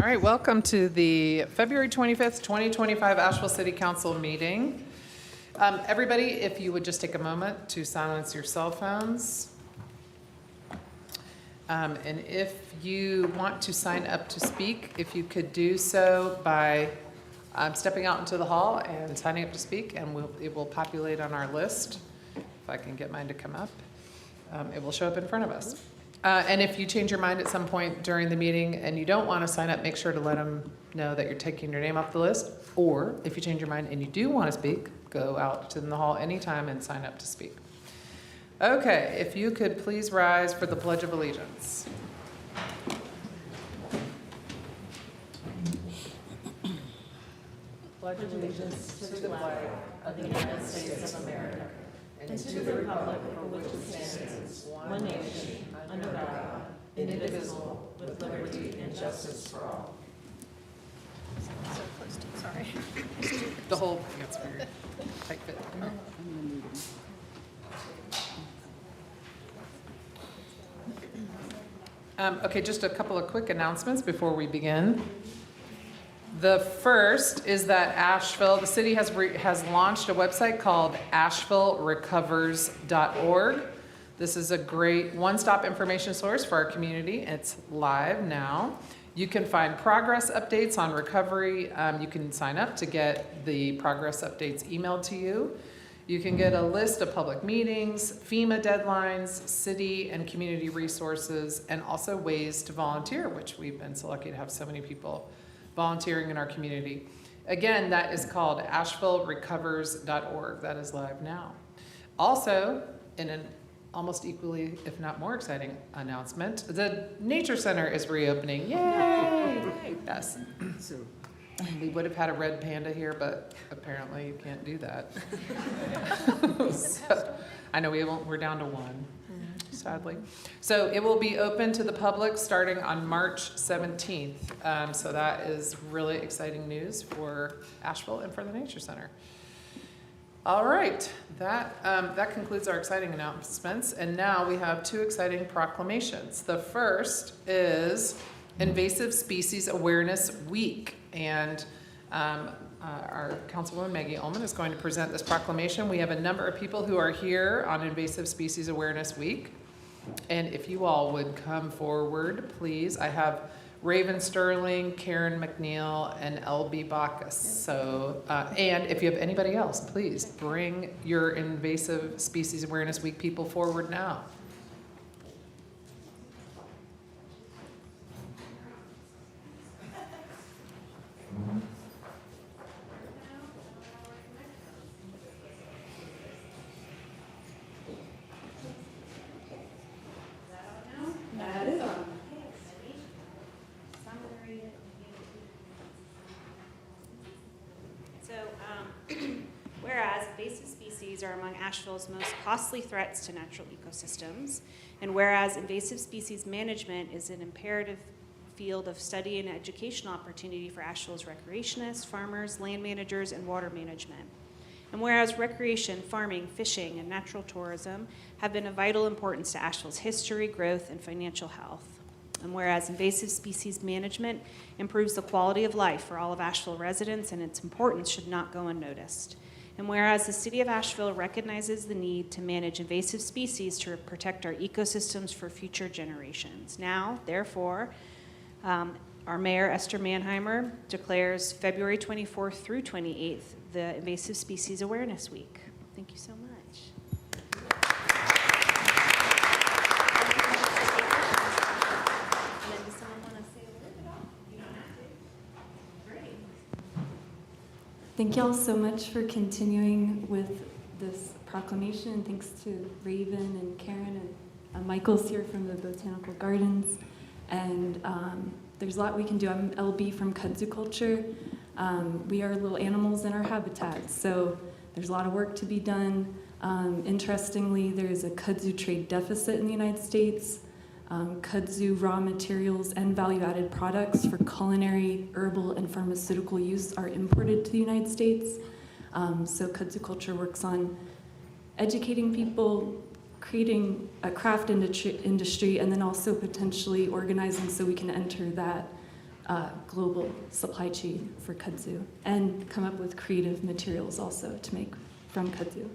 All right, welcome to the February 25th, 2025 Asheville City Council meeting. Everybody, if you would just take a moment to silence your cell phones. And if you want to sign up to speak, if you could do so by stepping out into the hall and signing up to speak, and it will populate on our list. If I can get mine to come up, it will show up in front of us. And if you change your mind at some point during the meeting and you don't want to sign up, make sure to let them know that you're taking your name off the list. Or if you change your mind and you do want to speak, go out to the hall anytime and sign up to speak. Okay, if you could please rise for the Pledge of Allegiance. Pledge allegiance to the flag of the United States of America and to the republic for which it stands, one nation, under God, indivisible, with liberty and justice for all. So close to, sorry. The whole thing, it's weird. Tight fit. Okay, just a couple of quick announcements before we begin. The first is that Asheville, the city has launched a website called AshevilleRecovers.org. This is a great one-stop information source for our community. It's live now. You can find progress updates on recovery. You can sign up to get the progress updates emailed to you. You can get a list of public meetings, FEMA deadlines, city and community resources, and also ways to volunteer, which we've been so lucky to have so many people volunteering in our community. Again, that is called AshevilleRecovers.org. That is live now. Also, in an almost equally, if not more exciting announcement, the Nature Center is reopening. Yay! Yes. We would have had a red panda here, but apparently you can't do that. So, I know we're down to one, sadly. So it will be open to the public starting on March 17th. So that is really exciting news for Asheville and for the Nature Center. All right, that concludes our exciting announcements. And now we have two exciting proclamations. The first is Invasive Species Awareness Week. And our Councilwoman Maggie Ullman is going to present this proclamation. We have a number of people who are here on Invasive Species Awareness Week. And if you all would come forward, please. I have Raven Sterling, Karen McNeil, and LB Bacchus. So, and if you have anybody else, please bring your Invasive Species Awareness Week people forward now. Whereas invasive species are among Asheville's most costly threats to natural ecosystems, and whereas invasive species management is an imperative field of study and educational opportunity for Asheville's recreationists, farmers, land managers, and water management. And whereas recreation, farming, fishing, and natural tourism have been of vital importance to Asheville's history, growth, and financial health. And whereas invasive species management improves the quality of life for all of Asheville residents, and its importance should not go unnoticed. And whereas the City of Asheville recognizes the need to manage invasive species to protect our ecosystems for future generations. Now, therefore, our Mayor, Esther Mannheimer, declares February 24th through 28th the Invasive Species Awareness Week. Thank you so much. And then does someone want to say a word at all? You don't have to. Great. Thank y'all so much for continuing with this proclamation. Thanks to Raven and Karen and Michael's here from the Botanical Gardens. And there's a lot we can do. I'm LB from Kudzu Culture. We are little animals in our habitats, so there's a lot of work to be done. Interestingly, there's a kudzu trade deficit in the United States. Kudzu raw materials and value-added products for culinary, herbal, and pharmaceutical use are imported to the United States. So Kudzu Culture works on educating people, creating a craft industry, and then also potentially organizing so we can enter that global supply chain for kudzu and come up with creative materials also to make from kudzu.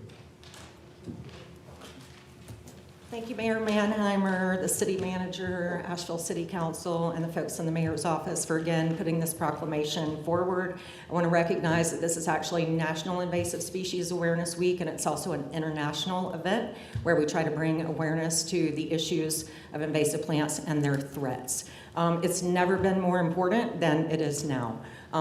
Thank you, Mayor Mannheimer, the city manager, Asheville City Council, and the folks in the mayor's office for again putting this proclamation forward. I want to recognize that this is actually National Invasive Species Awareness Week, and it's also an international event where we try to bring awareness to the issues of invasive plants and their threats. It's never been more important than it is now.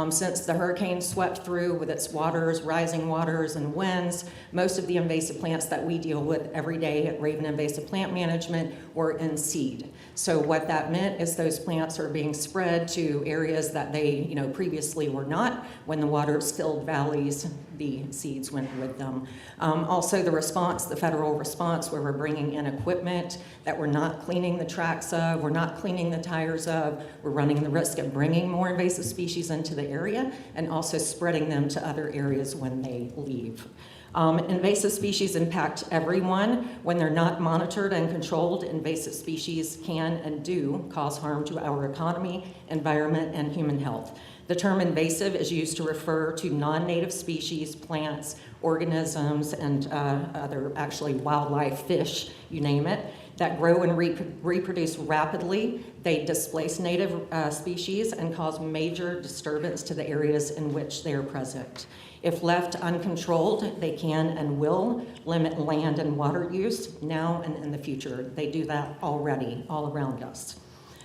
Since the hurricane swept through with its waters, rising waters and winds, most of the invasive plants that we deal with every day at Raven Invasive Plant Management were in seed. So what that meant is those plants are being spread to areas that they, previously were not. When the waters filled valleys, the seeds went with them. Also the response, the federal response, where we're bringing in equipment that we're not cleaning the tracks of, we're not cleaning the tires of, we're running the risk of bringing more invasive species into the area and also spreading them to other areas when they leave. Invasive species impact everyone. When they're not monitored and controlled, invasive species can and do cause harm to our economy, environment, and human health. The term invasive is used to refer to non-native species, plants, organisms, and other actually wildlife, fish, you name it, that grow and reproduce rapidly. They displace native species and cause major disturbance to the areas in which they are present. If left uncontrolled, they can and will limit land and water use now and in the future. They do that already all around us.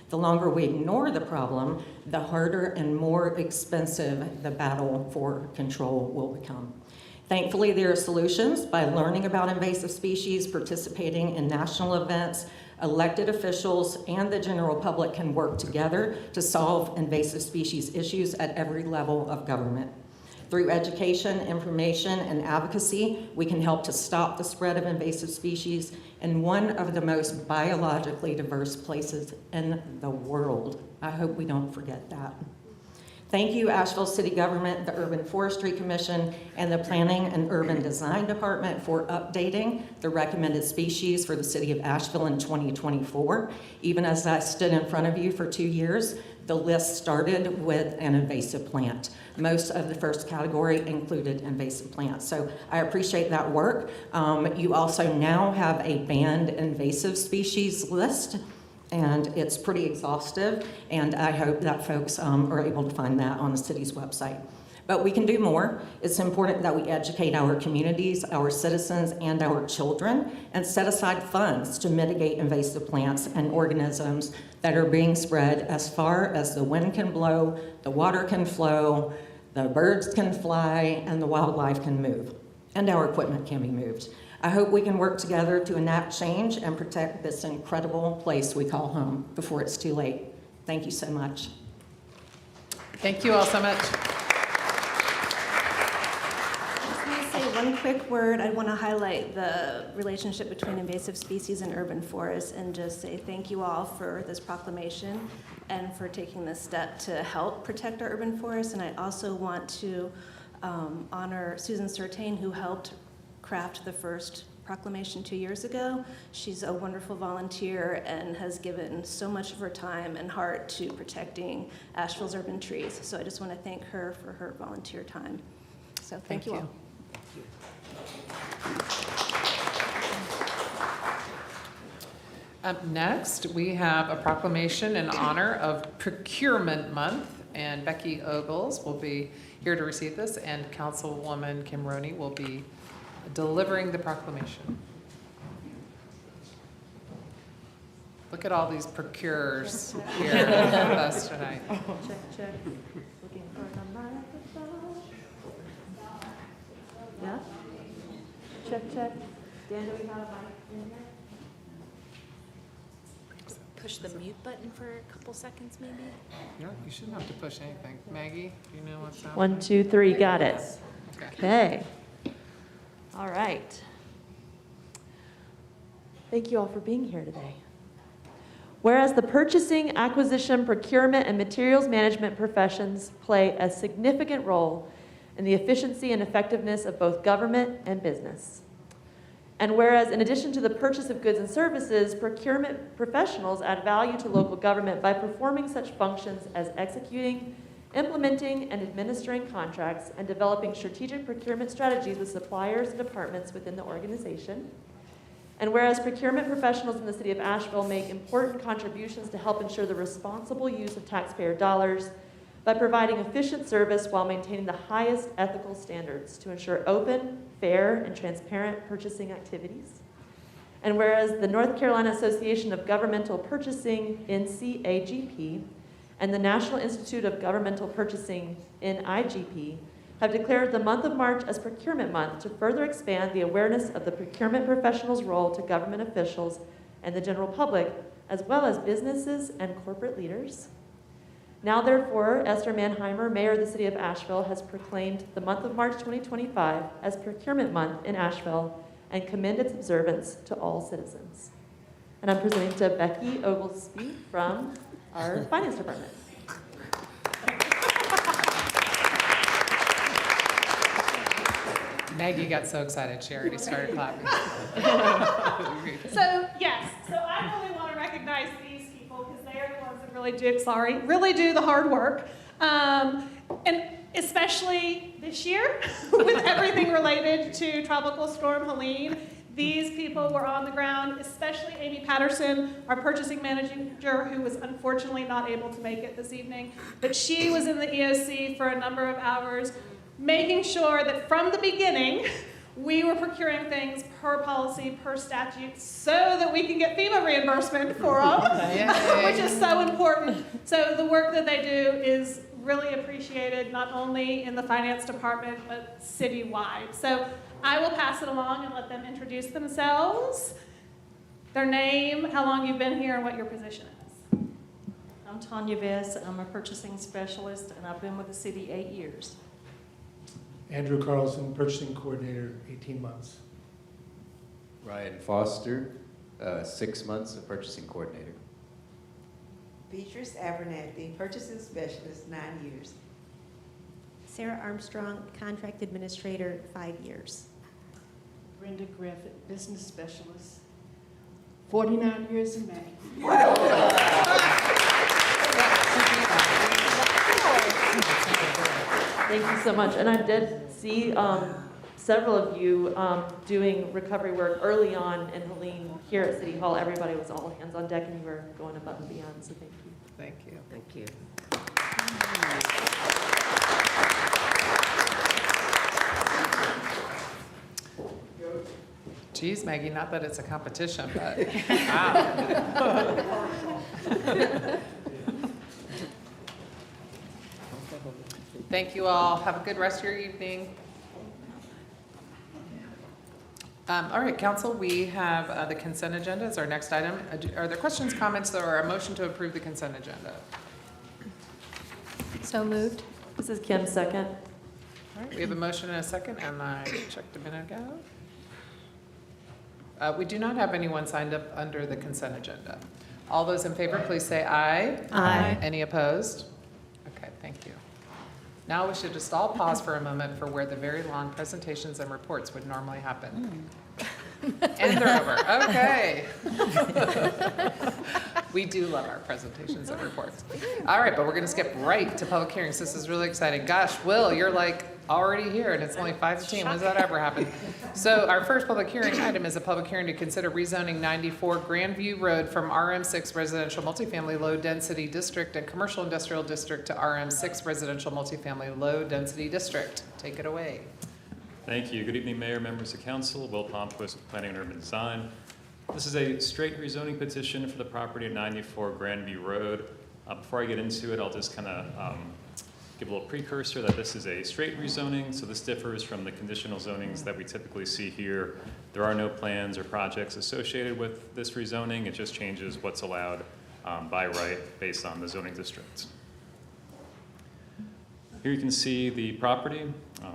The longer we ignore the problem, the harder and more expensive the battle for control will become. Thankfully, there are solutions. By learning about invasive species, participating in national events, elected officials and the general public can work together to solve invasive species issues at every level of government. Through education, information, and advocacy, we can help to stop the spread of invasive species in one of the most biologically diverse places in the world. I hope we don't forget that. Thank you, Asheville City Government, the Urban Forestry Commission, and the Planning and Urban Design Department for updating the recommended species for the city of Asheville in 2024. Even as I stood in front of you for 2 years, the list started with an invasive plant. Most of the first category included invasive plants. So I appreciate that work. You also now have a banned invasive species list, and it's pretty exhaustive, and I hope that folks are able to find that on the city's website. But we can do more. It's important that we educate our communities, our citizens, and our children, and set aside funds to mitigate invasive plants and organisms that are being spread as far as the wind can blow, the water can flow, the birds can fly, and the wildlife can move, and our equipment can be moved. I hope we can work together to enact change and protect this incredible place we call home before it's too late. Thank you so much. Thank you all so much. One quick word. I want to highlight the relationship between invasive species and urban forests and just say thank you all for this proclamation and for taking this step to help protect our urban forests. And I also want to honor Susan Sertain, who helped craft the first proclamation 2 years ago. She's a wonderful volunteer and has given so much of her time and heart to protecting Asheville's urban trees. So I just want to thank her for her volunteer time. So thank you all. Up next, we have a proclamation in honor of Procurement Month, and Becky Ogles will be here to receive this, and Councilwoman Kim Roney will be delivering the proclamation. Look at all these procurers here with us tonight. Check, check. Looking for the microphone. Yeah? Check, check. Dan, do we have a mic in here? Push the mute button for a couple seconds, maybe? No, you shouldn't have to push anything. Maggie, do you know what's happening? 1, 2, 3, got it. Okay. Okay. All right. Thank you all for being here today. Whereas the purchasing, acquisition, procurement, and materials management professions play a significant role in the efficiency and effectiveness of both government and business. And whereas in addition to the purchase of goods and services, procurement professionals add value to local government by performing such functions as executing, implementing, and administering contracts and developing strategic procurement strategies with suppliers and departments within the organization. And whereas procurement professionals in the city of Asheville make important contributions to help ensure the responsible use of taxpayer dollars by providing efficient service while maintaining the highest ethical standards to ensure open, fair, and transparent purchasing activities. And whereas the North Carolina Association of Governmental Purchasing, NCAGP, and the National Institute of Governmental Purchasing, NIGP, have declared the month of March as Procurement Month to further expand the awareness of the procurement professionals' role to government officials and the general public, as well as businesses and corporate leaders. Now, therefore, Esther Manheimer, Mayor of the City of Asheville, has proclaimed the month of March 2025 as Procurement Month in Asheville and commend its observance to all citizens. And I'm presenting to Becky Oglesby from our Finance Department. Maggie got so excited, she already started clapping. So I really want to recognize these people because they are the ones that really do the hard work. And especially this year with everything related to Tropical Storm Helene. These people were on the ground, especially Amy Patterson, our purchasing manager, who was unfortunately not able to make it this evening. But she was in the EOC for a number of hours, making sure that from the beginning, we were procuring things per policy, per statute, so that we can get FEMA reimbursement for them, which is so important. So the work that they do is really appreciated, not only in the finance department, but citywide. So I will pass it along and let them introduce themselves, their name, how long you've been here, and what your position is. I'm Tanya Vess. I'm a purchasing specialist, and I've been with the city 8 years. Andrew Carlson, purchasing coordinator, 18 months. Ryan Foster, 6 months of purchasing coordinator. Beatrice Abernathy, purchasing specialist, 9 years. Sarah Armstrong, contract administrator, 5 years. Brenda Griffith, business specialist, 49 years in May. Thank you so much. And I did see several of you doing recovery work early on in Helene here at City Hall. Everybody was all hands on deck, and you were going above and beyond, so thank you. Thank you. Thank you. Geez, Maggie, not that it's a competition, but wow. Thank you all. Have a good rest of your evening. All right, council, we have the consent agenda as our next item. Are there questions, comments, or a motion to approve the consent agenda? So moved. This is Kim, second. All right, we have a motion and a second, and I checked a minute ago. We do not have anyone signed up under the consent agenda. All those in favor, please say aye. Aye. Any opposed? Okay, thank you. Now we should just all pause for a moment for where the very long presentations and reports would normally happen. And they're over. Okay. We do love our presentations and reports. All right, but we're going to skip right to public hearings. This is really exciting. Gosh, Will, you're like already here, and it's only 5:15. When does that ever happen? So our first public hearing item is a public hearing to consider rezoning 94 Grandview Road from RM6 Residential Multifamily Low Density District and Commercial Industrial District to RM6 Residential Multifamily Low Density District. Take it away. Thank you. Good evening, Mayor, members of council. Will Palmquist with Planning and Urban Design. This is a straight rezoning petition for the property at 94 Grandview Road. Before I get into it, I'll just kind of give a little precursor that this is a straight rezoning, so this differs from the conditional zonings that we typically see here. There are no plans or projects associated with this rezoning. It just changes what's allowed by right based on the zoning district. Here you can see the property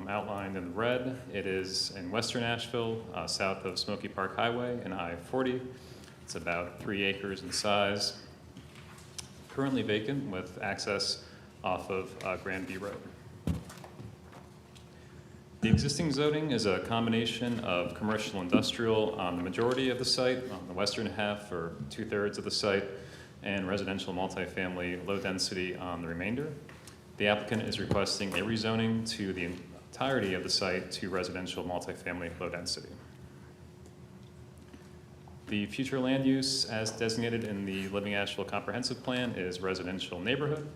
outlined in red. It is in western Asheville, south of Smoky Park Highway and I-40. It's about 3 acres in size. Currently vacant with access off of Grandview Road. The existing zoning is a combination of commercial industrial on the majority of the site, on the western half or 2/3 of the site, and residential multifamily low density on the remainder. The applicant is requesting a rezoning to the entirety of the site to residential multifamily low density. The future land use as designated in the Living Asheville Comprehensive Plan is residential neighborhood.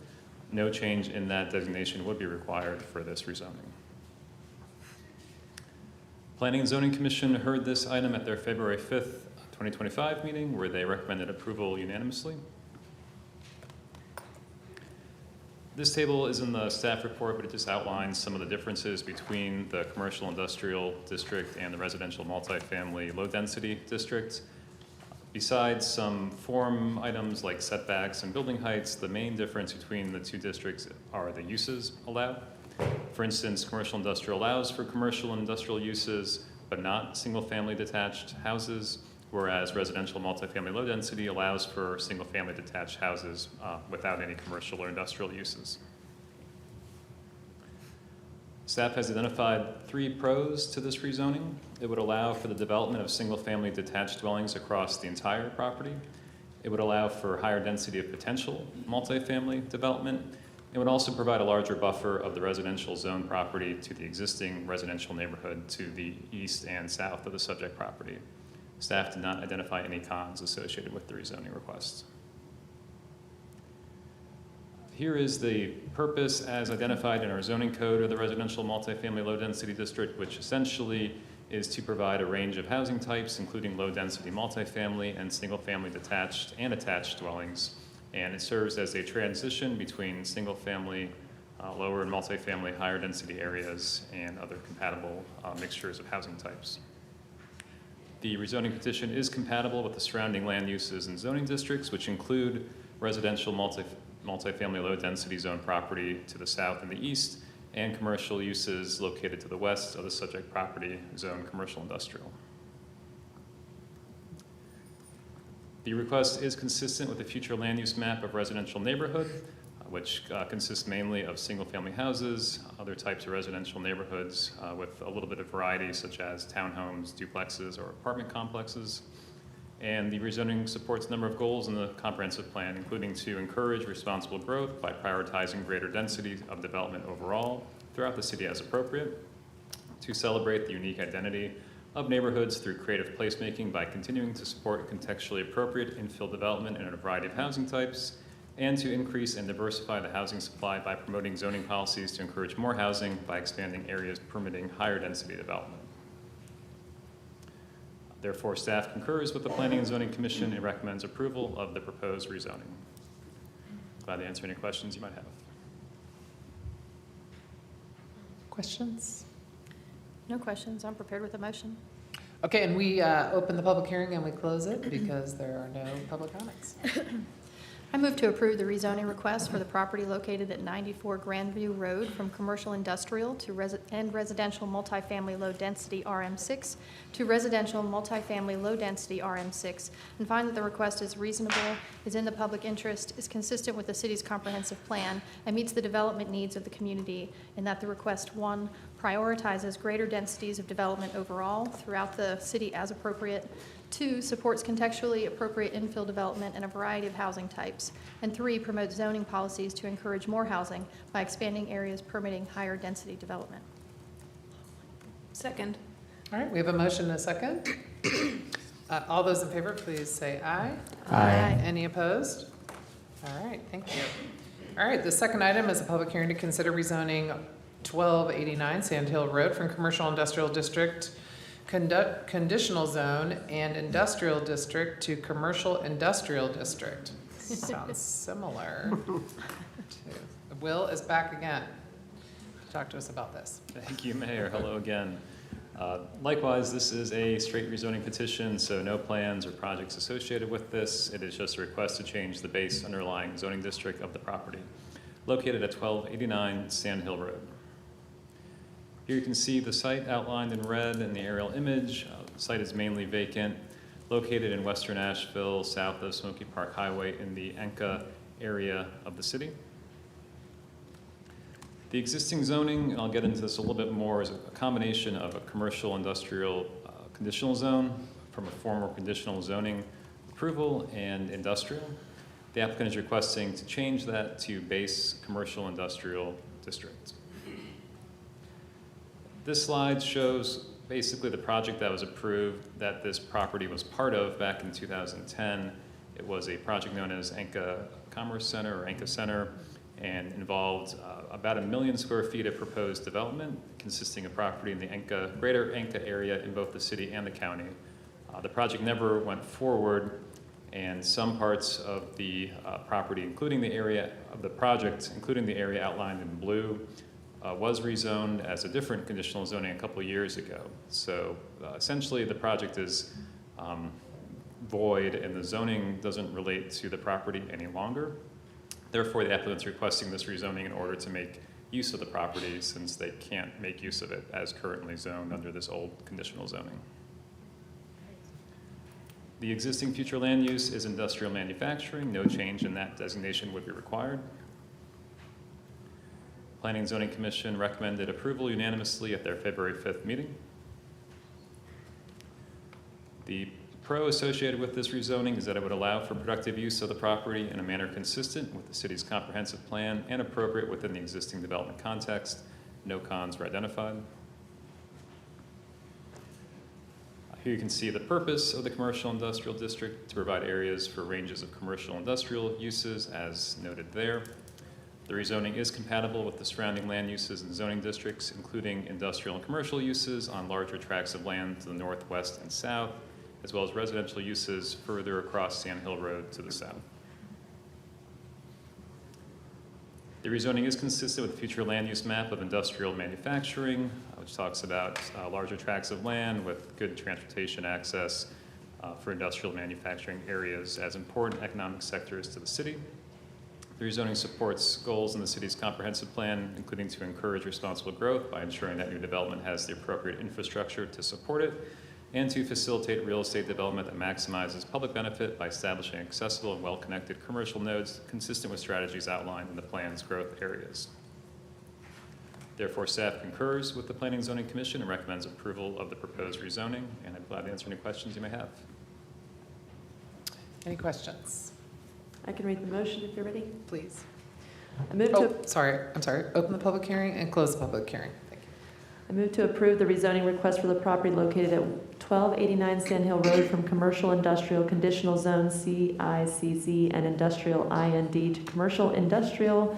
No change in that designation would be required for this rezoning. Planning and Zoning Commission heard this item at their February 5th, 2025 meeting where they recommended approval unanimously. This table is in the staff report, but it just outlines some of the differences between the commercial industrial district and the residential multifamily low density district. Besides some form items like setbacks and building heights, the main difference between the two districts are the uses allowed. For instance, commercial industrial allows for commercial and industrial uses, but not single-family detached houses, whereas residential multifamily low density allows for single-family detached houses without any commercial or industrial uses. Staff has identified 3 pros to this rezoning. It would allow for the development of single-family detached dwellings across the entire property. It would allow for higher density of potential multifamily development. It would also provide a larger buffer of the residential zone property to the existing residential neighborhood to the east and south of the subject property. Staff did not identify any cons associated with the rezoning request. Here is the purpose as identified in our zoning code of the residential multifamily low density district, which essentially is to provide a range of housing types, including low density multifamily and single family detached and attached dwellings. And it serves as a transition between single family, lower and multifamily higher density areas and other compatible mixtures of housing types. The rezoning petition is compatible with the surrounding land uses and zoning districts, which include residential multifamily low density zone property to the south and the east, and commercial uses located to the west of the subject property zone commercial industrial. The request is consistent with the future land use map of residential neighborhood, which consists mainly of single-family houses, other types of residential neighborhoods with a little bit of variety, such as townhomes, duplexes, or apartment complexes. And the rezoning supports a number of goals in the comprehensive plan, including to encourage responsible growth by prioritizing greater density of development overall throughout the city as appropriate, to celebrate the unique identity of neighborhoods through creative placemaking by continuing to support contextually appropriate infill development in a variety of housing types, and to increase and diversify the housing supply by promoting zoning policies to encourage more housing by expanding areas permitting higher density development. Therefore, staff concurs with the Planning and Zoning Commission and recommends approval of the proposed rezoning. Glad to answer any questions you might have. Questions? No questions. I'm prepared with a motion. Okay, and we open the public hearing and we close it because there are no public comments. I move to approve the rezoning request for the property located at 94 Grandview Road from commercial industrial to residential multifamily low density RM6 to residential multifamily low density RM6, and find that the request is reasonable, is in the public interest, is consistent with the city's comprehensive plan, and meets the development needs of the community, and that the request, 1, prioritizes greater densities of development overall throughout the city as appropriate, 2, supports contextually appropriate infill development in a variety of housing types, and 3, promotes zoning policies to encourage more housing by expanding areas permitting higher density development. Second. All right, we have a motion and a second. All those in favor, please say aye. Aye. Any opposed? All right, thank you. All right, the second item is a public hearing to consider rezoning 1289 Sand Hill Road from Commercial Industrial District Conditional Zone and Industrial District to Commercial Industrial District. Sounds similar. Will is back again. Talk to us about this. Thank you, Mayor. Hello again. Likewise, this is a straight rezoning petition, so no plans or projects associated with this. It is just a request to change the base underlying zoning district of the property, located at 1289 Sand Hill Road. Here you can see the site outlined in red in the aerial image. The site is mainly vacant, located in western Asheville, south of Smoky Park Highway in the Enka area of the city. The existing zoning, and I'll get into this a little bit more, is a combination of a commercial industrial conditional zone from a former conditional zoning approval and industrial. The applicant is requesting to change that to base commercial industrial district. This slide shows basically the project that was approved that this property was part of back in 2010. It was a project known as Enka Commerce Center or Enka Center, and involved about 1 million square feet of proposed development consisting of property in the greater Enka area in both the city and the county. The project never went forward, and some parts of the property, including the area of the project, including the area outlined in blue, was rezoned as a different conditional zoning a couple of years ago. So essentially the project is void and the zoning doesn't relate to the property any longer. Therefore, the applicant is requesting this rezoning in order to make use of the property since they can't make use of it as currently zoned under this old conditional zoning. The existing future land use is industrial manufacturing. No change in that designation would be required. Planning and Zoning Commission recommended approval unanimously at their February 5th meeting. The pro associated with this rezoning is that it would allow for productive use of the property in a manner consistent with the city's comprehensive plan and appropriate within the existing development context. No cons were identified. Here you can see the purpose of the commercial industrial district to provide areas for ranges of commercial industrial uses as noted there. The rezoning is compatible with the surrounding land uses and zoning districts, including industrial and commercial uses on larger tracts of land to the north, west, and south, as well as residential uses further across Sand Hill Road to the south. The rezoning is consistent with the future land use map of industrial manufacturing, which talks about larger tracts of land with good transportation access for industrial manufacturing areas as important economic sectors to the city. The rezoning supports goals in the city's comprehensive plan, including to encourage responsible growth by ensuring that new development has the appropriate infrastructure to support it, and to facilitate real estate development that maximizes public benefit by establishing accessible and well-connected commercial nodes consistent with strategies outlined in the plan's growth areas. Therefore, staff concurs with the Planning and Zoning Commission and recommends approval of the proposed rezoning, and I'm glad to answer any questions you may have. Any questions? I can read the motion if you're ready. Please. I move to Sorry. Open the public hearing and close the public hearing. Thank you. I move to approve the rezoning request for the property located at 1289 Sand Hill Road from Commercial Industrial Conditional Zone CICZ and Industrial IND to Commercial Industrial,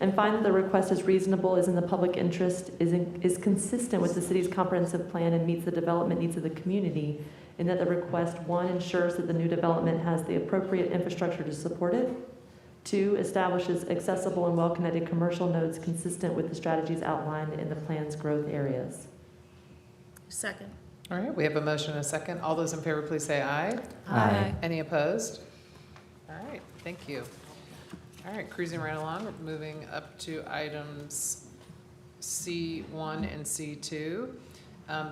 and find that the request is reasonable, is in the public interest, is consistent with the city's comprehensive plan, and meets the development needs of the community, in that the request, 1, ensures that the new development has the appropriate infrastructure to support it, 2, establishes accessible and well-connected commercial nodes consistent with the strategies outlined in the plan's growth areas. Second. All right, we have a motion and a second. All those in favor, please say aye. Aye. Any opposed? All right, thank you. All right, cruising right along, we're moving up to items C1 and C2.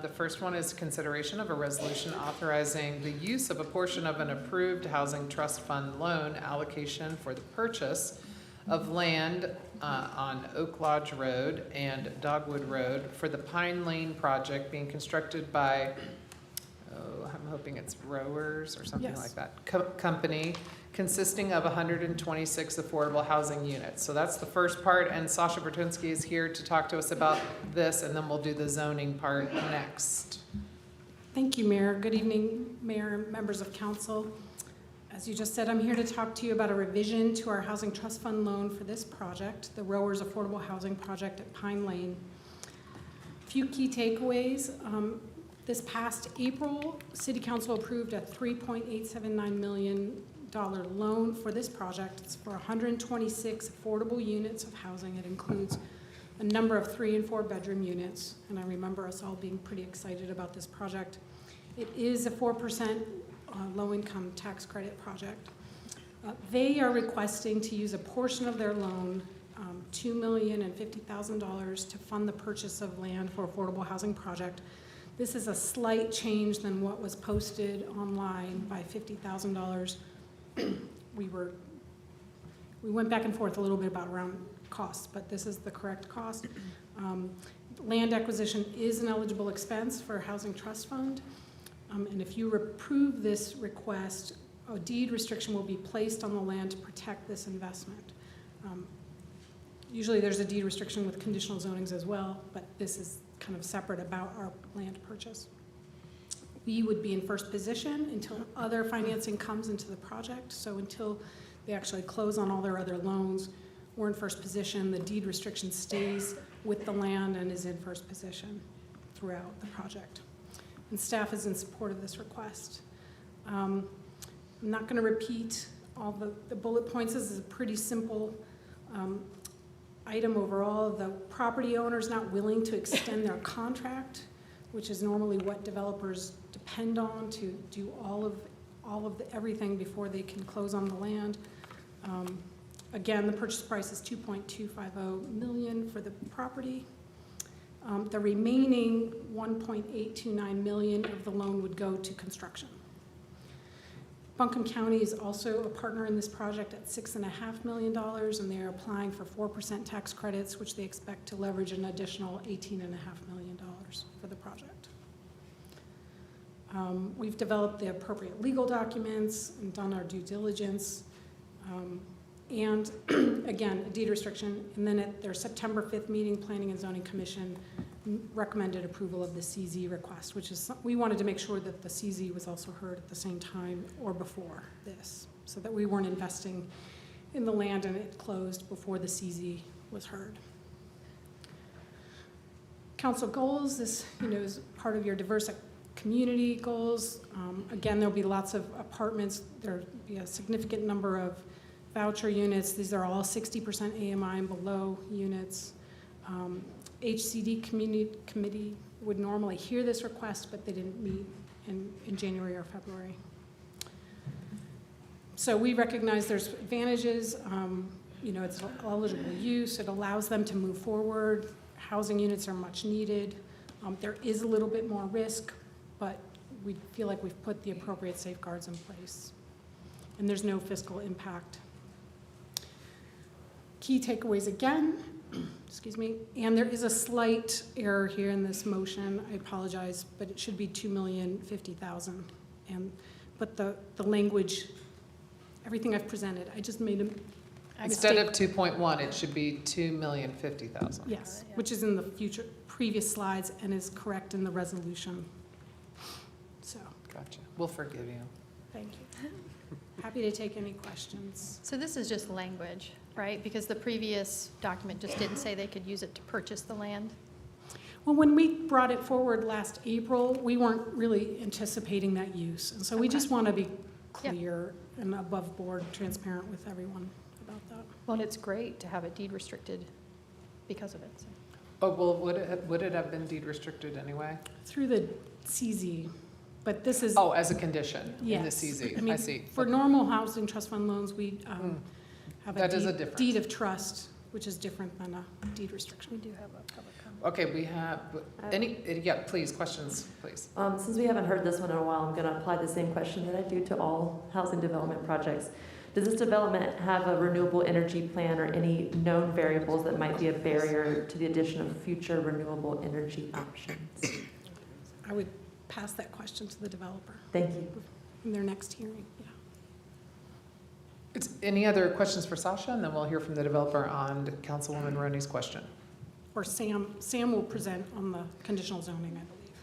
The first one is consideration of a resolution authorizing the use of a portion of an approved housing trust fund loan allocation for the purchase of land on Oak Lodge Road and Dogwood Road for the Pine Lane project being constructed by, I'm hoping it's Rowers or something like that, company, consisting of 126 affordable housing units. So that's the first part, and Sasha Bertinsky is here to talk to us about this, and then we'll do the zoning part next. Thank you, Mayor. Good evening, Mayor and members of council. As you just said, I'm here to talk to you about a revision to our Housing Trust Fund loan for this project, the Rowers Affordable Housing Project at Pine Lane. A few key takeaways. This past April, City Council approved a $3.879 million loan for this project. It's for 126 affordable units of housing. It includes a number of 3 and 4 bedroom units, and I remember us all being pretty excited about this project. It is a 4% low-income tax credit project. They are requesting to use a portion of their loan, $2,050,000, to fund the purchase of land for affordable housing project. This is a slight change than what was posted online by $50,000. We went back and forth a little bit about around costs, but this is the correct cost. Land acquisition is an eligible expense for a housing trust fund. And if you approve this request, a deed restriction will be placed on the land to protect this investment. Usually there's a deed restriction with conditional zonings as well, but this is kind of separate about our land purchase. We would be in first position until other financing comes into the project. So until they actually close on all their other loans, we're in first position. The deed restriction stays with the land and is in first position throughout the project. And staff is in support of this request. I'm not going to repeat all the bullet points. This is a pretty simple item overall. The property owner is not willing to extend their contract, which is normally what developers depend on to do all of everything before they can close on the land. Again, the purchase price is $2.250 million for the property. The remaining $1.829 million of the loan would go to construction. Buncombe County is also a partner in this project at $6.5 million, and they are applying for 4% tax credits, which they expect to leverage an additional $18.5 million for the project. We've developed the appropriate legal documents and done our due diligence. And again, a deed restriction. And then at their September 5th meeting, Planning and Zoning Commission recommended approval of the CZ request, which is, we wanted to make sure that the CZ was also heard at the same time or before this, so that we weren't investing in the land and it closed before the CZ was heard. Council goals, this is part of your diverse community goals. Again, there'll be lots of apartments. There'll be a significant number of voucher units. These are all 60% AMI and below units. HCD committee would normally hear this request, but they didn't meet in January or February. So we recognize there's advantages. It's eligible use. It allows them to move forward. Housing units are much needed. There is a little bit more risk, but we feel like we've put the appropriate safeguards in place. And there's no fiscal impact. Key takeaways again, excuse me, and there is a slight error here in this motion. I apologize, but it should be $2,050,000. But the language, everything I've presented, I just made a Instead mistake. of 2.1, it should be $2,050,000. Yes, which is in the previous slides and is correct in the resolution. So. Gotcha. We'll forgive you. Thank you. Happy to take any questions. So this is just language, right? Because the previous document just didn't say they could use it to purchase the land? Well, when we brought it forward last April, we weren't really anticipating that use. And so we just want to be clear and above board, transparent with everyone about that. Well, and it's great to have it deed restricted because of it. So. Oh, well, would it have been deed restricted anyway? Through the CZ, but this is... Oh, as a condition in the yes. CZ, I see. For normal housing trust fund loans, we have That is a difference. deed of trust, which is different than a deed restriction. We do have a public comment. Okay, we have, please, questions, please. Since we haven't heard this one in a while, I'm going to apply the same question that I do to all housing development projects. Does this development have a renewable energy plan or any known variables that might be a barrier to the addition of future renewable energy options? I would pass that question to the developer. Thank you. In their next hearing, Any other questions for Sasha? And then we'll hear from the developer on Councilwoman Roney's question. Or Sam will present on the conditional zoning, I believe.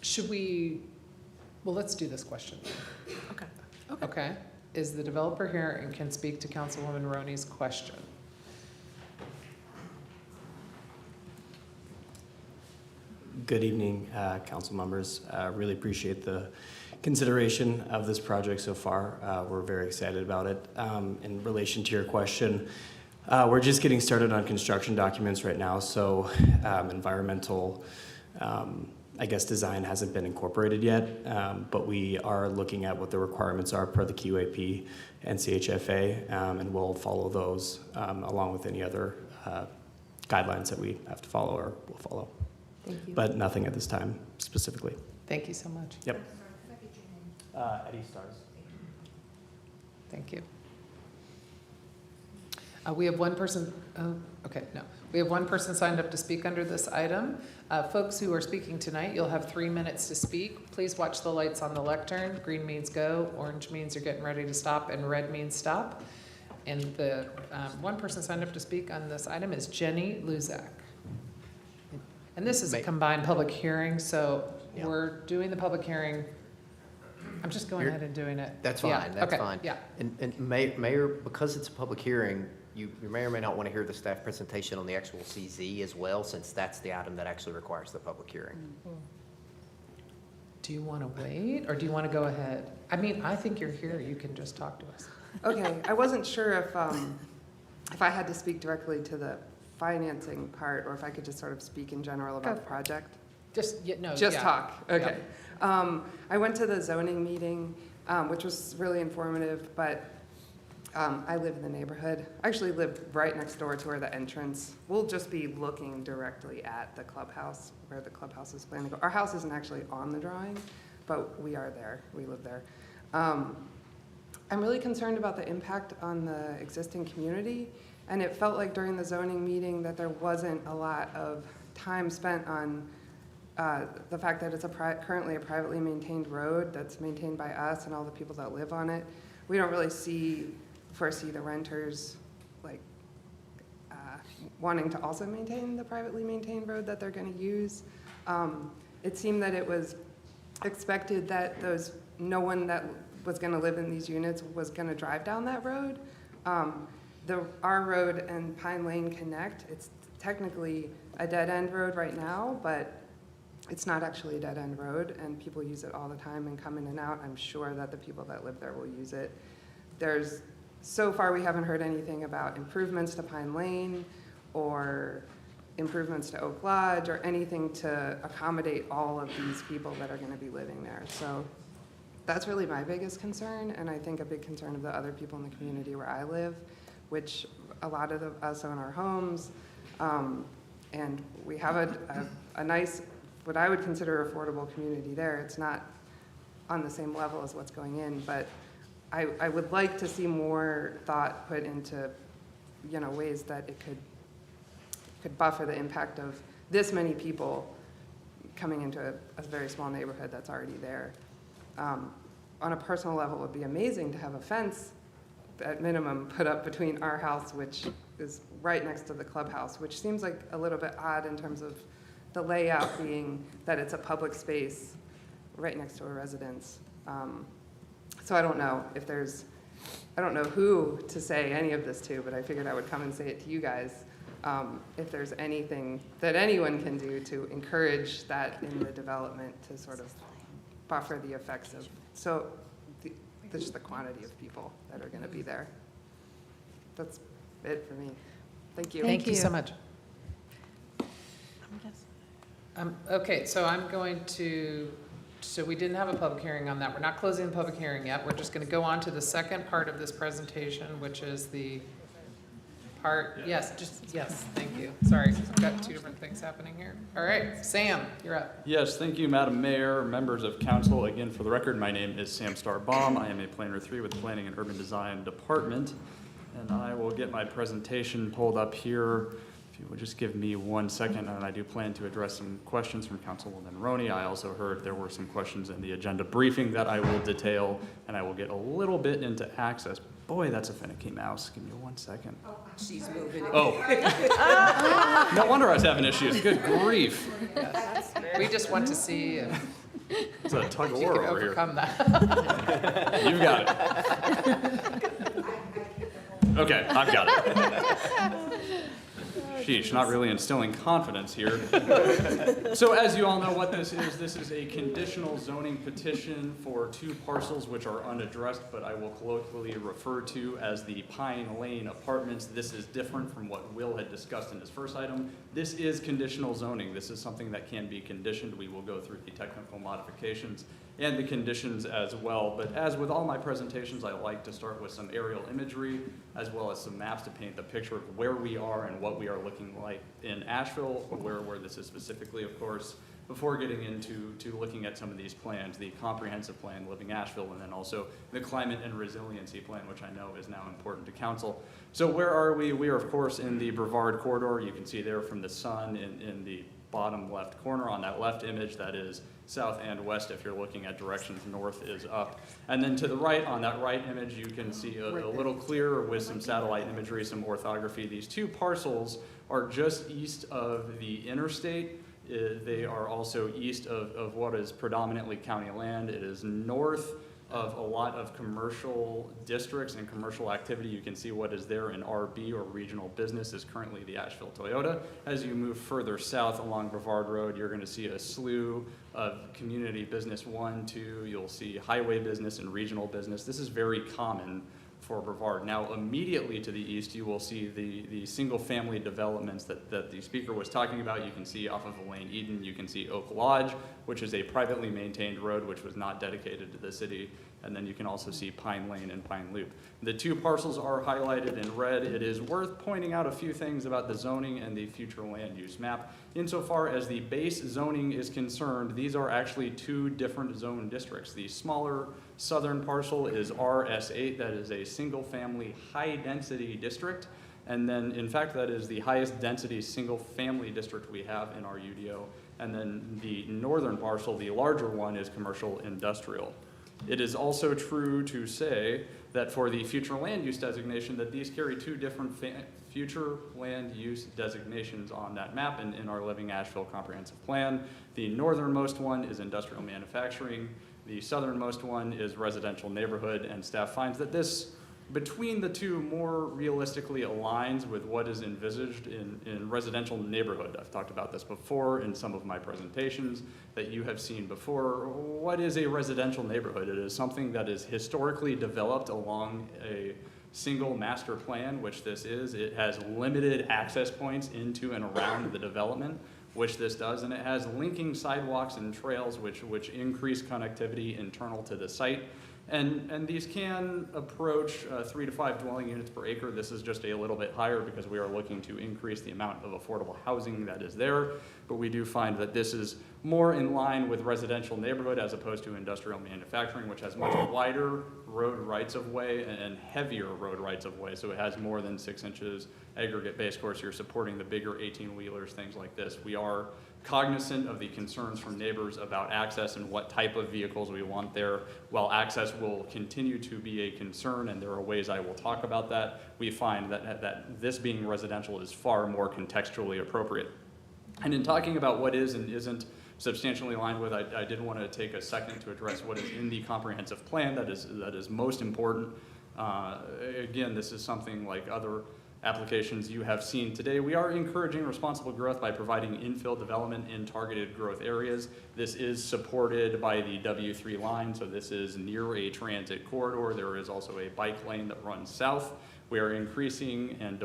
Should we, well, let's do this question. Okay. Okay. Is the developer here and can speak to Councilwoman Roney's question? Good evening, council members. Really appreciate the consideration of this project so far. We're very excited about it. In relation to your question, we're just getting started on construction documents right now, so environmental, design hasn't been incorporated yet, but we are looking at what the requirements are per the QAP and CHFA, and we'll follow those along with any other guidelines that we have to follow or will follow. Thank you. But nothing at this time specifically. Thank you so much. Yep. Eddie Stars. Thank you. We have one person, okay, no. We have one person signed up to speak under this item. Folks who are speaking tonight, you'll have 3 minutes to speak. Please watch the lights on the lectern. Green means go, orange means you're getting ready to stop, and red means stop. And the one person signed up to speak on this item is Jenny Luzak. And this is a combined public hearing, so we're doing the public hearing. I'm just going ahead and doing it. That's fine, Yeah, that's okay, fine. yeah. And Mayor, because it's a public hearing, you may or may not want to hear the staff presentation on the actual CZ as well, since that's the item that actually requires the public hearing. Do you want to wait, or do you want to go ahead? I mean, I think you're here, you can just talk to us. Okay, I wasn't sure if I had to speak directly to the financing part, or if I could just sort of speak in general about the project. Just, no, Just yeah. talk, okay. Yeah. I went to the zoning meeting, which was really informative, but I live in the neighborhood. I actually live right next door to where the entrance, we'll just be looking directly at the clubhouse, where the clubhouse is planning to go. Our house isn't actually on the drawing, but we are there, we live there. I'm really concerned about the impact on the existing community, and it felt like during the zoning meeting that there wasn't a lot of time spent on the fact that it's currently a privately maintained road that's maintained by us and all the people that live on it. We don't really foresee the renters like wanting to also maintain the privately maintained road that they're going to use. It seemed that it was expected that no one that was going to live in these units was going to drive down that road. Our road and Pine Lane connect. It's technically a dead-end road right now, but it's not actually a dead-end road, and people use it all the time and come in and out. I'm sure that the people that live there will use it. So far, we haven't heard anything about improvements to Pine Lane or improvements to Oak Lodge or anything to accommodate all of these people that are going to be living there. So that's really my biggest concern, and I think a big concern of the other people in the community where I live, which a lot of us own our homes, and we have a nice, what I would consider affordable community there. It's not on the same level as what's going in, but I would like to see more thought put into, ways that it could buffer the impact of this many people coming into a very small neighborhood that's already there. On a personal level, it would be amazing to have a fence at minimum put up between our house, which is right next to the clubhouse, which seems like a little bit odd in terms of the layout being that it's a public space right next to a residence. So I don't know I don't know who to say any of this to, but I figured I would come and say it to you guys. If there's anything that anyone can do to encourage that in the development to sort of buffer the effects of, just the quantity of people that are going to be there. That's it for me. Thank you. Thank you so much. Okay, so I'm going to, so we didn't have a public hearing on that. We're not closing the public hearing yet. We're just going to go on to the second part of this presentation, which is the part, yes, thank you. Sorry, I've got two different things happening here. All right, Sam, you're up. Yes, thank you, Madam Mayor, members of council. Again, for the record, my name is Sam Starbaum. I am a Planner 3 with the Planning and Urban Design Department, and I will get my presentation pulled up here. If you would just give me 1 second, and I do plan to address some questions from Councilwoman Roney. I also heard there were some questions in the agenda briefing that I will detail, and I will get a little bit into access. Boy, that's a finicky mouse. Give me 1 second. She's moving it. Oh. No wonder I was having issues. Good grief. Yes. We just want to see if It's a tug of you war can over overcome here. that. You've got it. Okay, I've got it. Sheesh, not really instilling confidence here. So as you all know what this is a conditional zoning petition for 2 parcels which are unaddressed, but I will colloquially refer to as the Pine Lane Apartments. This is different from what Will had discussed in his first item. This is conditional zoning. This is something that can be conditioned. We will go through the technical modifications and the conditions as well. But as with all my presentations, I like to start with some aerial imagery as well as some maps to paint the picture of where we are and what we are looking like in Asheville, where this is specifically, of course. before getting into looking at some of these plans, the comprehensive plan, Living Asheville, and then also the climate and resiliency plan, which I know is now important to council. So where are we? We are, of course, in the Brevard corridor. You can see there from the sun in the bottom left corner on that left image, that is south and west. If you're looking at directions, north is up. And then to the right, on that right image, you can see a little clearer with some satellite imagery, some orthography. These two parcels are just east of the interstate. They are also east of what is predominantly county land. It is north of a lot of commercial districts and commercial activity. You can see what is there in RB, or regional business, is currently the Asheville Toyota. As you move further south along Brevard Road, you're going to see a slew of community business 1, 2. You'll see highway business and regional business. This is very common for Brevard. Now, immediately to the east, you will see the single-family developments that the speaker was talking about. You can see off of Elaine Eden, you can see Oak Lodge, which is a privately maintained road which was not dedicated to the city. And then you can also see Pine Lane and Pine Loop. The two parcels are highlighted in red. It is worth pointing out a few things about the zoning and the future land use map. Insofar as the base zoning is concerned, these are actually two different zone districts. The smaller southern parcel is RS8. That is a single-family high-density district. And then, in fact, that is the highest density single-family district we have in our UDO. And then the northern parcel, the larger one, is commercial industrial. It is also true to say that for the future land use designation, that these carry two different future land use designations on that map and in our Living Asheville comprehensive plan. The northernmost one is industrial manufacturing. The southernmost one is residential neighborhood, and staff finds that this, between the two, more realistically aligns with what is envisaged in residential neighborhood. I've talked about this before in some of my presentations that you have seen before. What is a residential neighborhood? It is something that is historically developed along a single master plan, which this is. It has limited access points into and around the development, which this does, and it has linking sidewalks and trails which increase connectivity internal to the site. And these can approach 3 to 5 dwelling units per acre. This is just a little bit higher because we are looking to increase the amount of affordable housing that is there. But we do find that this is more in line with residential neighborhood as opposed to industrial manufacturing, which has much wider road rights of way and heavier road rights of way. So it has more than 6 inches aggregate base course. You're supporting the bigger 18-wheelers, things like this. We are cognizant of the concerns from neighbors about access and what type of vehicles we want there. While access will continue to be a concern, and there are ways I will talk about that, we find that this being residential is far more contextually appropriate. And in talking about what is and isn't substantially aligned with, I did want to take a second to address what is in the comprehensive plan that is most important. Again, this is something like other applications you have seen today. We are encouraging responsible growth by providing infill development in targeted growth areas. This is supported by the W3 line, so this is near a transit corridor. There is also a bike lane that runs south. We are increasing and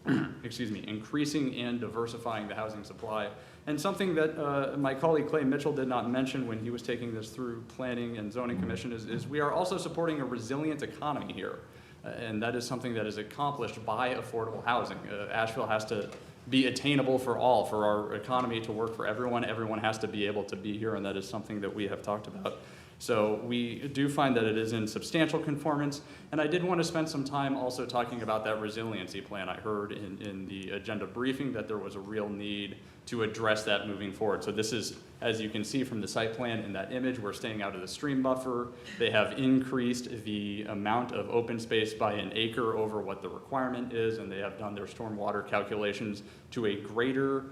increasing and diversifying the housing supply. And something that my colleague Clay Mitchell did not mention when he was taking this through Planning and Zoning Commission is we are also supporting a resilient economy here. And that is something that is accomplished by affordable housing. Asheville has to be attainable for all, for our economy to work for everyone. Everyone has to be able to be here, and that is something that we have talked about. So we do find that it is in substantial conformance, and I did want to spend some time also talking about that resiliency plan. I heard in the agenda briefing that there was a real need to address that moving forward. So this is, as you can see from the site plan in that image, we're staying out of the stream buffer. They have increased the amount of open space by an acre over what the requirement is, and they have done their stormwater calculations to a greater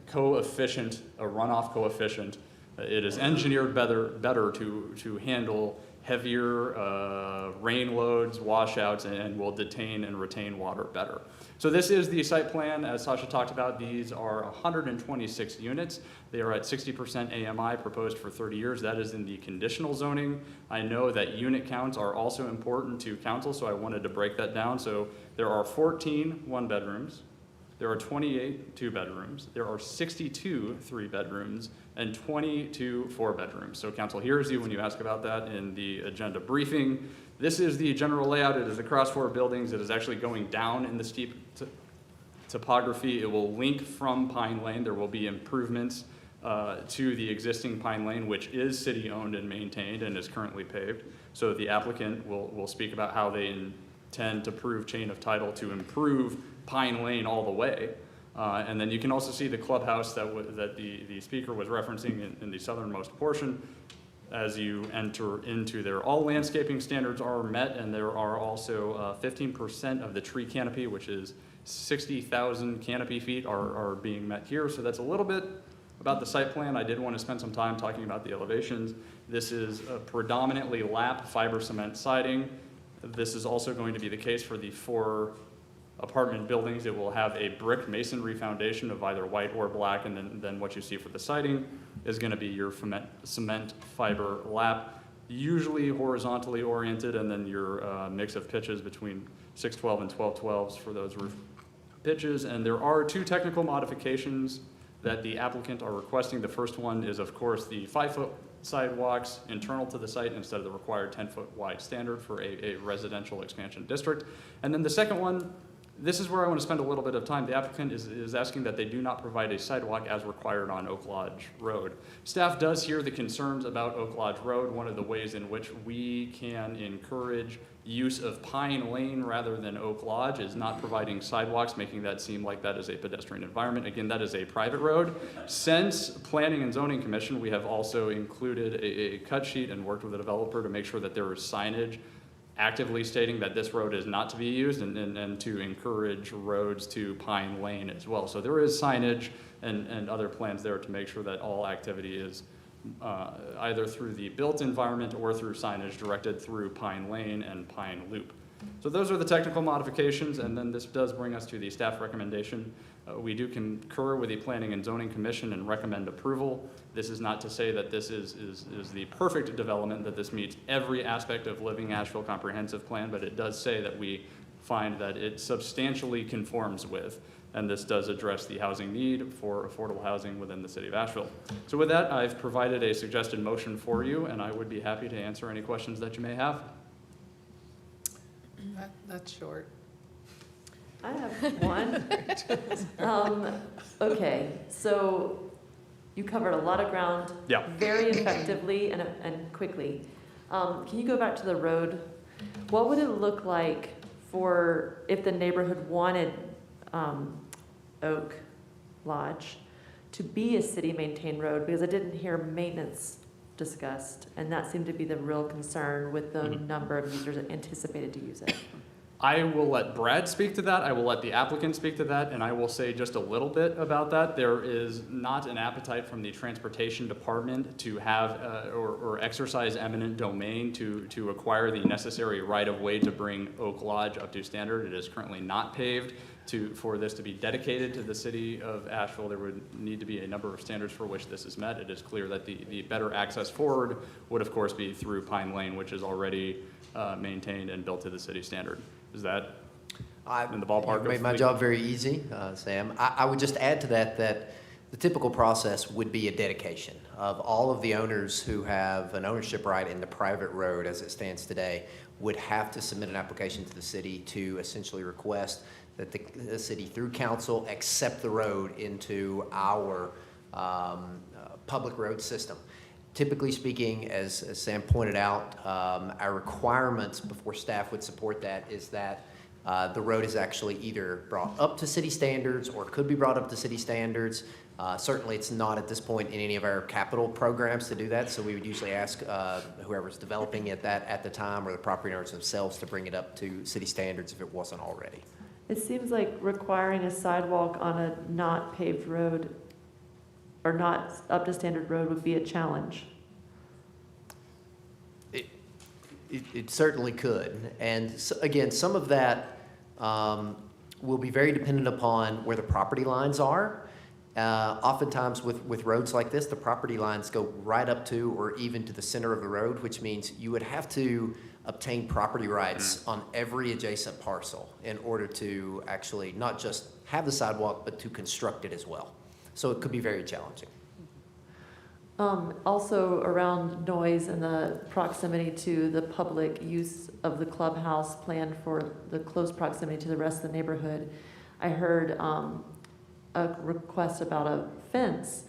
coefficient, a runoff coefficient. It is engineered better to handle heavier rain loads, washouts, and will detain and retain water better. So this is the site plan. As Sasha talked about, these are 126 units. They are at 60% AMI proposed for 30 years. That is in the conditional zoning. I know that unit counts are also important to council, so I wanted to break that down. So there are 14 one-bedrooms. There are 28 two-bedrooms. There are 62 three-bedrooms and 22 four-bedrooms. So council hears you when you ask about that in the agenda briefing. This is the general layout. It is across 4 buildings. It is actually going down in the steep. topography. It will link from Pine Lane. There will be improvements to the existing Pine Lane, which is city-owned and maintained and is currently paved. So the applicant will speak about how they intend to prove chain of title to improve Pine Lane all the way. And then you can also see the clubhouse that the speaker was referencing in the southernmost portion. As you enter into there, all landscaping standards are met, and there are also 15% of the tree canopy, which is 60,000 canopy feet, are being met here. So that's a little bit about the site plan. I did want to spend some time talking about the elevations. This is a predominantly lap fiber cement siding. This is also going to be the case for the 4 apartment buildings. It will have a brick masonry foundation of either white or black, and then what you see for the siding is going to be your cement fiber lap, usually horizontally oriented, and then your mix of pitches between 612 and 1212s for those roof pitches. And there are 2 technical modifications that the applicant are requesting. The first one is, of course, the 5-foot sidewalks internal to the site instead of the required 10-foot wide standard for a residential expansion district. And then the second one, this is where I want to spend a little bit of time. The applicant is asking that they do not provide a sidewalk as required on Oak Lodge Road. Staff does hear the concerns about Oak Lodge Road. One of the ways in which we can encourage use of Pine Lane rather than Oak Lodge is not providing sidewalks, making that seem like that is a pedestrian environment. Again, that is a private road. Since Planning and Zoning Commission, we have also included a cut sheet and worked with a developer to make sure that there is signage actively stating that this road is not to be used, and to encourage roads to Pine Lane as well. So there is signage and other plans there to make sure that all activity is either through the built environment or through signage directed through Pine Lane and Pine Loop. So those are the technical modifications, and then this does bring us to the staff recommendation. We do concur with the Planning and Zoning Commission and recommend approval. This is not to say that this is the perfect development, that this meets every aspect of Living Asheville Comprehensive Plan, but it does say that we find that it substantially conforms with, and this does address the housing need for affordable housing within the city of Asheville. So with that, I've provided a suggested motion for you, and I would be happy to answer any questions that you may have. That's short. I have one. Okay, so you covered a lot of ground very effectively and quickly. Can you go back to the road? What would it look like for if the neighborhood wanted Oak Lodge to be a city-maintained road? Because I didn't hear maintenance discussed, and that seemed to be the real concern with the number of users anticipated to use it. I will let Brad speak to that. I will let the applicant speak to that, and I will say just a little bit about that. There is not an appetite from the transportation department to have or exercise eminent domain to acquire the necessary right-of-way to bring Oak Lodge up to standard. It is currently not paved. For this to be dedicated to the city of Asheville, there would need to be a number of standards for which this is met. It is clear that the better access forward would, of course, be through Pine Lane, which is already maintained and built to the city standard. Is that in the ballpark? You made my job very easy, Sam. I would just add to that the typical process would be a dedication of all of the owners who have an ownership right in the private road as it stands today would have to submit an application to the city to essentially request that the city, through council, accept the road into our public road system. Typically speaking, as Sam pointed out, our requirements before staff would support that is that the road is actually either brought up to city standards or could be brought up to city standards. Certainly it's not at this point in any of our capital programs to do that, so we would usually ask whoever's developing it at the time or the property owners themselves to bring it up to city standards if it wasn't already. It seems like requiring a sidewalk on a not paved road or not up to standard road would be a challenge. It certainly could. And so, again, some of that will be very dependent upon where the property lines are. Oftentimes with roads like this, the property lines go right up to or even to the center of the road, which means you would have to obtain property rights on every adjacent parcel in order to actually not just have the sidewalk, but to construct it as well. So it could be very challenging. Also around noise and the proximity to the public use of the clubhouse plan for the close proximity to the rest of the neighborhood. I heard a request about a fence.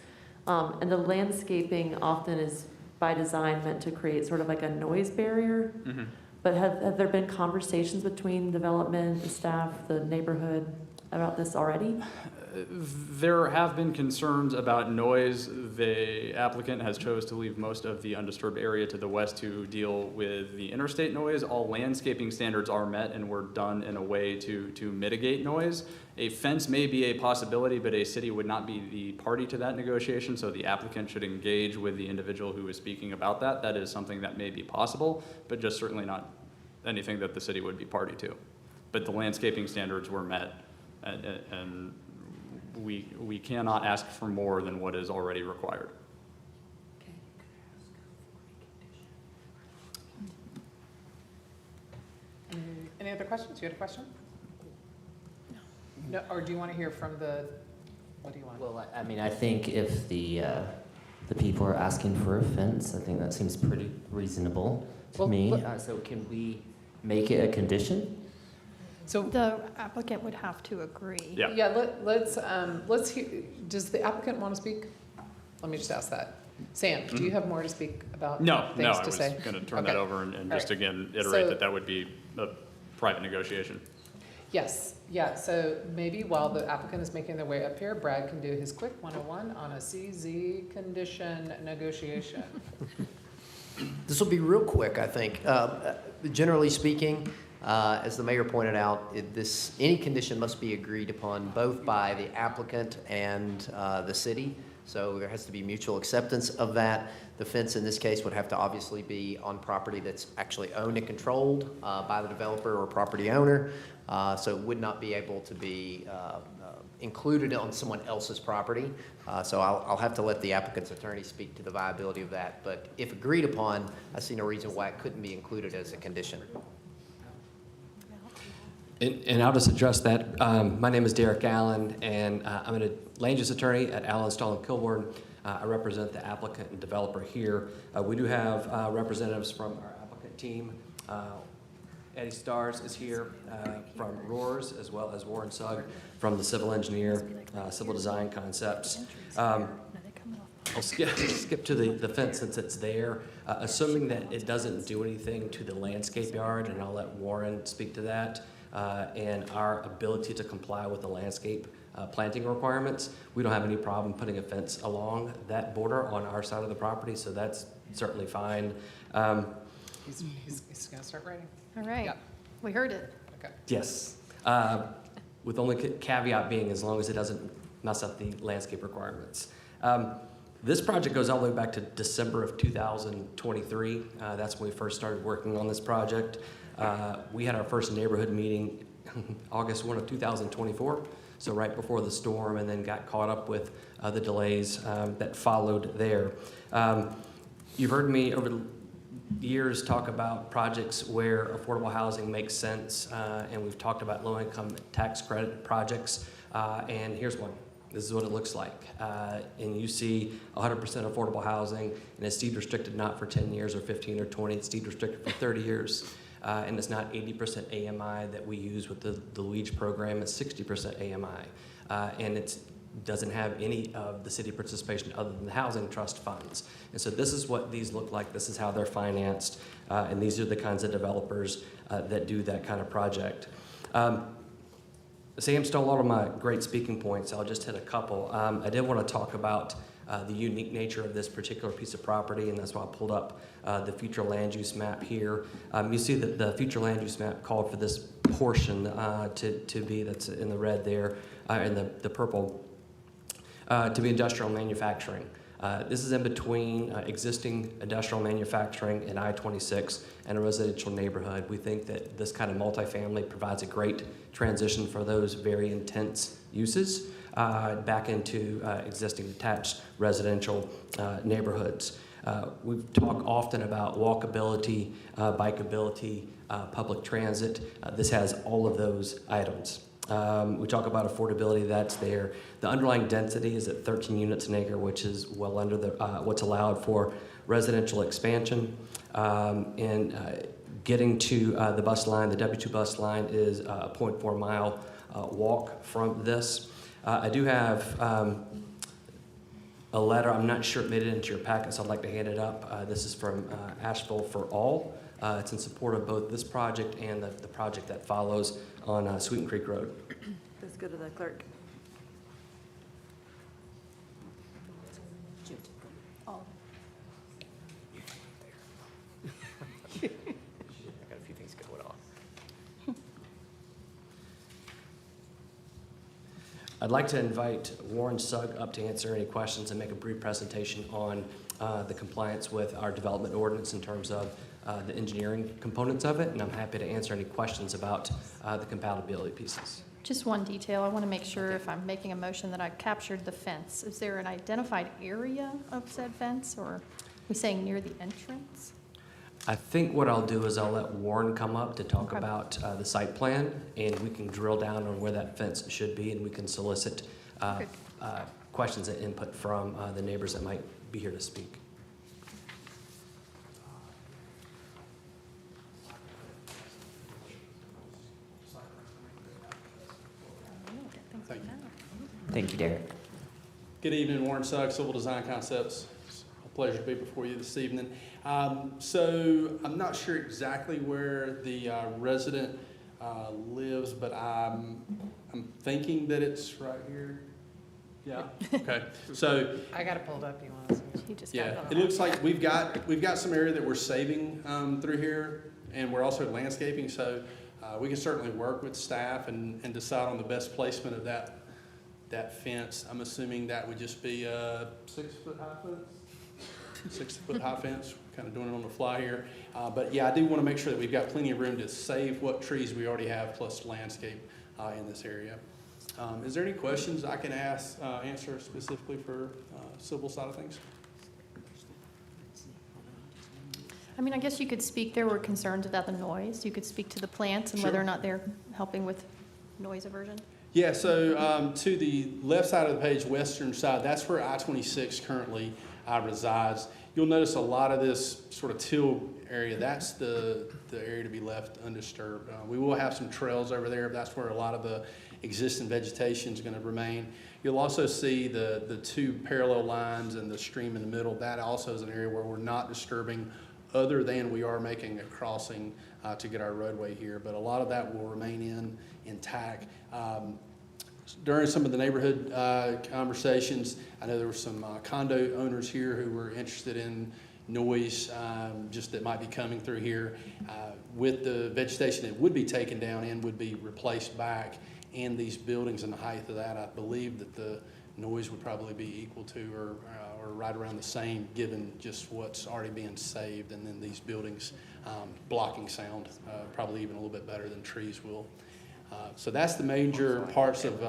And the landscaping often is by design meant to create sort of like a noise barrier. Mhm. But have there been conversations between development, the staff, the neighborhood about this already? There have been concerns about noise. The applicant has chose to leave most of the undisturbed area to the west to deal with the interstate noise. All landscaping standards are met and were done in a way to mitigate noise. A fence may be a possibility, but a city would not be the party to that negotiation, so the applicant should engage with the individual who is speaking about that. That is something that may be possible, but just certainly not anything that the city would be party to. But the landscaping standards were met, and we cannot ask for more than what is already required. Any other questions? You had a question? No, or do you want to hear from what do you want? Well, I mean, I think if the people are asking for a fence, I think that seems pretty reasonable to me. So can we make it a condition? So the applicant would have to agree. Yeah. Yeah, let's hear, does the applicant want to speak? Let me just ask that. Sam, do you have more to speak about No, things I to was say? going to turn Okay. that over and All just right. again iterate So- that would be a private negotiation. Yes, yeah, so maybe while the applicant is making their way up here, Brad can do his quick 101 on a CZ condition negotiation. This will be real quick, I think. Generally speaking, as the mayor pointed out, any condition must be agreed upon both by the applicant and the city. So there has to be mutual acceptance of that. The fence in this case would have to obviously be on property that's actually owned and controlled by the developer or property owner. So it would not be able to be included on someone else's property. So I'll have to let the applicant's attorney speak to the viability of that. But if agreed upon, I see no reason why it couldn't be included as a condition. And I'll just address that. My name is Derek Allen, and I'm a land use attorney at Allen, Stahl & Kilbourne. I represent the applicant and developer here. We do have representatives from our applicant team. Eddie Stars is here from Roars, as well as Warren Sugg from the civil engineer, civil design concepts. I'll skip to the fence since it's there. Assuming that it doesn't do anything to the landscape yard, and I'll let Warren speak to that, and our ability to comply with the landscape planting requirements, we don't have any problem putting a fence along that border on our side of the property, so that's certainly fine. He's going to start writing. All right, Yep. we heard it. Okay. Yes, with only caveat being as long as it doesn't mess up the landscape requirements. This project goes all the way back to December of 2023. That's when we first started working on this project. We had our first neighborhood meeting August 1 of 2024, so right before the storm, and then got caught up with the delays that followed there. You've heard me over the years talk about projects where affordable housing makes sense, and we've talked about low-income tax credit projects, and here's one. This is what it looks like. And you see 100% affordable housing, and it's deed restricted not for 10 years or 15 or 20, it's deed restricted for 30 years. And it's not 80% AMI that we use with the Luigi program, it's 60% AMI. And it doesn't have any of the city participation other than the housing trust funds. And so this is what these look like, this is how they're financed, and these are the kinds of developers that do that kind of project. Sam stole a lot of my great speaking points. I'll just hit a couple. I did want to talk about the unique nature of this particular piece of property, and that's why I pulled up the future land use map here. You see that the future land use map called for this portion to be, that's in the red there, in the purple, to be industrial manufacturing. This is in between existing industrial manufacturing and I-26 and a residential neighborhood. We think that this kind of multifamily provides a great transition for those very intense uses back into existing detached residential neighborhoods. We've talked often about walkability, bikeability, public transit. This has all of those items. We talk about affordability, that's there. The underlying density is at 13 units an acre, which is well under what's allowed for residential expansion. And getting to the bus line, the W2 bus line is a 0.4 mile walk from this. I do have a letter. I'm not sure it made it into your packet, so I'd like to hand it up. This is from Asheville for All. It's in support of both this project and the project that follows on Sweeten Creek Road. Let's go to the clerk. I got a few things going on. I'd like to invite Warren Sugg up to answer any questions and make a brief presentation on the compliance with our development ordinance in terms of the engineering components of it, and I'm happy to answer any questions about the compatibility pieces. Just one detail. I want to make sure if I'm making a motion that I've captured the fence. Is there an identified area of said fence, or are we saying near the entrance? I think what I'll do is I'll let Warren come up to talk about the site plan, and we can drill down on where that fence should be, and we can solicit questions and input from the neighbors that might be here to speak. Thank you, Derek. Good evening, Warren Sugg, Civil Design Concepts. It's a pleasure to be before you this evening. So I'm not sure exactly where the resident lives, but I'm thinking that it's right here. Yeah. Okay. So I got to pull it up. You want to see? He just yeah, it looks like we've got some area that we're saving through here, and we're also landscaping. So we can certainly work with staff and decide on the best placement of that fence. I'm assuming that would just be a 6 foot high fence. 6 foot high fence. Kind of doing it on the fly here, but yeah, I do want to make sure that we've got plenty of room to save what trees we already have plus landscape in this area. Is there any questions I can answer specifically for civil side of things? I mean, I guess you could speak, there were concerns about the noise. You could speak to the plants and whether or not they're helping with noise aversion. Yeah, so to the left side of the page, western side, that's where I-26 currently resides. You'll notice a lot of this sort of till area, that's the area to be left undisturbed. We will have some trails over there, but that's where a lot of the existing vegetation is going to remain. You'll also see the two parallel lines and the stream in the middle. That also is an area where we're not disturbing, other than we are making a crossing to get our roadway here, but a lot of that will remain intact. During some of the neighborhood conversations, I know there were some condo owners here who were interested in noise just that might be coming through here. With the vegetation that would be taken down and would be replaced back, and these buildings and the height of that, I believe that the noise would probably be equal to or right around the same, given just what's already being saved, and then these buildings blocking sound probably even a little bit better than trees will. So that's the major parts of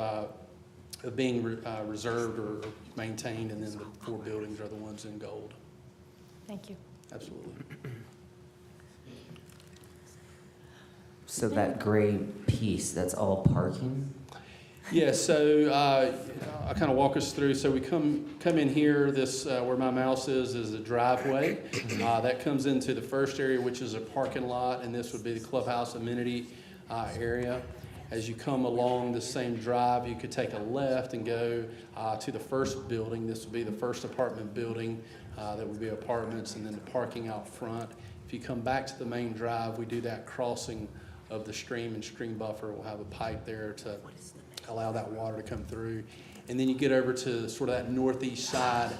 being reserved or maintained, and then the 4 buildings are the ones in gold. Thank you. Absolutely. So that gray piece, that's all parking? Yeah, so I'll kind of walk us through. So we come in here, this where my mouse is a driveway. That comes into the first area, which is a parking lot, and this would be the clubhouse amenity area. As you come along the same drive, you could take a left and go to the first building. This would be the first apartment building. That would be apartments, and then the parking out front. If you come back to the main drive, we do that crossing of the stream and stream buffer. We'll have a pipe there to allow that water to come through. And then you get over to sort of that northeast side,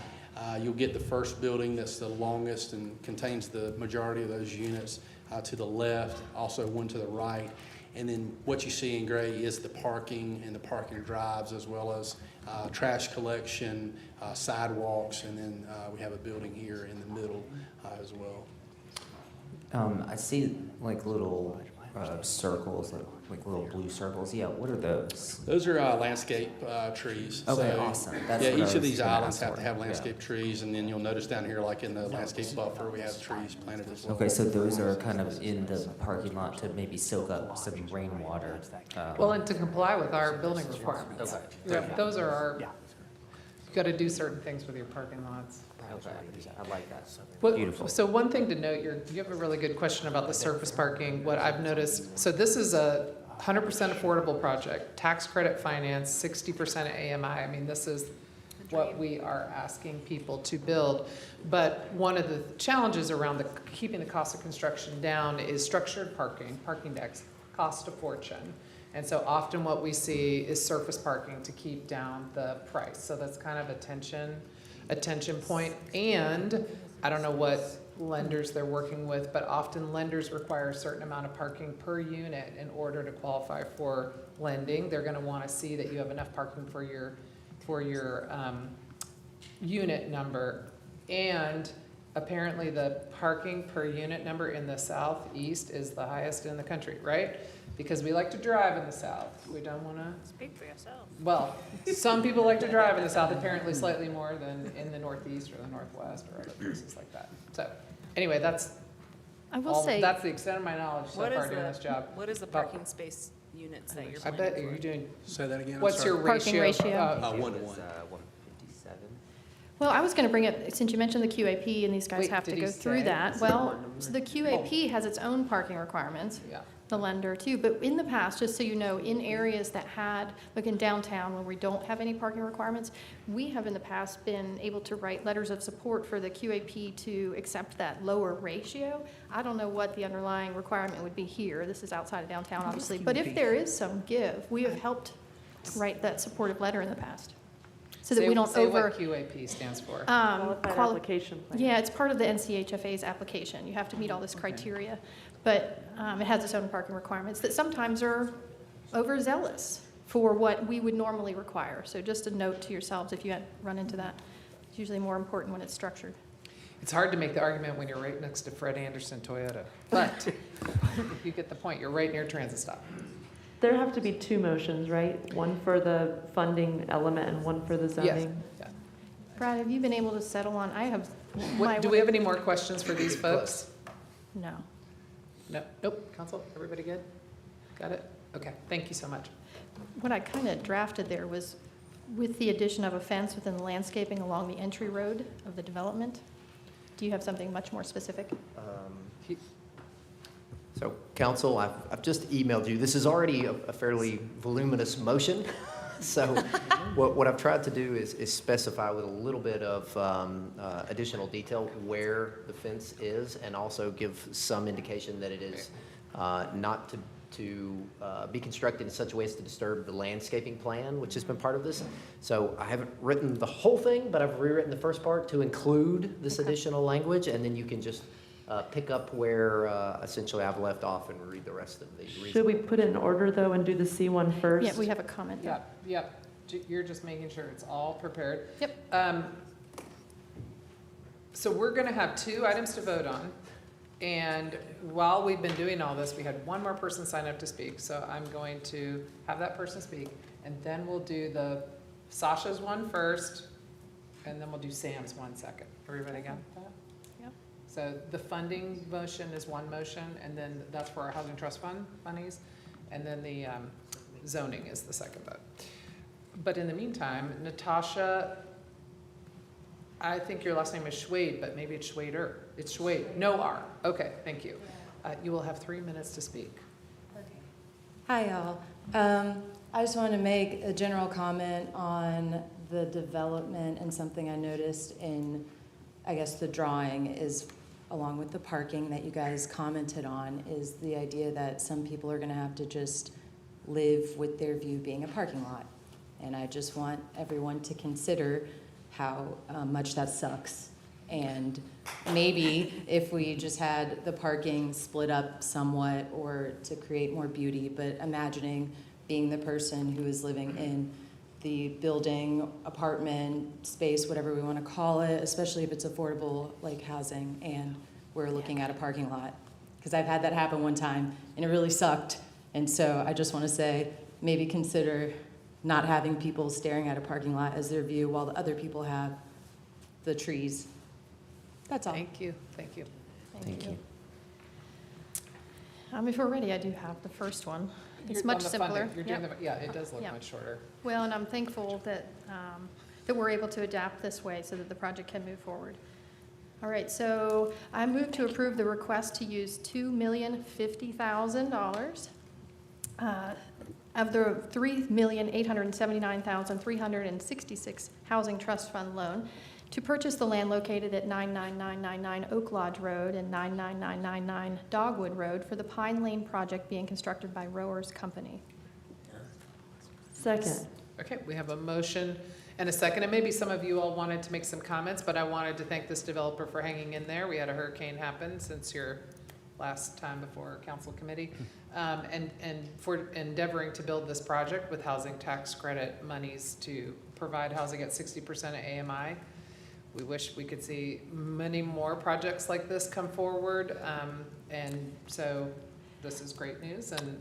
you'll get the first building that's the longest and contains the majority of those units to the left, also one to the right. And then what you see in gray is the parking and the parking drives, as well as trash collection, sidewalks, and then we have a building here in the middle as well. I see like little circles, like little blue circles. Yeah, what are those? Those are landscape trees. Okay, so, awesome. That's yeah, what I each of was these gonna islands ask have to for. have landscape trees, and then you'll notice down here, like in the landscape buffer, we have trees planted as well. Okay, so those are kind of in the parking lot to maybe soak up some rainwater. Well, and to comply with our building requirements. Okay. Yeah, those are our, you've got to do certain things with your parking lots. Okay, I like that. What- Beautiful. So one thing to note, you have a really good question about the surface parking. What I've noticed, so this is a 100% affordable project, tax credit finance, 60% of AMI. I mean, this is what we are asking people to build. But one of the challenges around keeping the cost of construction down is structured parking decks cost a fortune. And so often what we see is surface parking to keep down the price. So that's kind of a tension point. And I don't know what lenders they're working with, but often lenders require a certain amount of parking per unit in order to qualify for lending. They're gonna wanna see that you have enough parking for your unit number. And apparently the parking per unit number in the southeast is the highest in the country, right? Because we like to drive in the south. We don't wanna. Speak for yourself. Well, some people like to drive in the south, apparently slightly more than in the northeast or the northwest or other places like that. So, anyway, that's the extent of my knowledge so far doing this job. What is the parking space units that you're I planning bet for? you're doing. Say that again. I'm What's your sorry. Parking ratio? 1 to 1. 157. Well, I was going to bring up, since you mentioned the QAP and these guys Wait, have to did go he through say? that. Well, so the QAP has its own parking requirements. Yeah. The lender too, but in the past, just so you know, in areas that had, like in downtown where we don't have any parking requirements, we have in the past been able to write letters of support for the QAP to accept that lower ratio. I don't know what the underlying requirement would be here. This is outside of downtown, obviously, but if there is some give, we have helped write that supportive letter in the past. So that we don't say over. what QAP stands for. Qualified application plan. Yeah, it's part of the NCHFA's application. You have to meet all this criteria. But it has its own parking requirements that sometimes are overzealous for what we would normally require. So just a note to yourselves if you run into that. It's usually more important when it's structured. It's hard to make the argument when you're right next to Fred Anderson Toyota, but you get the point. You're right near transit stop. There have to be two motions, right? One for the funding element and one for the zoning? Yes. Brad, have you been able to settle on, I have. Do we have any more questions for these folks? No. No, nope, council, everybody good? Got it? Okay, thank you so much. What I kind of drafted there was with the addition of a fence within the landscaping along the entry road of the development. Do you have something much more specific? So, council, I've just emailed you. This is already a fairly voluminous motion. So what I've tried to do is specify with a little bit of additional detail where the fence is, and also give some indication that it is not to be constructed in such a way as to disturb the landscaping plan, which has been part of this. So I haven't written the whole thing, but I've rewritten the first part to include this additional language, and then you can just pick up where essentially I've left off and read the rest of the reason. Should we put it in order though and do the C1 first? Yeah, we have a comment. Yep. You're just making sure it's all prepared. Yep. So we're gonna have 2 items to vote on. And while we've been doing all this, we had one more person sign up to speak. So I'm going to have that person speak, and then we'll do Sasha's one first, and then we'll do Sam's one second. Everybody got that? Yep. So the funding motion is one motion, and then that's for our housing trust fund monies, and then the zoning is the second vote. But in the meantime, Natasha, I think your last name is Schwade, but maybe it's Schwader. It's Schwade. No R. Okay, thank you. You will have 3 minutes to speak. Hi, y'all. I just want to make a general comment on the development, and something I noticed in, I guess, the drawing is, along with the parking that you guys commented on, is the idea that some people are going to have to just live with their view being a parking lot. And I just want everyone to consider how much that sucks. And maybe if we just had the parking split up somewhat, or to create more beauty, but imagining being the person who is living in the building, apartment, space, whatever we want to call it, especially if it's affordable like housing, and we're looking at a parking lot. Because I've had that happen one time and it really sucked. And so I just want to say, maybe consider not having people staring at a parking lot as their view while the other people have the trees. That's all. Thank you. Thank you. Thank you. If we're ready, I do have the first one. It's You're much on the simpler. funding. You're doing Yep. yeah, it does look Yep. much shorter. Well, and I'm thankful that, that we're able to adapt this way so that the project can move forward. All right, so I move to approve the request to use $2,050,000 of the $3,879,366 Housing Trust Fund loan to purchase the land located at 99999 Oak Lodge Road and 99999 Dogwood Road for the Pine Lane project being constructed by Rowers Company. Second. Okay, we have a motion and a second, and maybe some of you all wanted to make some comments, but I wanted to thank this developer for hanging in there. We had a hurricane happen since your last time before our council committee, and for endeavoring to build this project with housing tax credit monies to provide housing at 60% of AMI. We wish we could see many more projects like this come forward, and so this is great news, and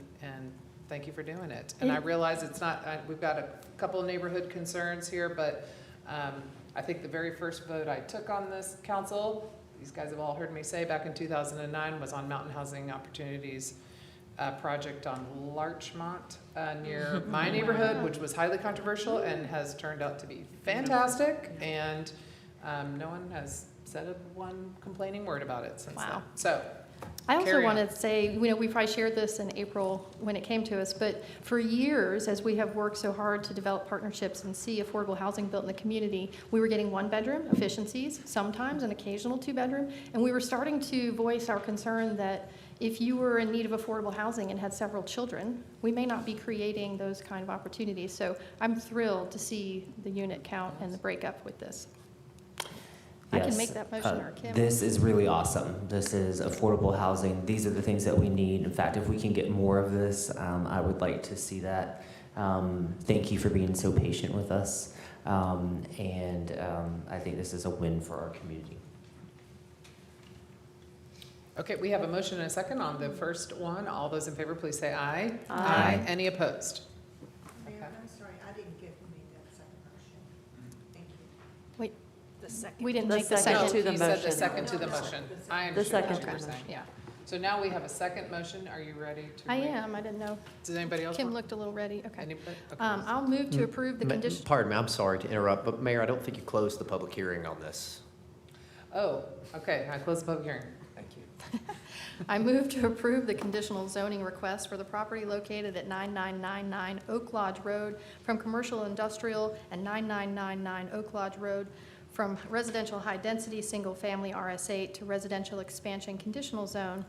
thank you for doing it. And I realize it's not, we've got a couple of neighborhood concerns here, but I think the very first vote I took on this council, these guys have all heard me say back in 2009, was on Mountain Housing Opportunities project on Larchmont near my neighborhood, which was highly controversial and has turned out to be fantastic. And no one has said one complaining word about it since then. So I also carry on. want to say, you know, we probably shared this in April when it came to us, but for years, as we have worked so hard to develop partnerships and see affordable housing built in the community, we were getting one-bedroom efficiencies, sometimes an occasional two-bedroom, and we were starting to voice our concern that if you were in need of affordable housing and had several children, we may not be creating those kind of opportunities. So I'm thrilled to see the unit count and the breakup with this. I can make that motion, or Kim. This is really awesome. This is affordable housing. These are the things that we need. In fact, if we can get more of this, I would like to see that. Thank you for being so patient with us. I think this is a win for our community. Okay, we have a motion and a second on the first one. All those in favor, please say aye. Aye. Any opposed? Mayor, I'm sorry, I didn't get who made that second motion. Thank you. Wait, The second. we didn't The make the second second. to the He said the motion. second to the motion. I The understand second what to you're the saying. motion. Yeah, So now we have a second motion. Are you ready to I read? am. I didn't know. Does anybody else Kim want? looked a little ready. Okay. Anybody? Okay. I'll move to approve the condition. Pardon me, I'm sorry to interrupt, but Mayor, I don't think you closed the public hearing on this. Oh, okay, I close the public hearing. Thank you. I move to approve the conditional zoning request for the property located at 9999 Oak Lodge Road from commercial industrial and 9999 Oak Lodge Road from residential high-density, single-family RS8 to residential expansion conditional zone,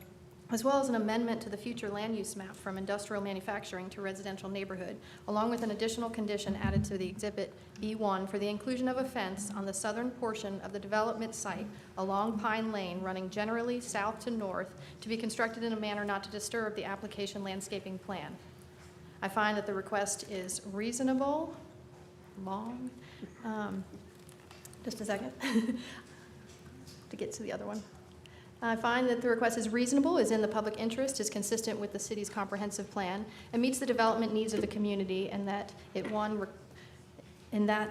as well as an amendment to the future land use map from industrial manufacturing to residential neighborhood, along with an additional condition added to the Exhibit B1 for the inclusion of a fence on the southern portion of the development site along Pine Lane running generally south to north to be constructed in a manner not to disturb the application landscaping plan. I find that the request is reasonable, long, just a second, to get to the other one. I find that the request is reasonable, is in the public interest, is consistent with the city's comprehensive plan, and meets the development needs of the community, and that the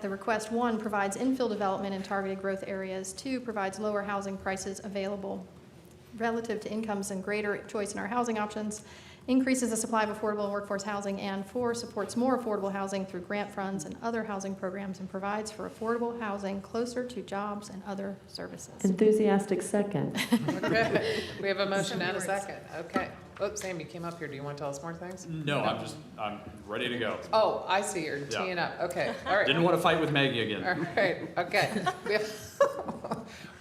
request, 1, provides infill development in targeted growth areas, 2, provides lower housing prices available relative to incomes and greater choice in our housing options, increases the supply of affordable and workforce housing, and 4, supports more affordable housing through grant funds and other housing programs, and provides for affordable housing closer to jobs and other services. Enthusiastic second. Okay, we have a motion and a second. Okay. Oh, Sam, you came up here. Do you want to tell us more things? No, I'm ready to go. Oh, I see. You're Yeah. teeing up. Okay, all right. Didn't want to fight with Maggie again. All right, okay.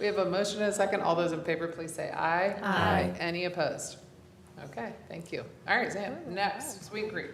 We have a motion and a second. All those in favor, please say aye. Aye. Any opposed? Okay, thank you. All right, Sam, next, Sweeten Creek.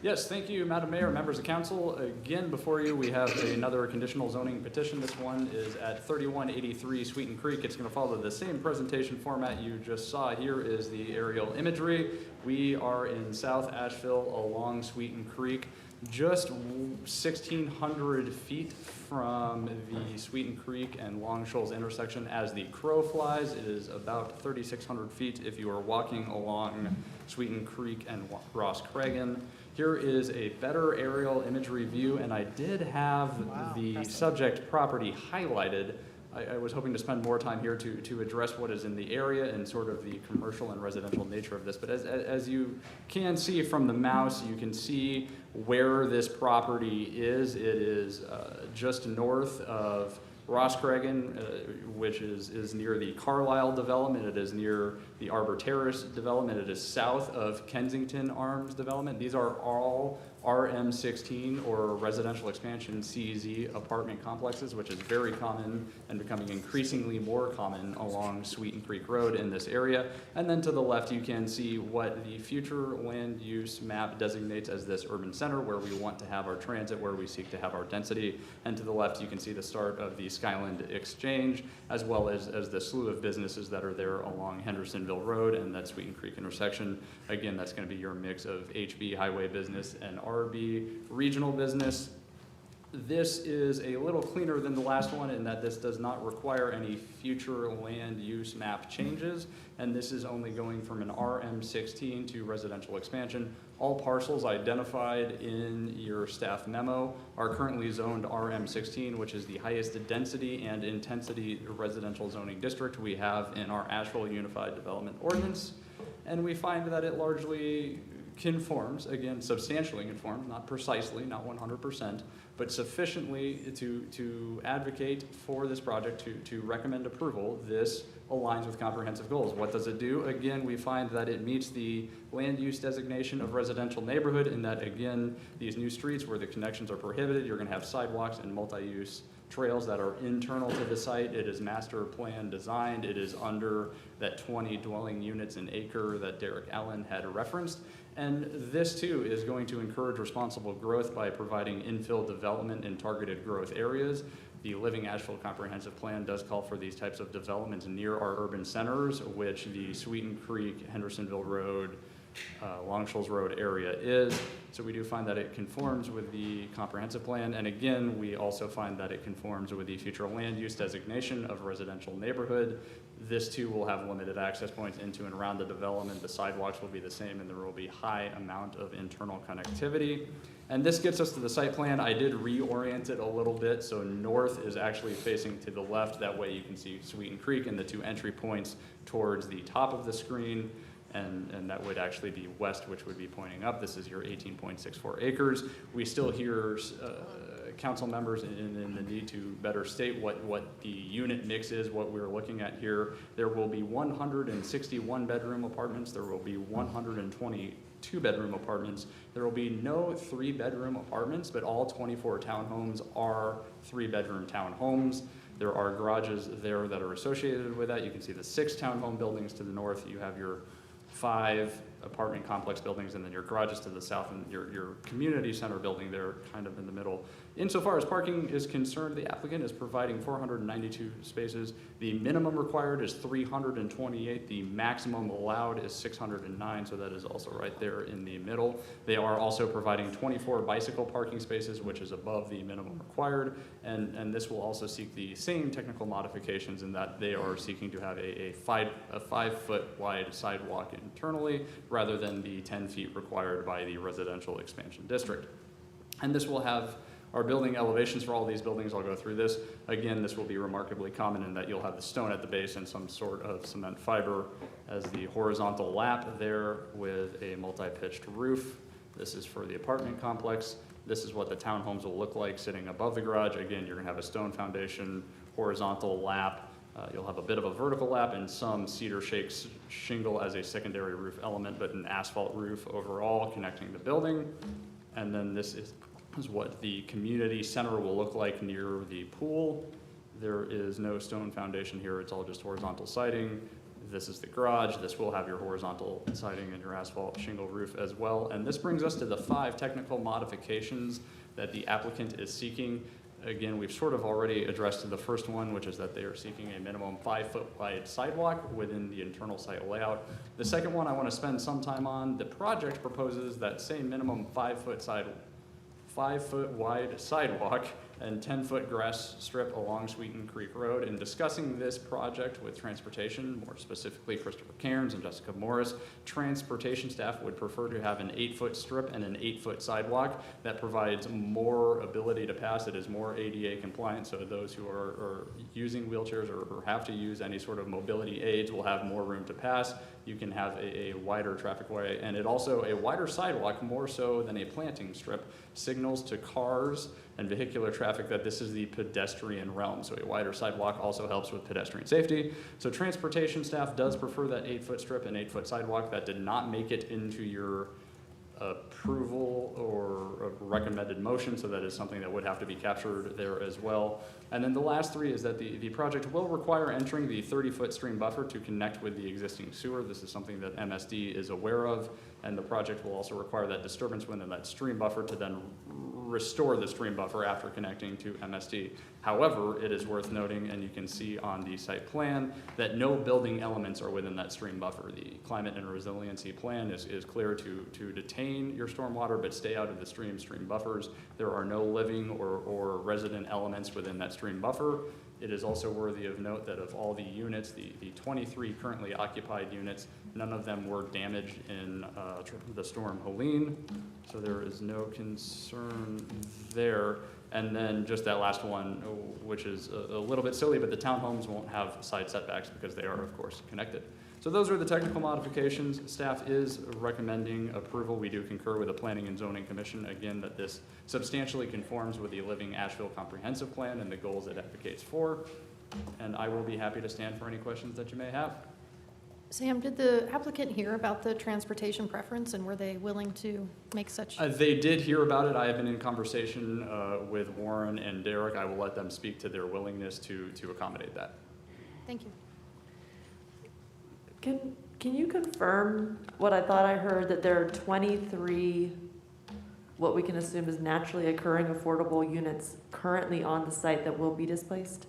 Yes, thank you, Madam Mayor, members of council. Again, before you, we have another conditional zoning petition. This one is at 3183 Sweeten Creek. It's going to follow the same presentation format you just saw. Here is the aerial imagery. We are in South Asheville along Sweeten Creek, just 1,600 feet from the Sweeten Creek and Long Shoals intersection. As the crow flies, it is about 3,600 feet if you are walking along Sweeten Creek and Ross Cragen. Here is a better aerial imagery view, and I did have the subject property highlighted. I was hoping to spend more time here to address what is in the area and sort of the commercial and residential nature of this. But as you can see from the mouse, you can see where this property is. It is just north of Roscragen, which is near the Carlisle development. It is near the Arbor Terrace development. It is south of Kensington Arms development. These are all RM16 or residential expansion CZ apartment complexes, which is very common and becoming increasingly more common along Sweeten Creek Road in this area. And then to the left, you can see what the future land use map designates as this urban center, where we want to have our transit, where we seek to have our density. And to the left, you can see the start of the Skyland Exchange, as well as the slew of businesses that are there along Hendersonville Road and that Sweeten Creek intersection. Again, that's going to be your mix of HB highway business and RB regional business. This is a little cleaner than the last one in that this does not require any future land use map changes, and this is only going from an RM16 to residential expansion. All parcels identified in your staff memo are currently zoned RM16, which is the highest density and intensity residential zoning district we have in our Asheville Unified Development Ordinance, and we find that it largely conforms, again, substantially conforms, not precisely, not 100%, but sufficiently to advocate for this project, to recommend approval. This aligns with comprehensive goals. What does it do? Again, we find that it meets the land use designation of residential neighborhood in that, again, these new streets where the connections are prohibited, you're going to have sidewalks and multi-use trails that are internal to the site. It is master plan designed. It is under that 20 dwelling units an acre that Derek Allen had referenced. And this too is going to encourage responsible growth by providing infill development in targeted growth areas. The Living Asheville Comprehensive Plan does call for these types of developments near our urban centers, which the Sweeten Creek, Hendersonville Road, Long Shoals Road area is. So we do find that it conforms with the comprehensive plan. And again, we also find that it conforms with the future land use designation of residential neighborhood. This too will have limited access points into and around the development. The sidewalks will be the same and there will be high amount of internal connectivity. And this gets us to the site plan. I did reorient it a little bit. So north is actually facing to the left. That way you can see Sweeten Creek and the two entry points towards the top of the screen. And that would actually be west, which would be pointing up. This is your 18.64 acres. We still hear council members in the need to better state what the unit mix is, what we're looking at here. There will be 161 bedroom apartments. There will be 122 bedroom apartments. There will be no 3-bedroom apartments, but all 24 townhomes are 3-bedroom townhomes. There are garages there that are associated with that. You can see the 6 townhome buildings to the north. You have your 5 apartment complex buildings, and then your garages to the south, and your community center building there kind of in the middle. Insofar as parking is concerned, the applicant is providing 492 spaces. The minimum required is 328. The maximum allowed is 609, so that is also right there in the middle. They are also providing 24 bicycle parking spaces, which is above the minimum required, and this will also seek the same technical modifications in that they are seeking to have a 5-foot wide sidewalk internally, rather than the 10 feet required by the residential expansion district. And this will have our building elevations for all these buildings. I'll go through this. Again, this will be remarkably common in that you'll have the stone at the base and some sort of cement fiber as the horizontal lap there with a multi-pitched roof. This is for the apartment complex. This is what the townhomes will look like sitting above the garage. Again, you're gonna have a stone foundation, horizontal lap. You'll have a bit of a vertical lap and some cedar shake shingle as a secondary roof element, but an asphalt roof overall connecting the building. And then this is what the community center will look like near the pool. There is no stone foundation here. It's all just horizontal siding. This is the garage. This will have your horizontal siding and your asphalt shingle roof as well. And this brings us to the 5 technical modifications that the applicant is seeking. Again, we've sort of already addressed the first one, which is that they are seeking a minimum 5-foot wide sidewalk within the internal site layout. The second one I want to spend some time on. The project proposes that same minimum 5-foot wide sidewalk and 10-foot grass strip along Sweeten Creek Road. In discussing this project with transportation, more specifically Christopher Cairns and Jessica Morris, transportation staff would prefer to have an 8-foot strip and an 8-foot sidewalk that provides more ability to pass. It is more ADA compliant, so those who are using wheelchairs or have to use any sort of mobility aids will have more room to pass. You can have a wider traffic way, and it also a wider sidewalk, more so than a planting strip, signals to cars and vehicular traffic, that this is the pedestrian realm. So a wider sidewalk also helps with pedestrian safety. So transportation staff does prefer that 8-foot strip and 8-foot sidewalk. That did not make it into your approval or a recommended motion, so that is something that would have to be captured there as well. And then the last three is that the project will require entering the 30-foot stream buffer to connect with the existing sewer. This is something that MSD is aware of, and the project will also require that disturbance within that stream buffer to then restore the stream buffer after connecting to MSD. However, it is worth noting, and you can see on the site plan, that no building elements are within that stream buffer. The climate and resiliency plan is clear to detain your stormwater, but stay out of the stream buffers. There are no living or resident elements within that stream buffer. It is also worthy of note that of all the units, the 23 currently occupied units, none of them were damaged in the storm Helene, so there is no concern there. And then just that last one, which is a little bit silly, but the townhomes won't have side setbacks because they are, of course, connected. So those are the technical modifications. Staff is recommending approval. We do concur with the Planning and Zoning Commission, again, that this substantially conforms with the Living Asheville Comprehensive Plan and the goals it advocates for. And I will be happy to stand for any questions that you may have. Sam, did the applicant hear about the transportation preference, and were they willing to make such? They did hear about it. I have been in conversation with Warren and Derek. I will let them speak to their willingness to accommodate that. Thank you. Can you confirm what I thought I heard, that there are 23, what we can assume is naturally occurring affordable units currently on the site that will be displaced?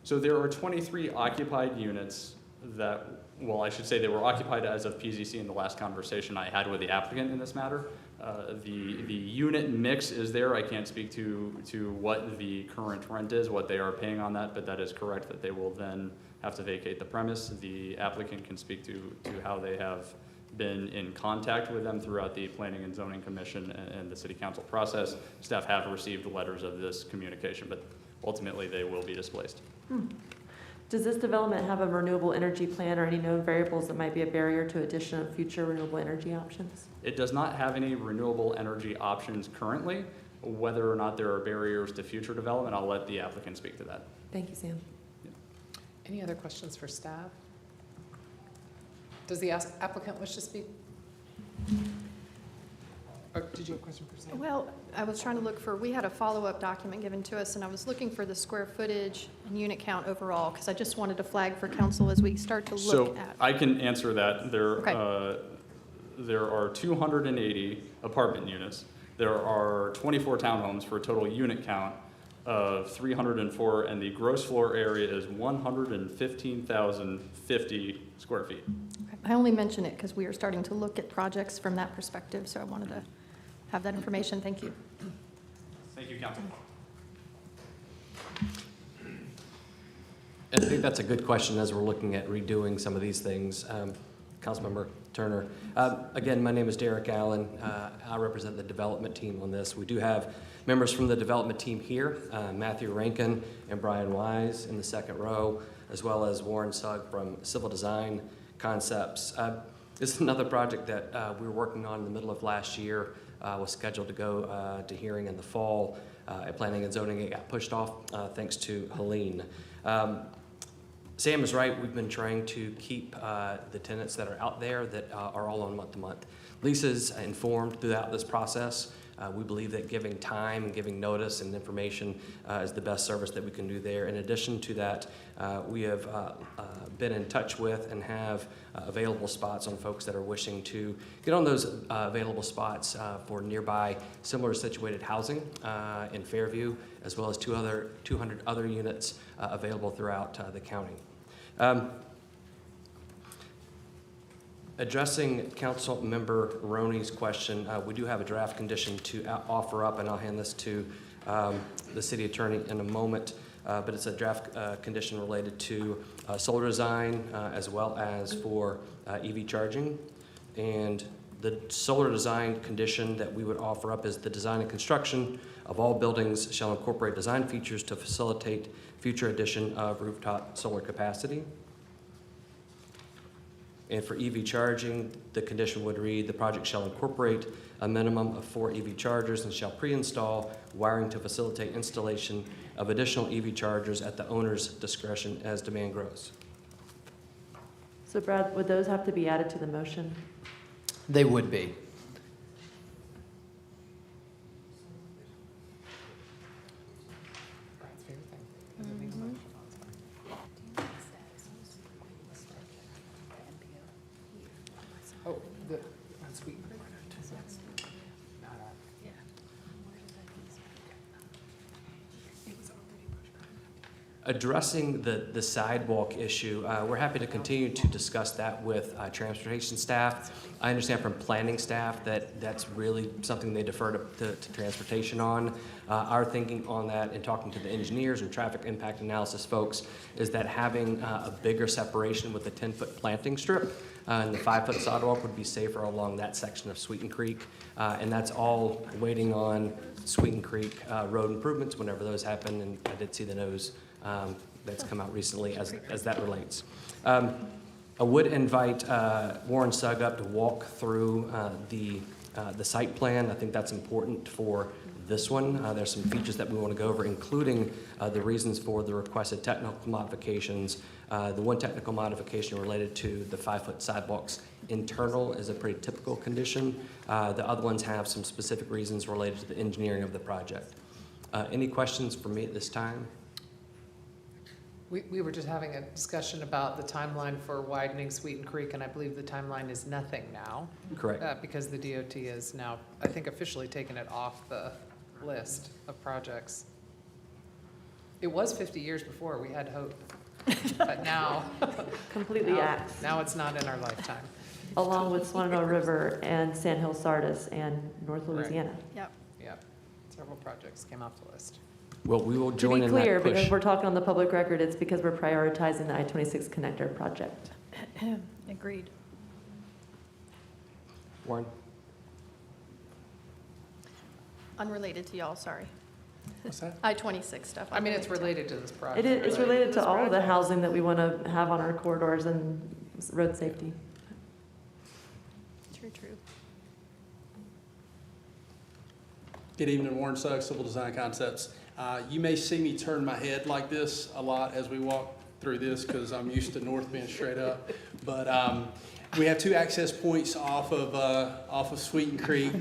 So there are 23 occupied units that, well, I should say they were occupied as of PZC in the last conversation I had with the applicant in this matter. The unit mix is there. I can't speak to what the current rent is, what they are paying on that, but that is correct that they will then have to vacate the premise. The applicant can speak to how they have been in contact with them throughout the Planning and Zoning Commission and the City Council process. Staff have received letters of this communication, but ultimately they will be displaced. Does this development have a renewable energy plan or any known variables that might be a barrier to addition of future renewable energy options? It does not have any renewable energy options currently. Whether or not there are barriers to future development, I'll let the applicant speak to that. Thank you, Sam. Any other questions for staff? Does the applicant wish to speak? Or did you have a question for Sam? Well, I was trying to look for, we had a follow-up document given to us, and I was looking for the square footage and unit count overall, because I just wanted to flag for council as we start to look at. I can answer that. Okay. There are 280 apartment units. There are 24 townhomes for a total unit count of 304, and the gross floor area is 115,050 square feet. I only mention it because we are starting to look at projects from that perspective, so I wanted to have that information. Thank you. Thank you, Council. I think that's a good question as we're looking at redoing some of these things. Councilmember Turner. Again, my name is Derek Allen. I represent the development team on this. We do have members from the development team here, Matthew Rankin and Brian Wise in the second row, as well as Warren Sugg from Civil Design Concepts. This is another project that we were working on in the middle of last year, was scheduled to go to hearing in the fall. At Planning and Zoning, it got pushed off thanks to Helene. Sam is right. We've been trying to keep the tenants that are out there that are all on month-to-month leases informed throughout this process. We believe that giving time and giving notice and information is the best service that we can do there. In addition to that, we have been in touch with and have available spots on folks that are wishing to get on those available spots for nearby similar situated housing in Fairview, as well as 200 other units available throughout the county. Addressing Council Member Roney's question, we do have a draft condition to offer up, and I'll hand this to the City Attorney in a moment, but it's a draft condition related to solar design as well as for EV charging. And the solar design condition that we would offer up is the design and construction of all buildings shall incorporate design features to facilitate future addition of rooftop solar capacity. And for EV charging, the condition would read, the project shall incorporate a minimum of 4 EV chargers and shall pre-install wiring to facilitate installation of additional EV chargers at the owner's discretion as demand grows. So Brad, would those have to be added to the motion? They would be. Oh, the, on Sweeten Creek? Addressing the sidewalk issue, we're happy to continue to discuss that with transportation staff. I understand from planning staff that that's really something they defer to transportation on. Our thinking on that and talking to the engineers and traffic impact analysis folks is that having a bigger separation with the 10-foot planting strip and the 5-foot sidewalk would be safer along that section of Sweeten Creek. And that's all waiting on Sweeten Creek road improvements whenever those happen. And I did see the nose that's come out recently as that relates. I would invite Warren Sugg up to walk through the site plan. I think that's important for this one. There's some features that we want to go over, including the reasons for the requested technical modifications. The one technical modification related to the 5-foot sidewalks internal is a pretty typical condition. The other ones have some specific reasons related to the engineering of the project. Any questions for me at this time? We were just having a discussion about the timeline for widening Sweeten Creek, and I believe the timeline is nothing now. Correct. Because the DOT is now, I think, officially taken it off the list of projects. It was 50 years before, we had hope, but now. Completely axed. Now it's not in our lifetime. Along with Swananoa River and Sand Hill Sardis and North Louisiana. Yep. Yep, several projects came off the list. Well, we will join in To be clear, that push. because we're talking on the public record, it's because we're prioritizing the I-26 connector project. Agreed. Warren? Unrelated to y'all, sorry. What's that? I-26 stuff. I mean, it's related to this project. It's related to all of the housing that we want to have on our corridors and road safety. True. Good evening, Warren Sugg, Civil Design Concepts. You may see me turn my head like this a lot as we walk through this because I'm used to north being straight up. But we have 2 access points off of Sweeten Creek.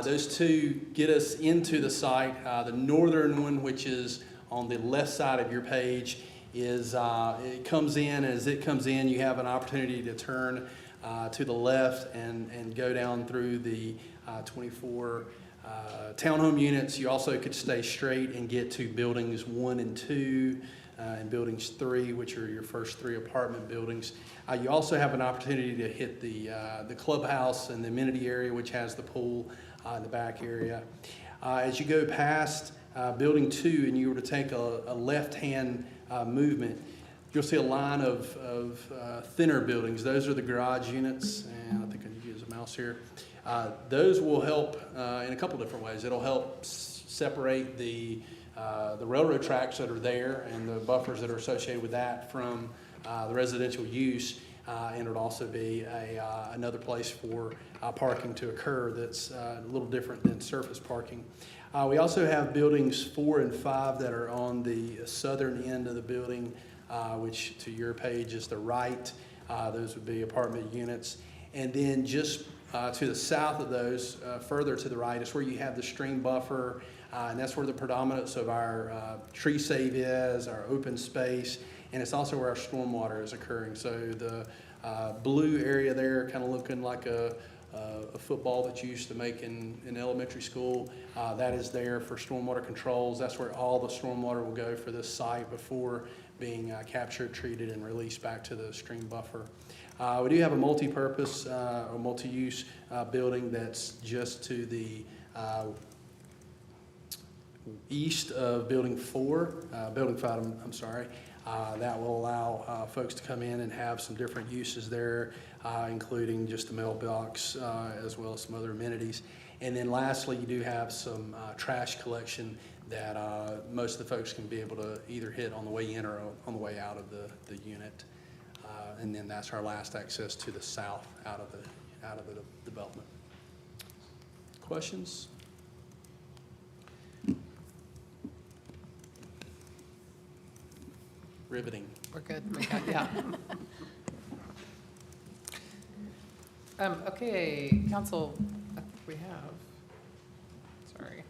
Those 2 get us into the site. The northern one, which is on the left side of your page, is it comes in. As it comes in, you have an opportunity to turn to the left and go down through the 24 townhome units. You also could stay straight and get to buildings 1 and 2 and buildings 3, which are your first 3 apartment buildings. You also have an opportunity to hit the clubhouse and the amenity area, which has the pool in the back area. As you go past building 2 and you were to take a left-hand movement, you'll see a line of thinner buildings. Those are the garage units, and I think I need to use a mouse here. Those will help in a couple different ways. It'll help separate the railroad tracks that are there and the buffers that are associated with that from the residential use, and it'll also be another place for parking to occur that's a little different than surface parking. We also have buildings 4 and 5 that are on the southern end of the building, which to your page is the right. Those would be apartment units. And then just to the south of those, further to the right, is where you have the stream buffer, and that's where the predominance of our tree save is, our open space, and it's also where our stormwater is occurring. So the blue area there, kind of looking like a football that you used to make in elementary school, that is there for stormwater controls. That's where all the stormwater will go for this site before being captured, treated, and released back to the stream buffer. We do have a multi-purpose or multi-use building that's just to the east of building 5, I'm sorry. That will allow folks to come in and have some different uses there, including just the mailbox as well as some other amenities. And then lastly, you do have some trash collection that most of the folks can be able to either hit on the way in or on the way out of the unit. And then that's our last access to the south out of the development. Questions? Riveting. We're good. Yeah. Okay, council, I think we have, sorry.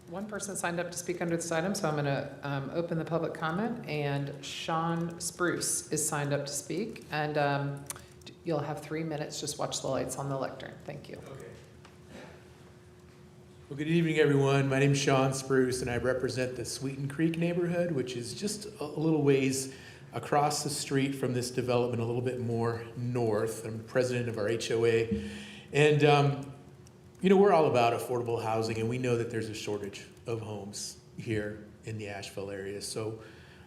One person signed up to speak under this item, so I'm gonna open the public comment, and Sean Spruce is signed up to speak, and you'll have 3 minutes, just watch the lights on the lectern. Thank you. Okay. Well, good evening, everyone. My name is Sean Spruce, and I represent the Sweeten Creek neighborhood, which is just a little ways across the street from this development, a little bit more north. I'm the president of our HOA. And, you know, we're all about affordable housing, and we know that there's a shortage of homes here in the Asheville area. So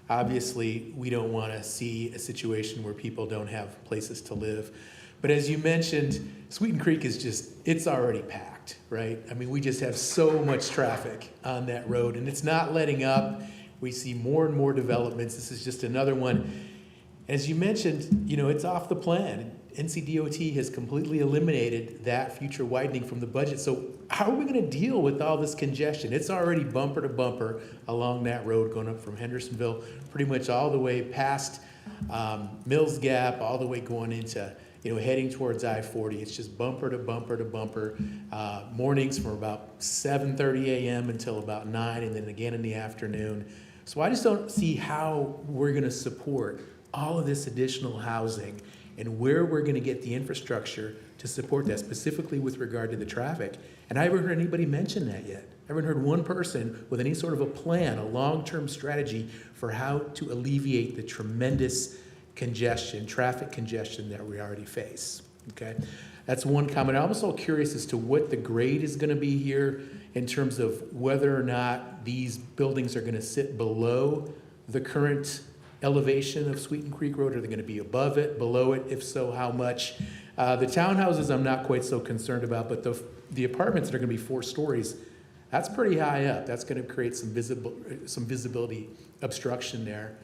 obviously, we don't want to see a situation where people don't have places to live. But as you mentioned, Sweeten Creek is just, it's already packed, right? I mean, we just have so much traffic on that road, and it's not letting up. We see more and more developments. This is just another one. As you mentioned, you know, it's off the plan. NCDOT has completely eliminated that future widening from the budget. So how are we going to deal with all this congestion? It's already bumper to bumper along that road going up from Hendersonville, pretty much all the way past Mills Gap, all the way going into, you know, heading towards I-40. It's just bumper to bumper to bumper. Mornings from about 7:30 a.m. until about 9, and then again in the afternoon. So I just don't see how we're going to support all of this additional housing and where we're going to get the infrastructure to support that, specifically with regard to the traffic. And I haven't heard anybody mention that yet. I haven't heard one person with any sort of a plan, a long-term strategy for how to alleviate the tremendous congestion, traffic congestion that we already face, okay? That's one comment. I'm also curious as to what the grade is going to be here in terms of whether or not these buildings are going to sit below the current elevation of Sweeten Creek Road. Are they going to be above it, below it? If so, how much? The townhouses I'm not quite so concerned about, but the apartments that are going to be 4 stories, that's pretty high up. That's going to create some visibility obstruction there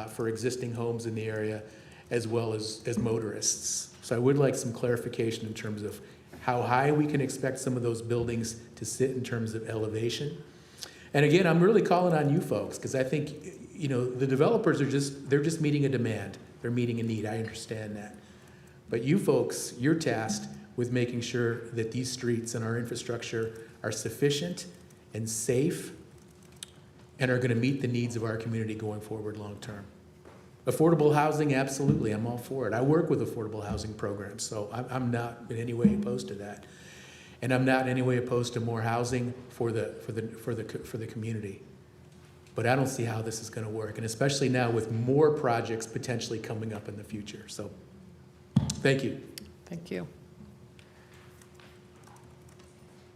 for existing homes in the area, as well as motorists. So I would like some clarification in terms of how high we can expect some of those buildings to sit in terms of elevation. And again, I'm really calling on you folks, because I think, you know, the developers they're just meeting a demand. They're meeting a need. I understand that. But you folks, you're tasked with making sure that these streets and our infrastructure are sufficient and safe and are going to meet the needs of our community going forward long term. Affordable housing, absolutely, I'm all for it. I work with affordable housing programs, so I'm not in any way opposed to that. And I'm not in any way opposed to more housing for the community. But I don't see how this is going to work, and especially now with more projects potentially coming up in the future. So, thank you. Thank you.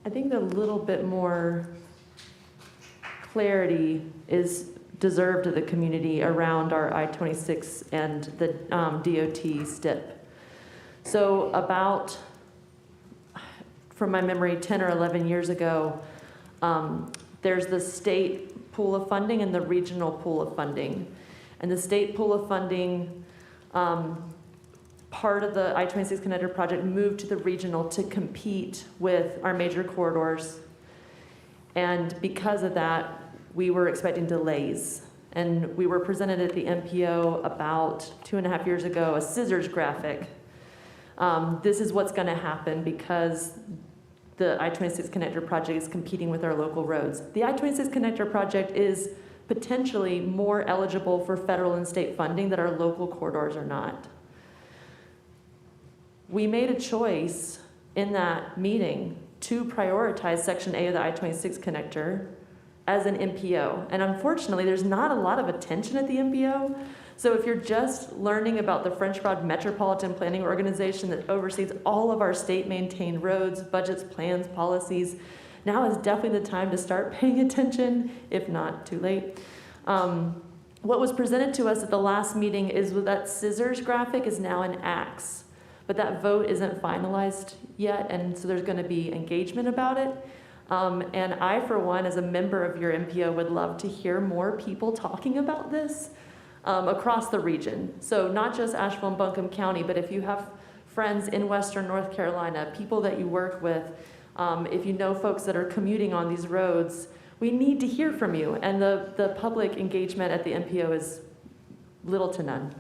I think a little bit more clarity is deserved of the community around our I-26 and the DOT STIP. So about, from my memory, 10 or 11 years ago, there's the state pool of funding and the regional pool of funding. And the state pool of funding, part of the I-26 connector project moved to the regional to compete with our major corridors. And because of that, we were expecting delays. And we were presented at the MPO about 2.5 years ago, a scissors graphic. This is what's going to happen because the I-26 connector project is competing with our local roads. The I-26 connector project is potentially more eligible for federal and state funding that our local corridors are not. We made a choice in that meeting to prioritize Section A of the I-26 connector as an MPO. And unfortunately, there's not a lot of attention at the MPO. So if you're just learning about the French Broad Metropolitan Planning Organization that oversees all of our state-maintained roads, budgets, plans, policies, now is definitely the time to start paying attention, if not too late. What was presented to us at the last meeting is that scissors graphic is now an axe. But that vote isn't finalized yet, and so there's going to be engagement about it. And I, for one, as a member of your MPO, would love to hear more people talking about this across the region. So not just Asheville and Buncombe County, but if you have friends in Western North Carolina, people that you work with, if you know folks that are commuting on these roads, we need to hear from you. And the public engagement at the MPO is little to none.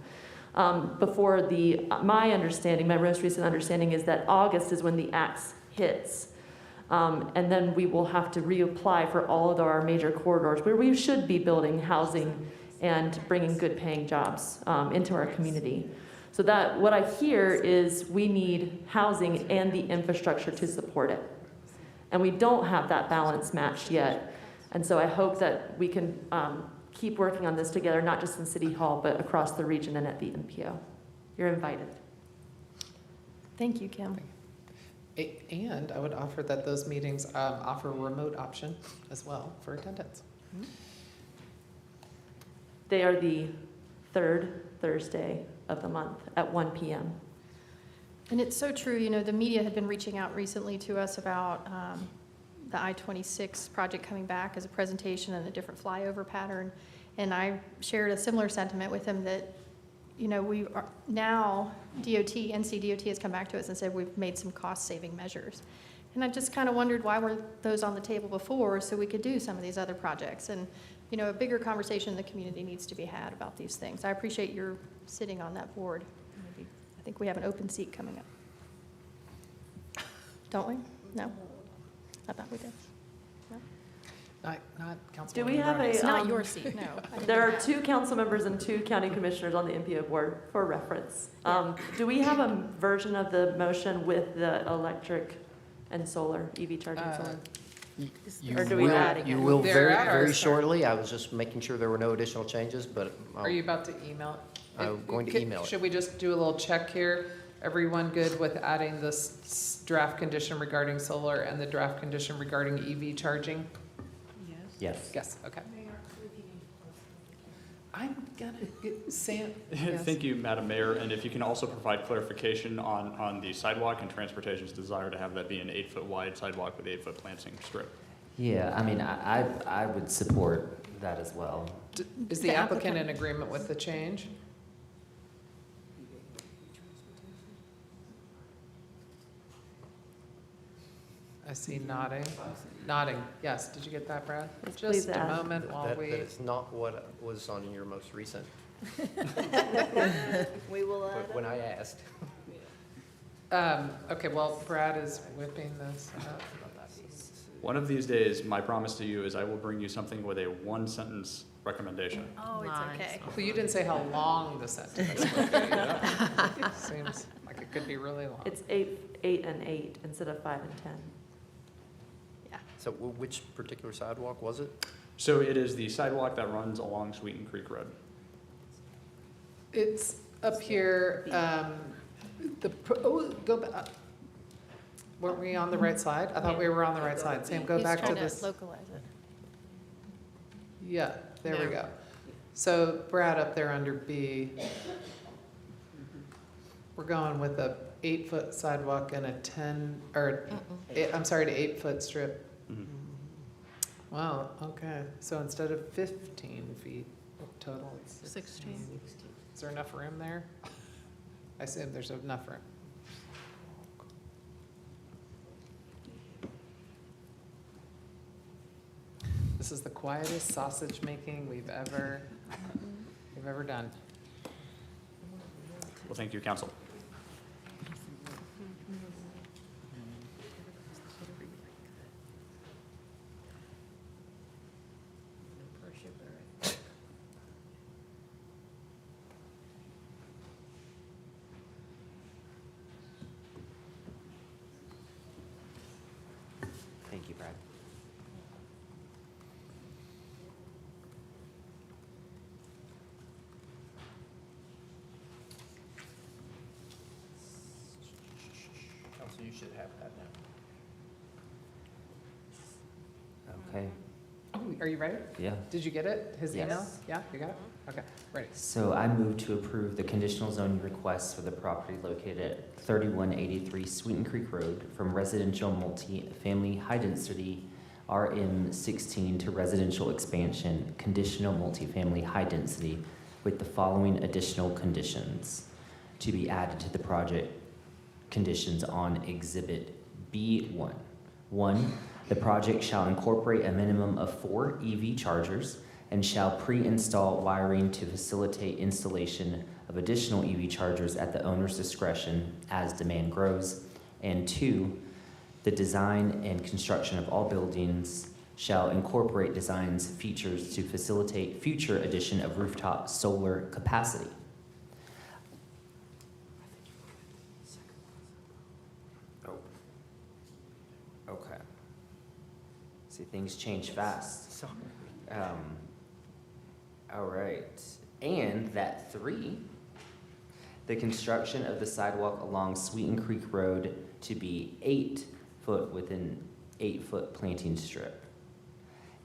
My understanding, my most recent understanding is that August is when the axe hits. And then we will have to reapply for all of our major corridors where we should be building housing and bringing good paying jobs into our community. So that what I hear is we need housing and the infrastructure to support it. And we don't have that balance matched yet. And so I hope that we can keep working on this together, not just in City Hall, but across the region and at the MPO. You're invited. Thank you, Kim. And I would offer that those meetings offer a remote option as well for attendance. They are the third Thursday of the month at 1 p.m. And it's so true, you know, the media had been reaching out recently to us about the I-26 project coming back as a presentation and a different flyover pattern. And I shared a similar sentiment with them that, you know, we are now, NC DOT has come back to us and said we've made some cost-saving measures. And I just kind of wondered why were those on the table before so we could do some of these other projects. And, you know, a bigger conversation in the community needs to be had about these things. I appreciate your sitting on that board. I think we have an open seat coming up. Don't we? No? I thought we did. No? Not Councilwoman Do we have Vargas. It's not your seat, no. There are 2 council members and 2 county commissioners on the MPO board for reference. Do we have a version of the motion with the electric and solar, EV charging solar? Or do we add again? You will They're very, at our very start. shortly. I was just making sure there were no additional changes, but Are you about to email it? I'm going to email it. Should we just do a little check here? Everyone good with adding this draft condition regarding solar and the draft condition regarding EV charging? Yes. Yes, okay. I'm gonna get Sam. Yes. Thank you, Madam Mayor, and if you can also provide clarification on the sidewalk and transportation's desire to have that be an 8-foot wide sidewalk with 8-foot planting strip. Yeah, I mean, I would support that as well. Is the applicant in agreement with the change? I see nodding. Nodding, yes. Did you get that, Brad? please Just a add. moment while That we. is not what was on your most recent, We will add when I asked. Okay, well, Brad is whipping this up. One of these days, my promise to you is I will bring you something with a 1-sentence recommendation. Oh, it's okay. Well, you didn't say how long the sentence would be. Seems like it could be really long. It's 8 and 8 instead of 5 and 10. So which particular sidewalk was it? So it is the sidewalk that runs along Sweeten Creek Road. It's up here, go back. Weren't we on the right side? I thought we were on the right side. Sam, go back to this. He's trying to localize it. Yeah, there we go. So Brad, up there under B, we're going with a 8-foot sidewalk and a 8-foot strip. Wow, okay. So instead of 15 feet total, it's 16. Is there enough room there? I assume there's enough room. This is the quietest sausage making we've ever done. Well, thank you, council. Thank you, Brad. Council, you should have that now. Okay. Oh, are you ready? Yeah. Did you get it? His Yes. email? Yeah, you got it? Okay, ready. So I move to approve the conditional zoning requests for the property located at 3183 Sweeten Creek Road from residential multi-family high-density RM16 to residential expansion, conditional multifamily high density, with the following additional conditions to be added to the project conditions on Exhibit B1. 1, the project shall incorporate a minimum of 4 EV chargers and shall pre-install wiring to facilitate installation of additional EV chargers at the owner's discretion as demand grows. And 2, the design and construction of all buildings shall incorporate designs features to facilitate future addition of rooftop solar capacity. Okay. See, things change fast. All right. And that 3, the construction of the sidewalk along Sweeten Creek Road to be 8 foot within 8-foot planting strip.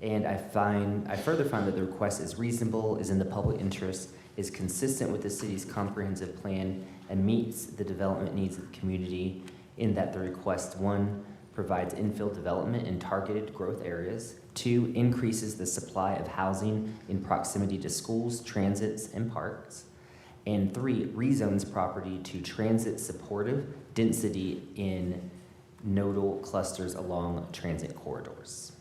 And I further find that the request is reasonable, is in the public interest, is consistent with the city's comprehensive plan, and meets the development needs of the community in that the request, 1, provides infill development in targeted growth areas, 2, increases the supply of housing in proximity to schools, transits, and parks, and 3, rezones property to transit supportive density in nodal clusters along transit corridors.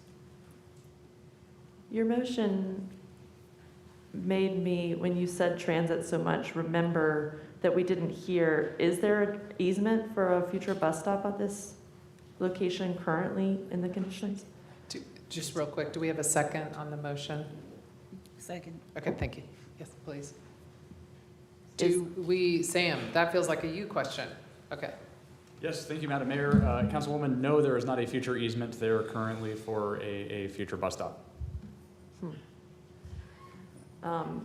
Your motion made me, when you said transit so much, remember that we didn't hear, is there an easement for a future bus stop at this location currently in the conditions? Just real quick, do we have a second on the motion? Second. Okay, thank you. Yes, please. Do we, Sam, that feels like a you question. Okay. Yes, thank you, Madam Mayor. Councilwoman, no, there is not a future easement there currently for a future bus stop.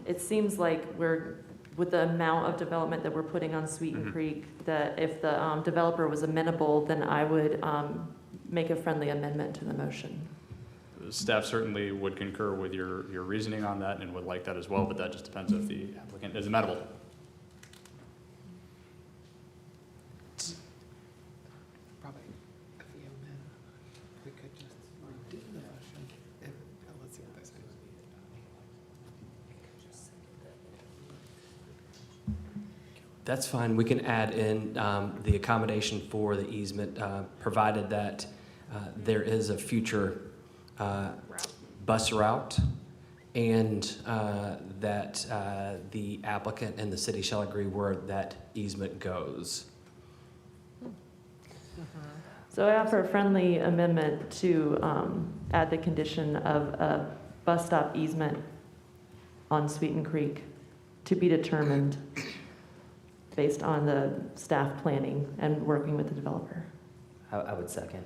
It seems like with the amount of development that we're putting on Sweeten Creek, that if the developer was amenable, then I would make a friendly amendment to the motion. Staff certainly would concur with your reasoning on that and would like that as well, but that just depends if the applicant is amenable. Probably if we amend, we could just redo the motion. Let's see what they say. That's fine. We can add in the accommodation for the easement, provided that there is a future bus route and that the applicant and the city shall agree where that easement goes. So I offer a friendly amendment to add the condition of a bus stop easement on Sweeten Creek to be determined based on the staff planning and working with the developer. I would second.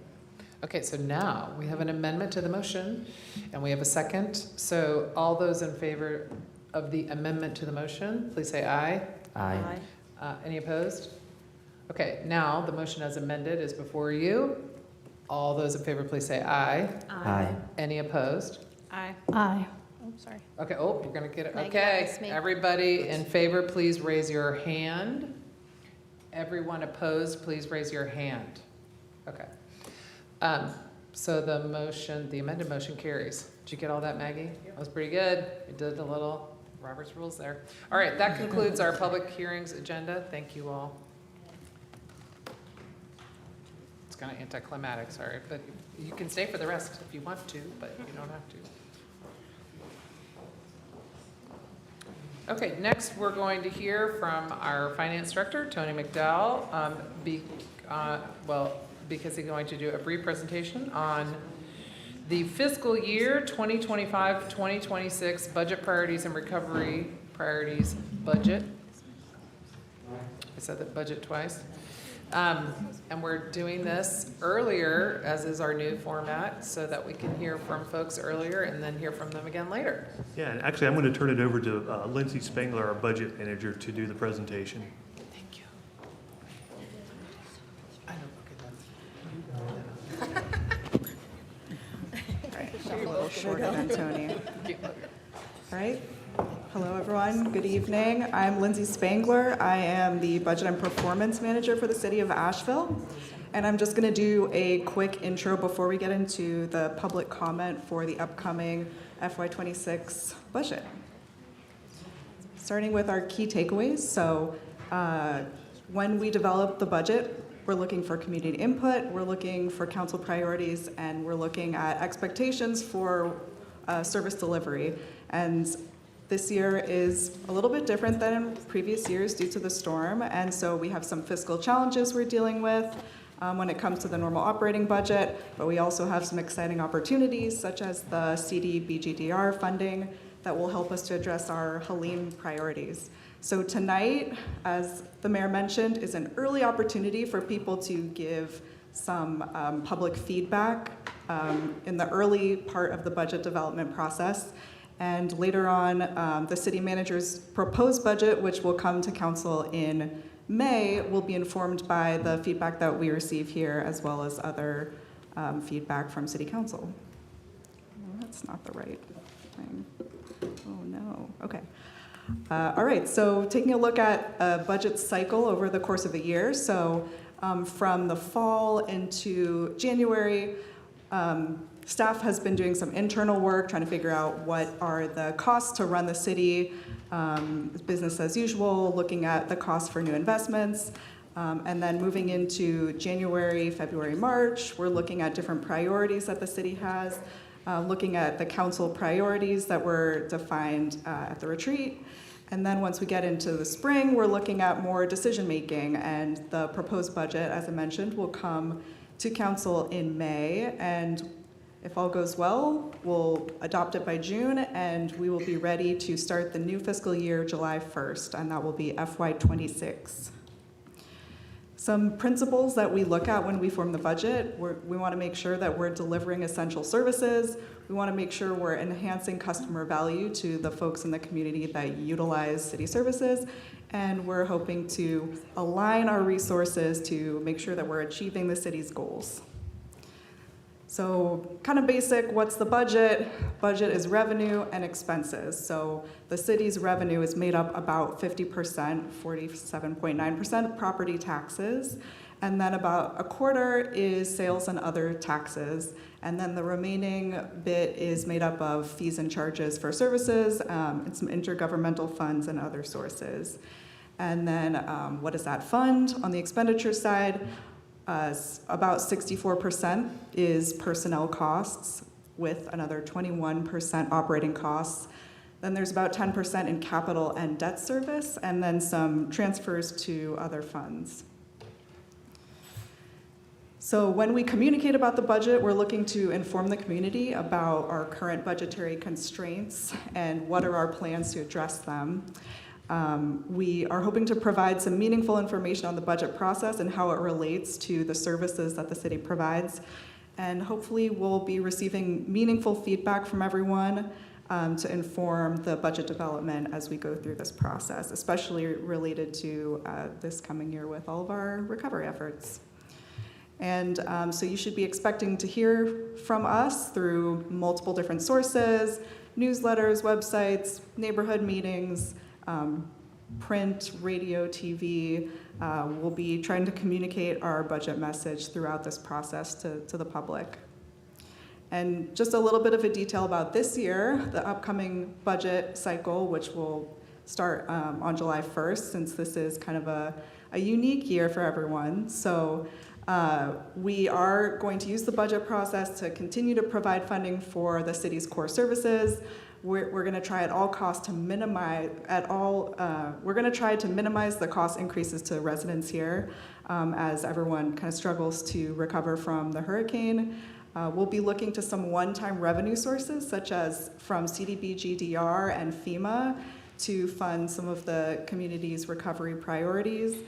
Okay, so now we have an amendment to the motion and we have a second. So all those in favor of the amendment to the motion, please say aye. Aye. Any opposed? Okay, now the motion as amended is before you. All those in favor, please say aye. Aye. Any opposed? Aye. Aye. Oh, sorry. Okay, oh, you're gonna get it. Maggie, that was Okay, me. everybody in favor, please raise your hand. Everyone opposed, please raise your hand. Okay. So the motion, the amended motion carries. Did you get all that, Maggie? That was pretty good. You did the little Robert's rules there. All right, that concludes our public hearings agenda. Thank you all. It's kind of anticlimactic, sorry, but you can stay for the rest if you want to, but you don't have to. Okay, next we're going to hear from our finance director, Tony McDowell, because he's going to do a brief presentation on the fiscal year 2025-2026 budget priorities and recovery priorities budget. I said that budget twice. And we're doing this earlier, as is our new format, so that we can hear from folks earlier and then hear from them again later. Yeah, and actually, I'm going to turn it over to Lindsay Spangler, our budget manager, to do the presentation. Thank you. I know, okay, A little shorter than Tony. that's. Right? Hello, everyone. Good evening. I'm Lindsay Spangler. I am the Budget and Performance Manager for the City of Asheville. And I'm just going to do a quick intro before we get into the public comment for the upcoming FY26 budget. Starting with our key takeaways. So when we develop the budget, we're looking for community input, we're looking for council priorities, and we're looking at expectations for service delivery. And this year is a little bit different than in previous years due to the storm, and so we have some fiscal challenges we're dealing with when it comes to the normal operating budget, but we also have some exciting opportunities such as the CD-BGDR funding that will help us to address our Helene priorities. So tonight, as the mayor mentioned, is an early opportunity for people to give some public feedback in the early part of the budget development process. And later on, the city manager's proposed budget, which will come to council in May, will be informed by the feedback that we receive here, as well as other feedback from city council. Well, that's not the right thing. Oh, no. Okay. All right, so taking a look at a budget cycle over the course of a year. So from the fall into January, staff has been doing some internal work, trying to figure out what are the costs to run the city, business as usual, looking at the costs for new investments. And then moving into January, February, March, we're looking at different priorities that the city has, looking at the council priorities that were defined at the retreat. And then once we get into the spring, we're looking at more decision-making, and the proposed budget, as I mentioned, will come to council in May, and if all goes well, we'll adopt it by June, and we will be ready to start the new fiscal year July 1st, and that will be FY26. Some principles that we look at when we form the budget, we want to make sure that we're delivering essential services. We want to make sure we're enhancing customer value to the folks in the community that utilize city services, and we're hoping to align our resources to make sure that we're achieving the city's goals. So kind of basic, what's the budget? Budget is revenue and expenses. So the city's revenue is made up about 50%, 47.9% property taxes, and then about a quarter is sales and other taxes. And then the remaining bit is made up of fees and charges for services, and some intergovernmental funds and other sources. And then what does that fund? On the expenditure side, about 64% is personnel costs, with another 21% operating costs. Then there's about 10% in capital and debt service, and then some transfers to other funds. So when we communicate about the budget, we're looking to inform the community about our current budgetary constraints and what are our plans to address them. We are hoping to provide some meaningful information on the budget process and how it relates to the services that the city provides. And hopefully we'll be receiving meaningful feedback from everyone to inform the budget development as we go through this process, especially related to this coming year with all of our recovery efforts. And so you should be expecting to hear from us through multiple different sources, newsletters, websites, neighborhood meetings, print, radio, TV. We'll be trying to communicate our budget message throughout this process to the public. And just a little bit of a detail about this year, the upcoming budget cycle, which will start on July 1st, since this is kind of a unique year for everyone. So we are going to use the budget process to continue to provide funding for the city's core services. We're going to try at all costs to minimize the cost increases to residents here as everyone kind of struggles to recover from the hurricane. We'll be looking to some one-time revenue sources, such as from CDBG-DR and FEMA, to fund some of the community's recovery priorities.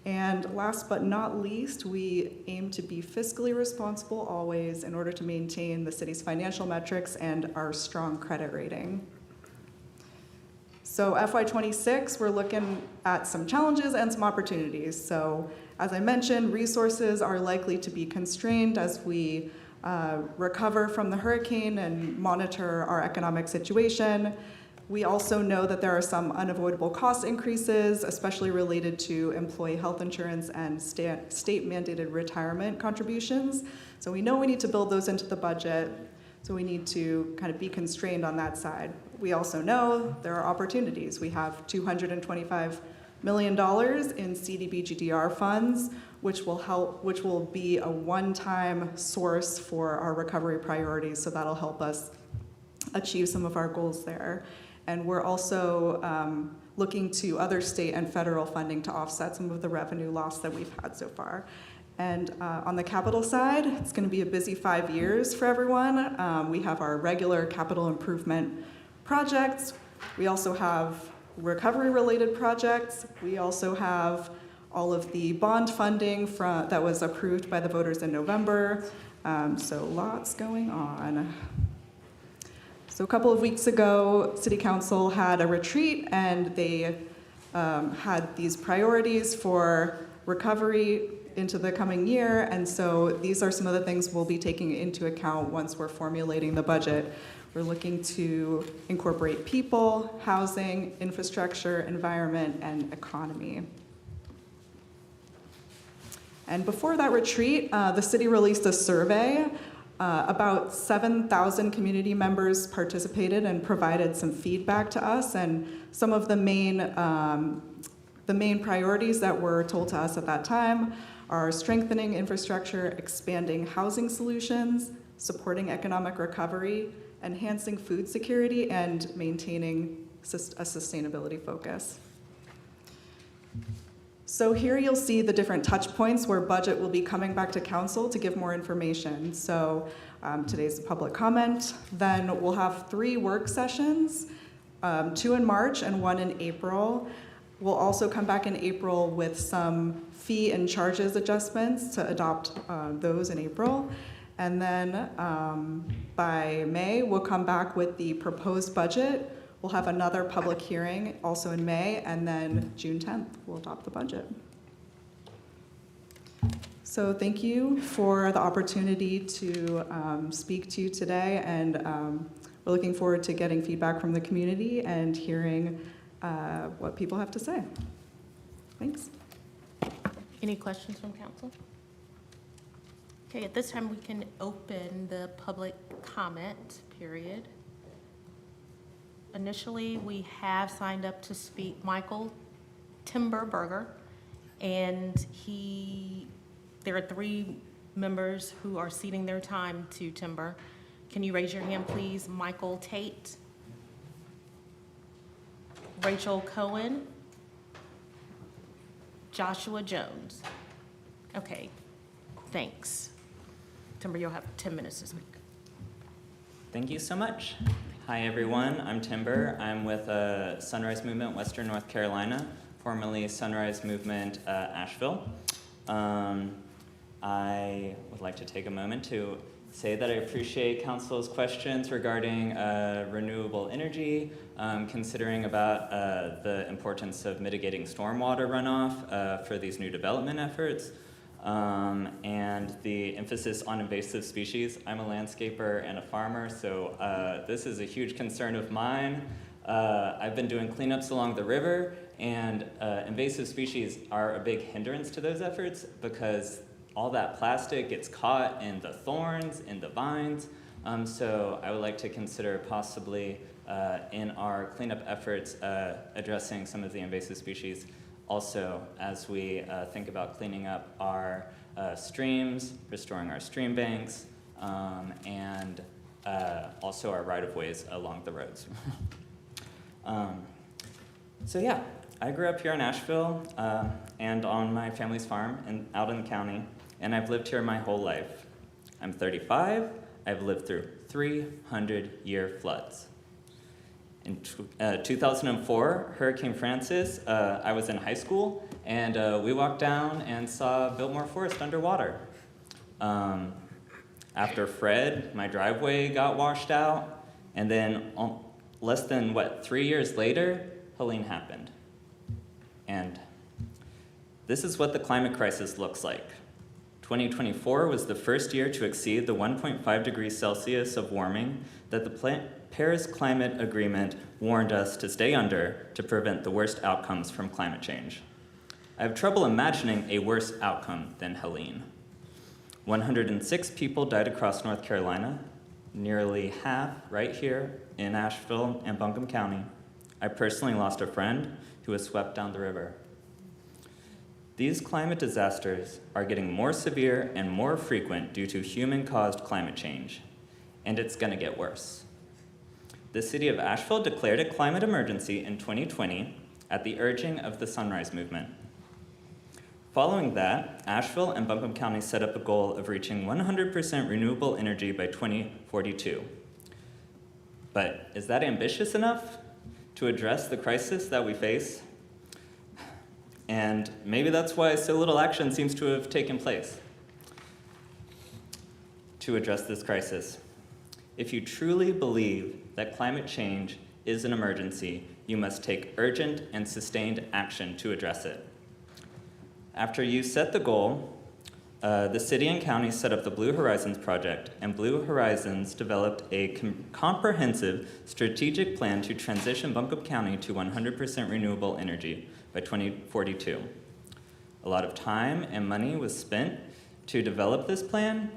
And last but not least, we aim to be fiscally responsible always in order to maintain the city's financial metrics and our strong credit rating. So FY26, we're looking at some challenges and some opportunities. So as I mentioned, resources are likely to be constrained as we recover from the hurricane and monitor our economic situation. We also know that there are some unavoidable cost increases, especially related to employee health insurance and state mandated retirement contributions. So we know we need to build those into the budget, so we need to kind of be constrained on that side. We also know there are opportunities. We have $225 million in CDBGDR funds, which will be a one-time source for our recovery priorities, so that'll help us achieve some of our goals there. And we're also looking to other state and federal funding to offset some of the revenue loss that we've had so far. And on the capital side, it's going to be a busy 5 years for everyone. We have our regular capital improvement projects. We also have recovery-related projects. We also have all of the bond funding that was approved by the voters in November. So lots going on. So a couple of weeks ago, City Council had a retreat, and they had these priorities for recovery into the coming year, and so these are some of the things we'll be taking into account once we're formulating the budget. We're looking to incorporate people, housing, infrastructure, environment, and economy. And before that retreat, the city released a survey. About 7,000 community members participated and provided some feedback to us, and some of the main priorities that were told to us at that time are strengthening infrastructure, expanding housing solutions, supporting economic recovery, enhancing food security, and maintaining a sustainability focus. So here you'll see the different touch points where budget will be coming back to council to give more information. So today's the public comment. Then we'll have 3 work sessions, 2 in March and 1 in April. We'll also come back in April with some fee and charges adjustments to adopt those in April. And then by May, we'll come back with the proposed budget. We'll have another public hearing also in May, and then June 10th, we'll adopt the budget. So thank you for the opportunity to speak to you today, and we're looking forward to getting feedback from the community and hearing what people have to say. Thanks. Any questions from council? Okay, at this time we can open the public comment period. Initially, we have signed up to speak Michael Timberberger, and there are 3 members who are ceding their time to Timber. Can you raise your hand, please? Michael Tate, Rachel Cohen, Joshua Jones. Okay, thanks. Timber, you'll have 10 minutes to speak. Thank you so much. Hi everyone, I'm Timber. I'm with Sunrise Movement Western North Carolina, formerly Sunrise Movement Asheville. I would like to take a moment to say that I appreciate council's questions regarding renewable energy, considering about the importance of mitigating stormwater runoff for these new development efforts. And the emphasis on invasive species. I'm a landscaper and a farmer, so this is a huge concern of mine. I've been doing cleanups along the river, and invasive species are a big hindrance to those efforts because all that plastic gets caught in the thorns, in the vines. So I would like to consider possibly in our cleanup efforts addressing some of the invasive species. Also, as we think about cleaning up our streams, restoring our stream banks, and also our right-of-ways along the roads. So yeah, I grew up here in Asheville and on my family's farm out in the county, and I've lived here my whole life. I'm 35. I've lived through 300-year floods. In 2004, Hurricane Francis, I was in high school, and we walked down and saw Biltmore Forest underwater. After Fred, my driveway got washed out, and then less than, 3 years later, Helene happened. And this is what the climate crisis looks like. 2024 was the first year to exceed the 1.5 degrees Celsius of warming that the Paris Climate Agreement warned us to stay under to prevent the worst outcomes from climate change. I have trouble imagining a worse outcome than Helene. 106 people died across North Carolina, nearly half right here in Asheville and Buncombe County. I personally lost a friend who was swept down the river. These climate disasters are getting more severe and more frequent due to human-caused climate change, and it's going to get worse. The city of Asheville declared a climate emergency in 2020 at the urging of the Sunrise Movement. Following that, Asheville and Buncombe County set up a goal of reaching 100% renewable energy by 2042. But is that ambitious enough to address the crisis that we face? And maybe that's why so little action seems to have taken place to address this crisis. If you truly believe that climate change is an emergency, you must take urgent and sustained action to address it. After you set the goal, the city and county set up the Blue Horizons project, and Blue Horizons developed a comprehensive strategic plan to transition Buncombe County to 100% renewable energy by 2042. A lot of time and money was spent to develop this plan,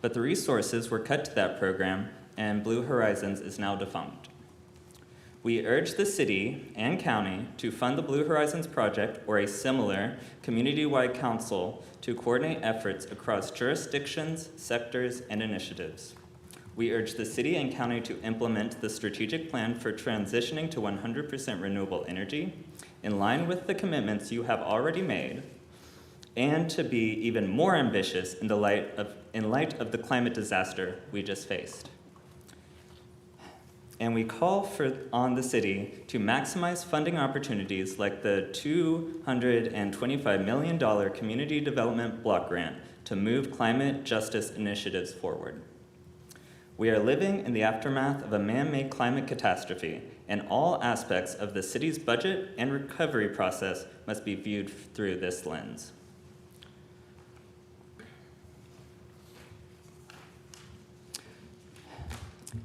but the resources were cut to that program, and Blue Horizons is now defunct. We urge the city and county to fund the Blue Horizons project or a similar community-wide council to coordinate efforts across jurisdictions, sectors, and initiatives. We urge the city and county to implement the strategic plan for transitioning to 100% renewable energy in line with the commitments you have already made, and to be even more ambitious in light of the climate disaster we just faced. And we call on the city to maximize funding opportunities like the $225 million Community Development Block Grant to move climate justice initiatives forward. We are living in the aftermath of a man-made climate catastrophe, and all aspects of the city's budget and recovery process must be viewed through this lens.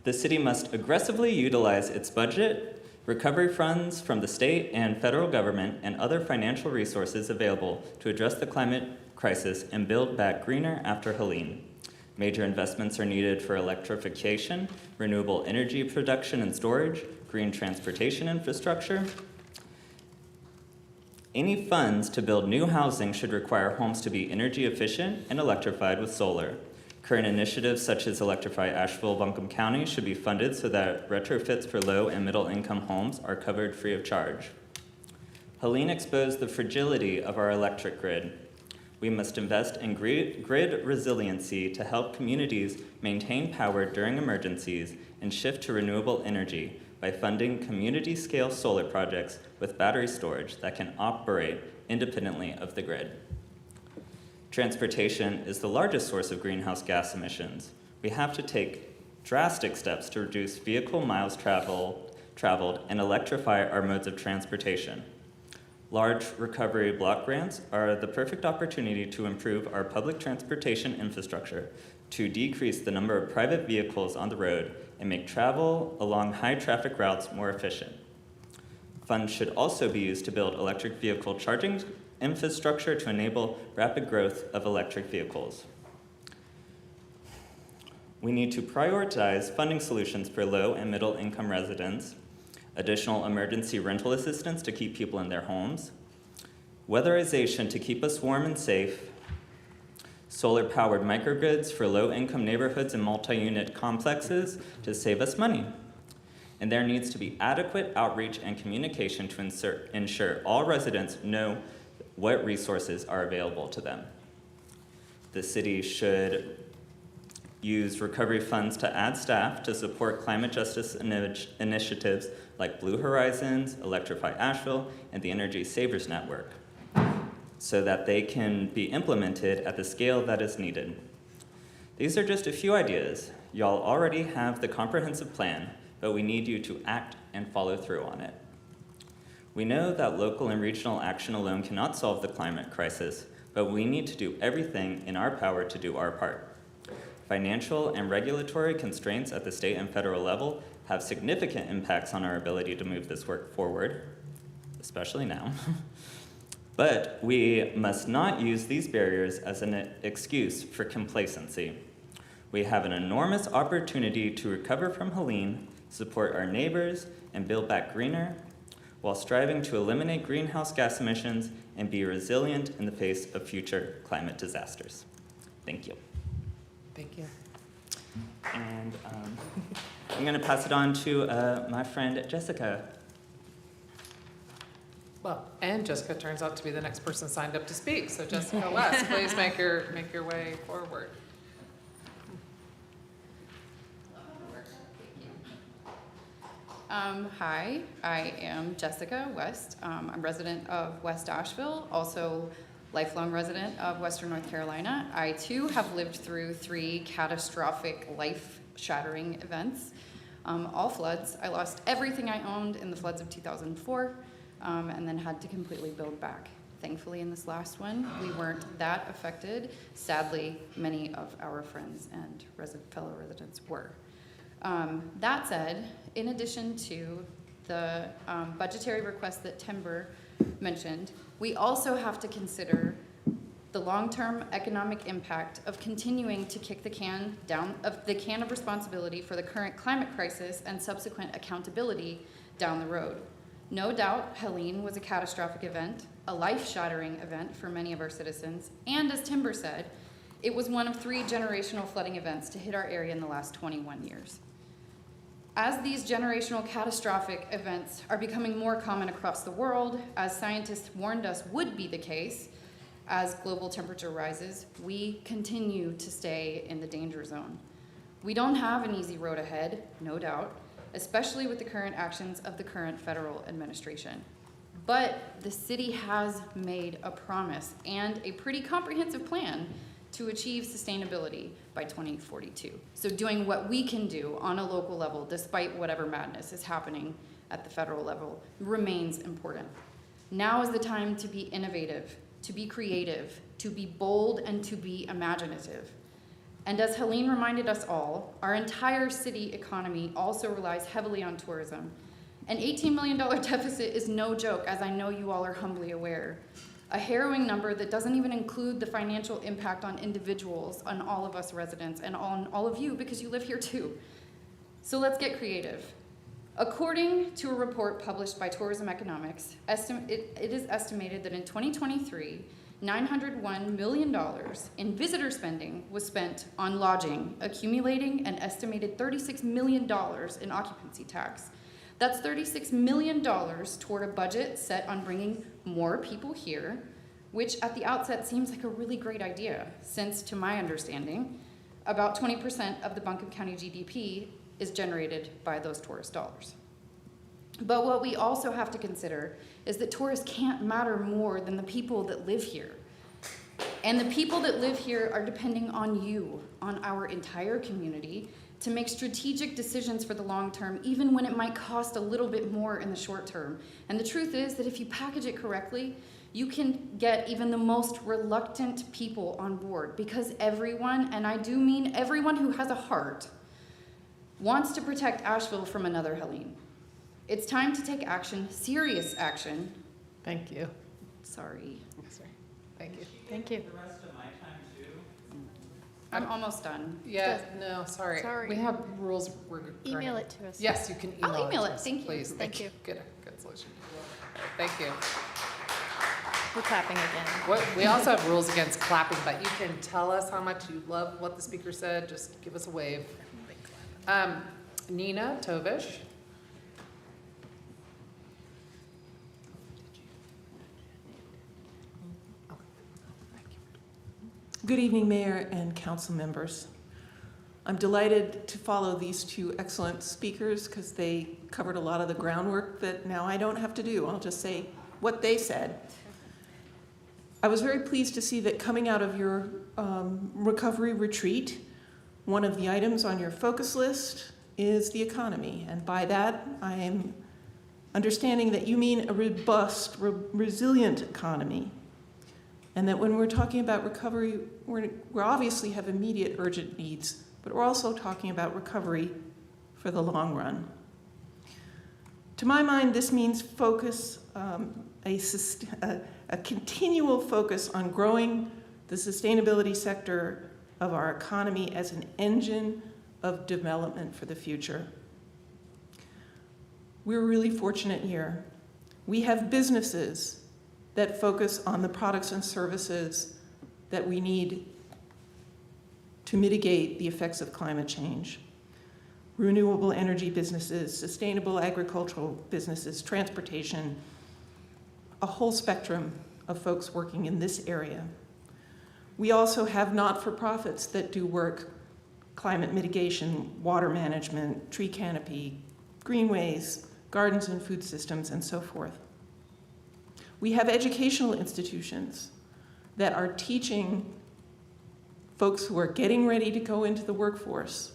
The city must aggressively utilize its budget, recovery funds from the state and federal government, and other financial resources available to address the climate crisis and build back greener after Helene. Major investments are needed for electrification, renewable energy production and storage, green transportation infrastructure. Any funds to build new housing should require homes to be energy efficient and electrified with solar. Current initiatives such as Electrify Asheville, Buncombe County should be funded so that retrofits for low and middle income homes are covered free of charge. Helene exposed the fragility of our electric grid. We must invest in grid resiliency to help communities maintain power during emergencies and shift to renewable energy by funding community-scale solar projects with battery storage that can operate independently of the grid. Transportation is the largest source of greenhouse gas emissions. We have to take drastic steps to reduce vehicle miles traveled and electrify our modes of transportation. Large recovery block grants are the perfect opportunity to improve our public transportation infrastructure, to decrease the number of private vehicles on the road, and make travel along high traffic routes more efficient. Funds should also be used to build electric vehicle charging infrastructure to enable rapid growth of electric vehicles. We need to prioritize funding solutions for low and middle income residents, additional emergency rental assistance to keep people in their homes, weatherization to keep us warm and safe, solar-powered microgrids for low-income neighborhoods and multi-unit complexes to save us money. And there needs to be adequate outreach and communication to ensure all residents know what resources are available to them. The city should use recovery funds to add staff to support climate justice initiatives like Blue Horizons, Electrify Asheville, and the Energy Savers Network, so that they can be implemented at the scale that is needed. These are just a few ideas. Y'all already have the comprehensive plan, but we need you to act and follow through on it. We know that local and regional action alone cannot solve the climate crisis, but we need to do everything in our power to do our part. Financial and regulatory constraints at the state and federal level have significant impacts on our ability to move this work forward, especially now. But we must not use these barriers as an excuse for complacency. We have an enormous opportunity to recover from Helene, support our neighbors, and build back greener, while striving to eliminate greenhouse gas emissions and be resilient in the face of future climate disasters. Thank you. Thank you. And I'm going to pass it on to my friend Jessica. Well, and Jessica turns out to be the next person signed up to speak. So Jessica West, please make your way forward. Hi, I am Jessica West. I'm a resident of West Asheville, also lifelong resident of Western North Carolina. I too have lived through 3 catastrophic, life-shattering events, all floods. I lost everything I owned in the floods of 2004, and then had to completely build back. Thankfully, in this last one, we weren't that affected. Sadly, many of our friends and fellow residents were. That said, in addition to the budgetary request that Timber mentioned, we also have to consider the long-term economic impact of continuing to kick the can of responsibility for the current climate crisis and subsequent accountability down the road. No doubt, Helene was a catastrophic event, a life-shattering event for many of our citizens, and as Timber said, it was one of 3 generational flooding events to hit our area in the last 21 years. As these generational catastrophic events are becoming more common across the world, as scientists warned us would be the case, as global temperature rises, we continue to stay in the danger zone. We don't have an easy road ahead, no doubt, especially with the current actions of the current federal administration. But the city has made a promise and a pretty comprehensive plan to achieve sustainability by 2042. So doing what we can do on a local level, despite whatever madness is happening at the federal level, remains important. Now is the time to be innovative, to be creative, to be bold, and to be imaginative. And as Helene reminded us all, our entire city economy also relies heavily on tourism. An $18 million deficit is no joke, as I know you all are humbly aware. A harrowing number that doesn't even include the financial impact on individuals, on all of us residents, and on all of you because you live here too. So let's get creative. According to a report published by Tourism Economics, it is estimated that in 2023, $901 million in visitor spending was spent on lodging, accumulating an estimated $36 million in occupancy tax. That's $36 million toward a budget set on bringing more people here, which at the outset seems like a really great idea, since, to my understanding, about 20% of the Buncombe County GDP is generated by those tourist dollars. But what we also have to consider is that tourists can't matter more than the people that live here. And the people that live here are depending on you, on our entire community, to make strategic decisions for the long term, even when it might cost a little bit more in the short term. And the truth is that if you package it correctly, you can get even the most reluctant people on board, because everyone, and I do mean everyone who has a heart, wants to protect Asheville from another Helene. It's time to take action, serious action. Thank you. Sorry. Thank you. Thank you. The rest of my time too. I'm almost done. Yeah, no, sorry. Sorry. We have rules. Email it to us. Yes, you can email I'll email to it. us, Thank you. please. Thank you. Good solution. Thank you. We're clapping again. We also have rules against clapping, but you can tell us how much you love what the speaker said. Just give us a wave. Nina Tovish. Good evening, Mayor and council members. I'm delighted to follow these 2 excellent speakers because they covered a lot of the groundwork that now I don't have to do. I'll just say what they said. I was very pleased to see that coming out of your recovery retreat, one of the items on your focus list is the economy. And by that, I am understanding that you mean a robust, resilient economy. And that when we're talking about recovery, we obviously have immediate urgent needs, but we're also talking about recovery for the long run. To my mind, this means focus, a continual focus on growing the sustainability sector of our economy as an engine of development for the future. We're really fortunate here. We have businesses that focus on the products and services that we need to mitigate the effects of climate change. Renewable energy businesses, sustainable agricultural businesses, transportation, a whole spectrum of folks working in this area. We also have not-for-profits that do work, climate mitigation, water management, tree canopy, greenways, gardens and food systems, and so forth. We have educational institutions that are teaching folks who are getting ready to go into the workforce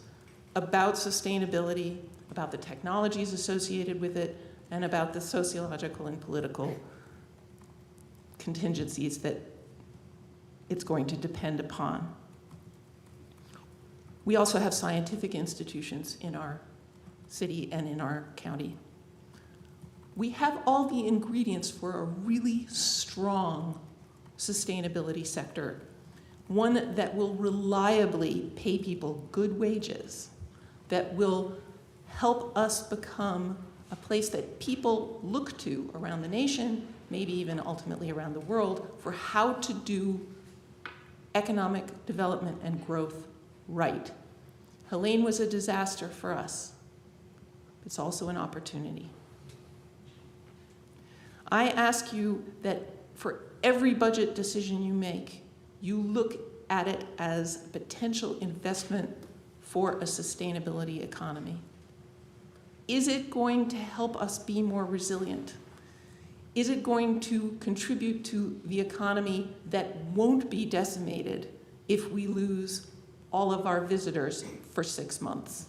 about sustainability, about the technologies associated with it, and about the sociological and political contingencies that it's going to depend upon. We also have scientific institutions in our city and in our county. We have all the ingredients for a really strong sustainability sector, one that will reliably pay people good wages, that will help us become a place that people look to around the nation, maybe even ultimately around the world, for how to do economic development and growth right. Helene was a disaster for us. It's also an opportunity. I ask you that for every budget decision you make, you look at it as a potential investment for a sustainability economy. Is it going to help us be more resilient? Is it going to contribute to the economy that won't be decimated if we lose all of our visitors for 6 months?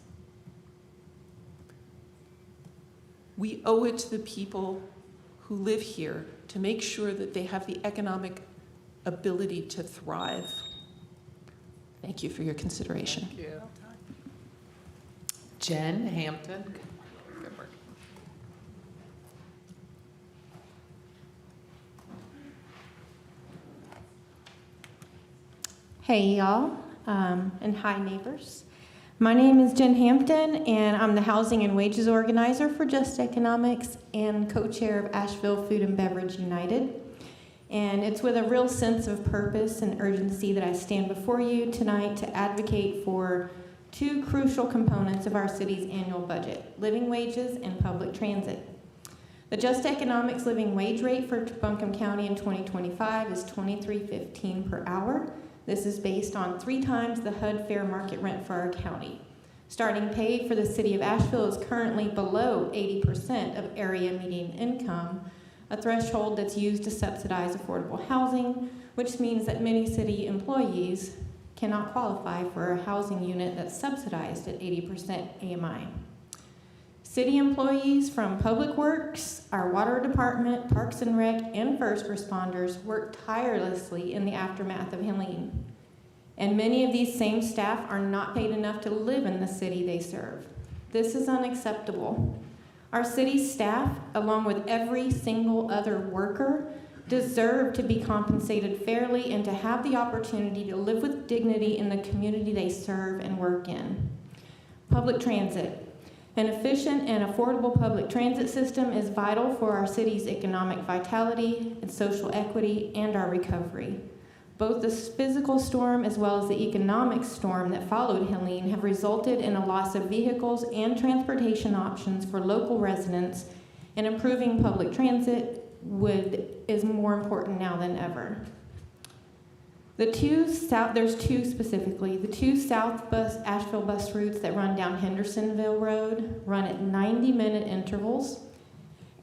We owe it to the people who live here to make sure that they have the economic ability to thrive. Thank you for your consideration. Thank you. Jen Hampton. Good work. Hey y'all, and hi neighbors. My name is Jen Hampton, and I'm the Housing and Wages Organizer for Just Economics and co-chair of Asheville Food and Beverage United. And it's with a real sense of purpose and urgency that I stand before you tonight to advocate for two crucial components of our city's annual budget: living wages and public transit. The Just Economics living wage rate for Buncombe County in 2025 is $23.15 per hour. This is based on 3 times the HUD fair market rent for our county. Starting pay for the city of Asheville is currently below 80% of area median income, a threshold that's used to subsidize affordable housing, which means that many city employees cannot qualify for a housing unit that's subsidized at 80% AMI. City employees from Public Works, our water department, Parks and Rec, and first responders work tirelessly in the aftermath of Helene. And many of these same staff are not paid enough to live in the city they serve. This is unacceptable. Our city staff, along with every single other worker, deserve to be compensated fairly and to have the opportunity to live with dignity in the community they serve and work in. Public transit. An efficient and affordable public transit system is vital for our city's economic vitality and social equity and our recovery. Both the physical storm as well as the economic storm that followed Helene have resulted in a loss of vehicles and transportation options for local residents, and improving public transit is more important now than ever. There's two specifically. The 2 South Asheville bus routes that run down Hendersonville Road run at 90-minute intervals,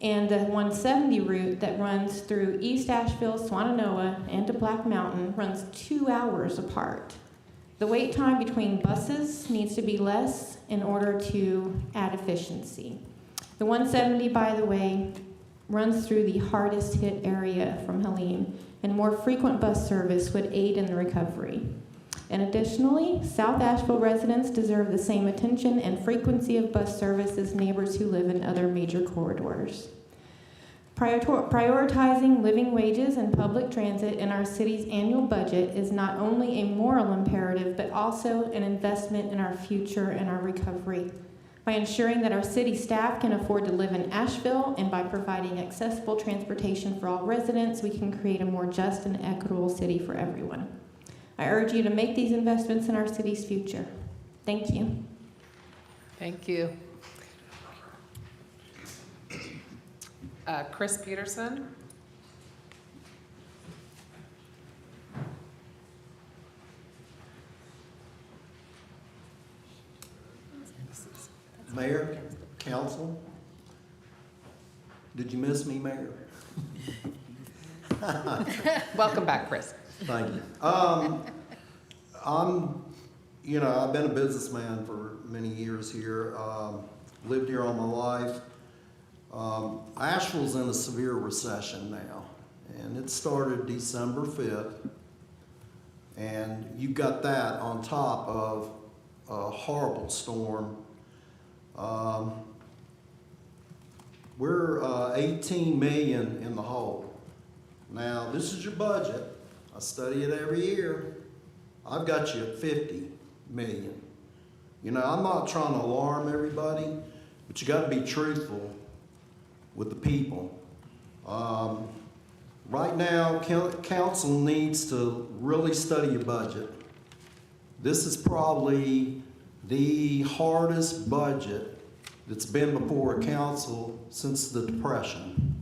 and the 170 route that runs through East Asheville, Swannanoa, and to Black Mountain runs 2 hours apart. The wait time between buses needs to be less in order to add efficiency. The 170, by the way, runs through the hardest hit area from Helene, and more frequent bus service would aid in the recovery. And additionally, South Asheville residents deserve the same attention and frequency of bus service as neighbors who live in other major corridors. Prioritizing living wages and public transit in our city's annual budget is not only a moral imperative, but also an investment in our future and our recovery. By ensuring that our city staff can afford to live in Asheville and by providing accessible transportation for all residents, we can create a more just and equitable city for everyone. I urge you to make these investments in our city's future. Thank you. Thank you. Chris Peterson. Mayor, council, did you miss me, Mayor? Welcome back, Chris. Thank you. I've been a businessman for many years here, lived here all my life. Asheville's in a severe recession now, and it started December 5th, and you got that on top of a horrible storm. We're 18 million in the hole. Now, this is your budget. I study it every year. I've got you at 50 million. I'm not trying to alarm everybody, but you got to be truthful with the people. Right now, council needs to really study your budget. This is probably the hardest budget that's been before a council since the Depression.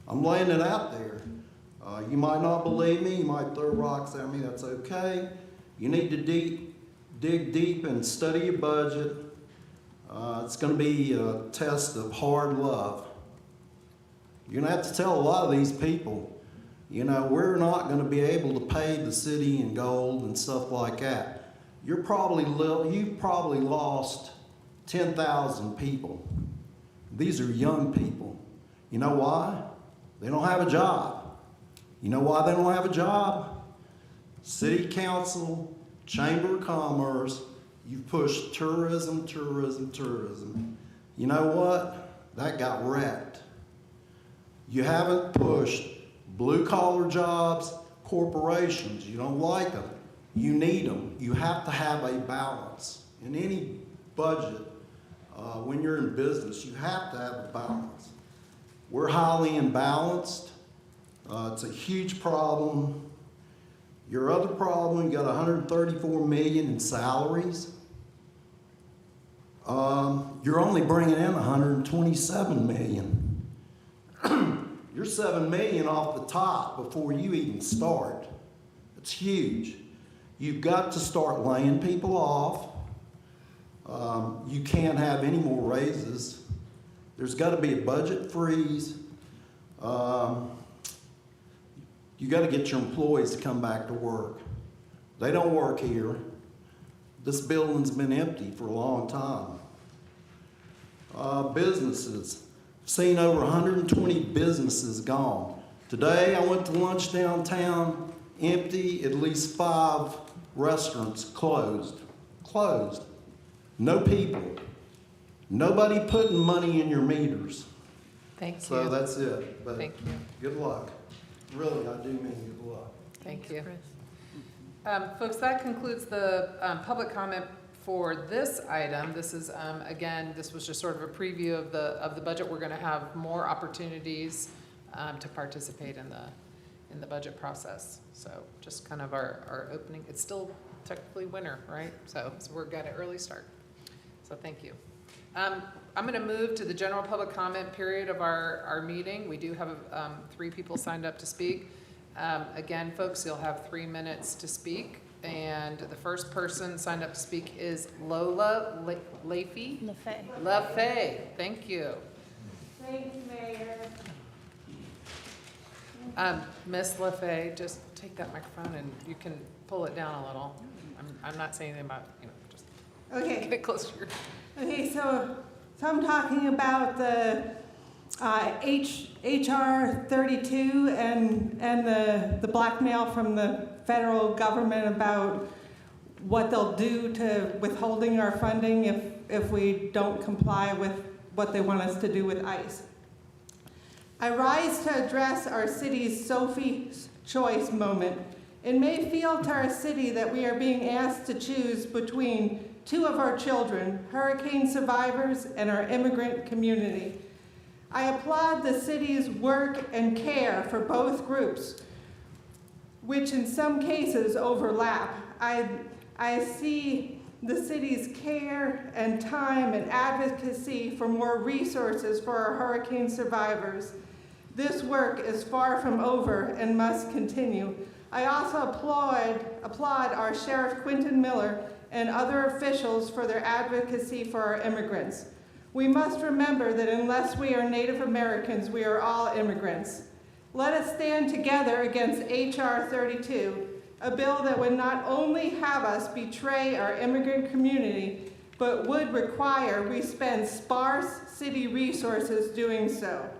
I'm laying it out there. You might not believe me, you might throw rocks at me, that's okay. You need to dig deep and study your budget. It's going to be a test of hard love. You're going to have to tell a lot of these people, we're not going to be able to pay the city in gold and stuff like that. You've probably lost 10,000 people. These are young people. You know why? They don't have a job. You know why they don't have a job? City Council, Chamber of Commerce, you've pushed tourism. You know what? That got wrecked. You haven't pushed blue-collar jobs, corporations. You don't like them. You need them. You have to have a balance. In any budget, when you're in business, you have to have a balance. We're highly imbalanced. It's a huge problem. Your other problem, you got 134 million in salaries. You're only bringing in 127 million. You're 7 million off the top before you even start. It's huge. You've got to start laying people off. You can't have any more raises. There's got to be a budget freeze. You got to get your employees to come back to work. They don't work here. This building's been empty for a long time. Businesses. Seen over 120 businesses gone. Today I went to lunch downtown, empty, at least 5 restaurants closed. Closed. No people. Nobody putting money in your meters. Thank you. So that's it. But Thank you. good luck. Really, I do mean good luck. Thank you. Folks, that concludes the public comment for this item. This is, again, this was just sort of a preview of the budget. We're going to have more opportunities to participate in the budget process. So just kind of our opening. It's still technically winter, right? So we're got an early start. So thank you. I'm going to move to the general public comment period of our meeting. We do have 3 people signed up to speak. Again, folks, you'll have 3 minutes to speak. And the first person signed up to speak is Lola Lafay. Lafay, thank you. Thanks, Mayor. Miss Lafay, just take that microphone and you can pull it down a little. I'm not saying anything about, just Okay. get it closer. Okay, so I'm talking about the HR 32 and the blackmail from the federal government about what they'll do to withholding our funding if we don't comply with what they want us to do with ICE. I rise to address our city's Sophie's Choice moment. It may feel to our city that we are being asked to choose between two of our children, hurricane survivors, and our immigrant community. I applaud the city's work and care for both groups, which in some cases overlap. I see the city's care and time and advocacy for more resources for our hurricane survivors. This work is far from over and must continue. I also applaud our Sheriff Quentin Miller and other officials for their advocacy for our immigrants. We must remember that unless we are Native Americans, we are all immigrants. Let us stand together against HR 32, a bill that would not only have us betray our immigrant community, but would require we spend sparse city resources doing so.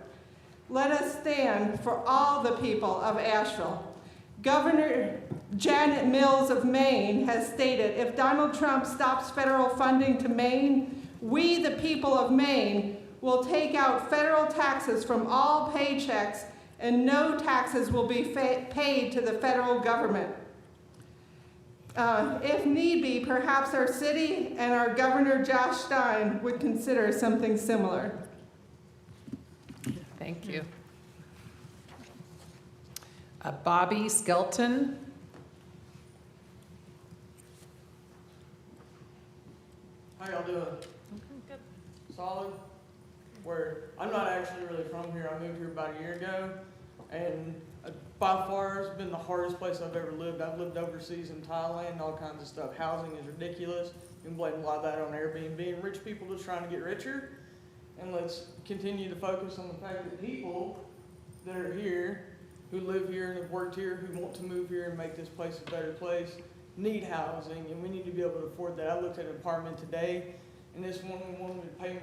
Let us stand for all the people of Asheville. Governor Janet Mills of Maine has stated, if Donald Trump stops federal funding to Maine, we, the people of Maine, will take out federal taxes from all paychecks and no taxes will be paid to the federal government. If need be, perhaps our city and our Governor Josh Stein would consider something similar. Thank you. Bobby Skelton. How y'all doing? Good. Solid? Where I'm not actually really from here. I moved here about a year ago, and by far it's been the hardest place I've ever lived. I've lived overseas in Thailand, all kinds of stuff. Housing is ridiculous. You can blame a lot of that on Airbnb and rich people just trying to get richer. And let's continue to focus on the fact that people that are here, who live here and have worked here, who want to move here and make this place a better place, need housing, and we need to be able to afford that. I looked at an apartment today, and this woman wanted to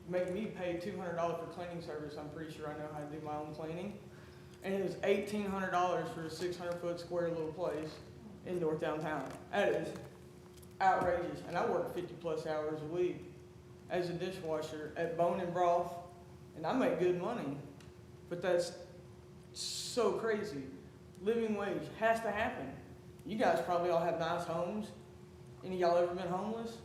make me pay $200 for cleaning service. I'm pretty sure I know how to do my own cleaning. And it was $1,800 for a 600-foot square little place in North Downtown. That is outrageous. And I work 50-plus hours a week as a dishwasher at Bone and Broth, and I make good money. But that's so crazy. Living wage has to happen. You guys probably all have nice homes. Any of y'all ever been homeless?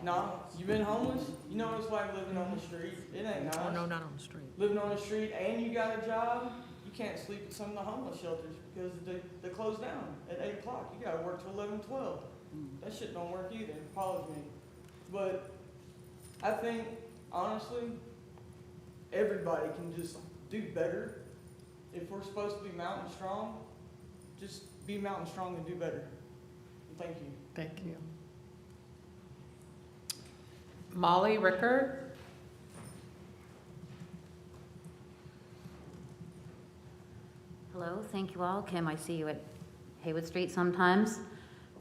No? You been homeless? You know what it's like living on the street? It ain't nice. Oh, no, not on the street. Living on the street and you got a job, you can't sleep at some of the homeless shelters because they close down at 8 o'clock. You gotta work till 11, 12. That shit don't work either, it bothers me. But I think, honestly, everybody can just do better. If we're supposed to be mountain strong, just be mountain strong and do better. Thank you. Thank you. Molly Ricker. Hello, thank you all. Kim, I see you at Haywood Street sometimes.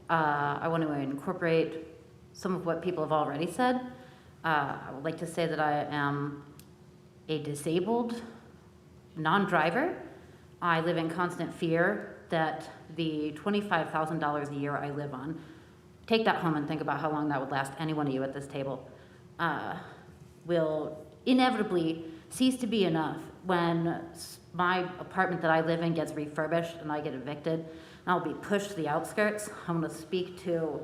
I want to incorporate some of what people have already said. I would like to say that I am a disabled non-driver. I live in constant fear that the $25,000 a year I live on, take that home and think about how long that would last any one of you at this table, will inevitably cease to be enough when my apartment that I live in gets refurbished and I get evicted, and I'll be pushed to the outskirts. I want to speak to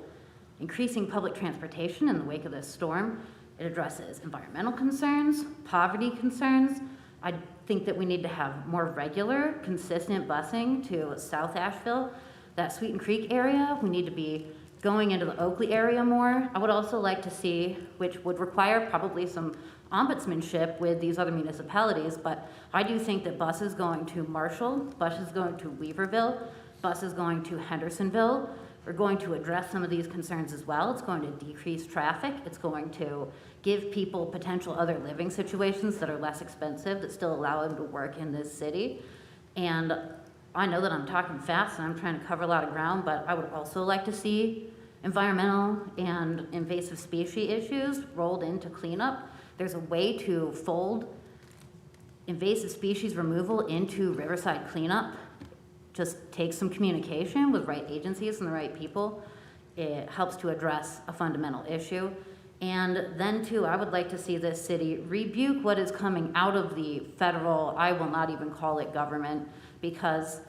increasing public transportation in the wake of this storm. It addresses environmental concerns, poverty concerns. I think that we need to have more regular, consistent busing to South Asheville, that Sweeten Creek area. We need to be going into the Oakley area more. I would also like to see, which would require probably some ombudsmanship with these other municipalities, but I do think that buses going to Marshall, buses going to Weaverville, buses going to Hendersonville are going to address some of these concerns as well. It's going to decrease traffic. It's going to give people potential other living situations that are less expensive, that still allow them to work in this city. And I know that I'm talking fast and I'm trying to cover a lot of ground, but I would also like to see environmental and invasive species issues rolled into cleanup. there's a way to fold invasive species removal into Riverside cleanup. Just take some communication with right agencies and the right people. It helps to address a fundamental issue. And then too, I would like to see this city rebuke what is coming out of the federal, I will not even call it government, because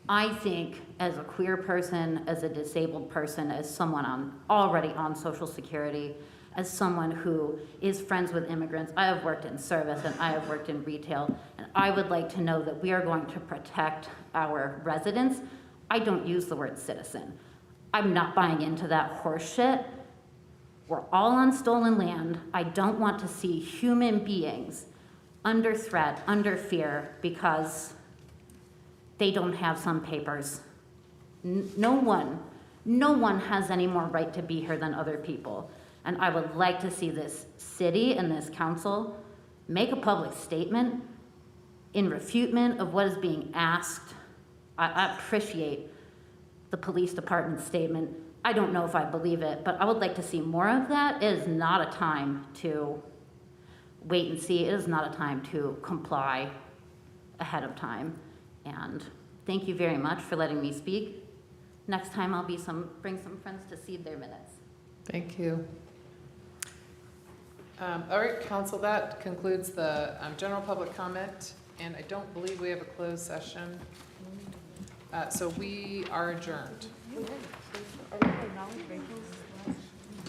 I think as a queer person, as a disabled person, as someone already on Social Security, as someone who is friends with immigrants, I have worked in service and I have worked in retail, and I would like to know that we are going to protect our residents. I don't use the word citizen. I'm not buying into that horse shit. We're all on stolen land. I don't want to see human beings under threat, under fear, because they don't have some papers. No one has any more right to be here than other people. And I would like to see this city and this council make a public statement in refutement of what is being asked. I appreciate the police department statement. I don't know if I believe it, but I would like to see more of that. It is not a time to wait and see. It is not a time to comply ahead of time. And thank you very much for letting me speak. Next time I'll bring some friends to seed their minutes. Thank you. All right, council, that concludes the general public comment, and I don't believe we have a closed session. So we are adjourned. Are we going to acknowledge Rachel's?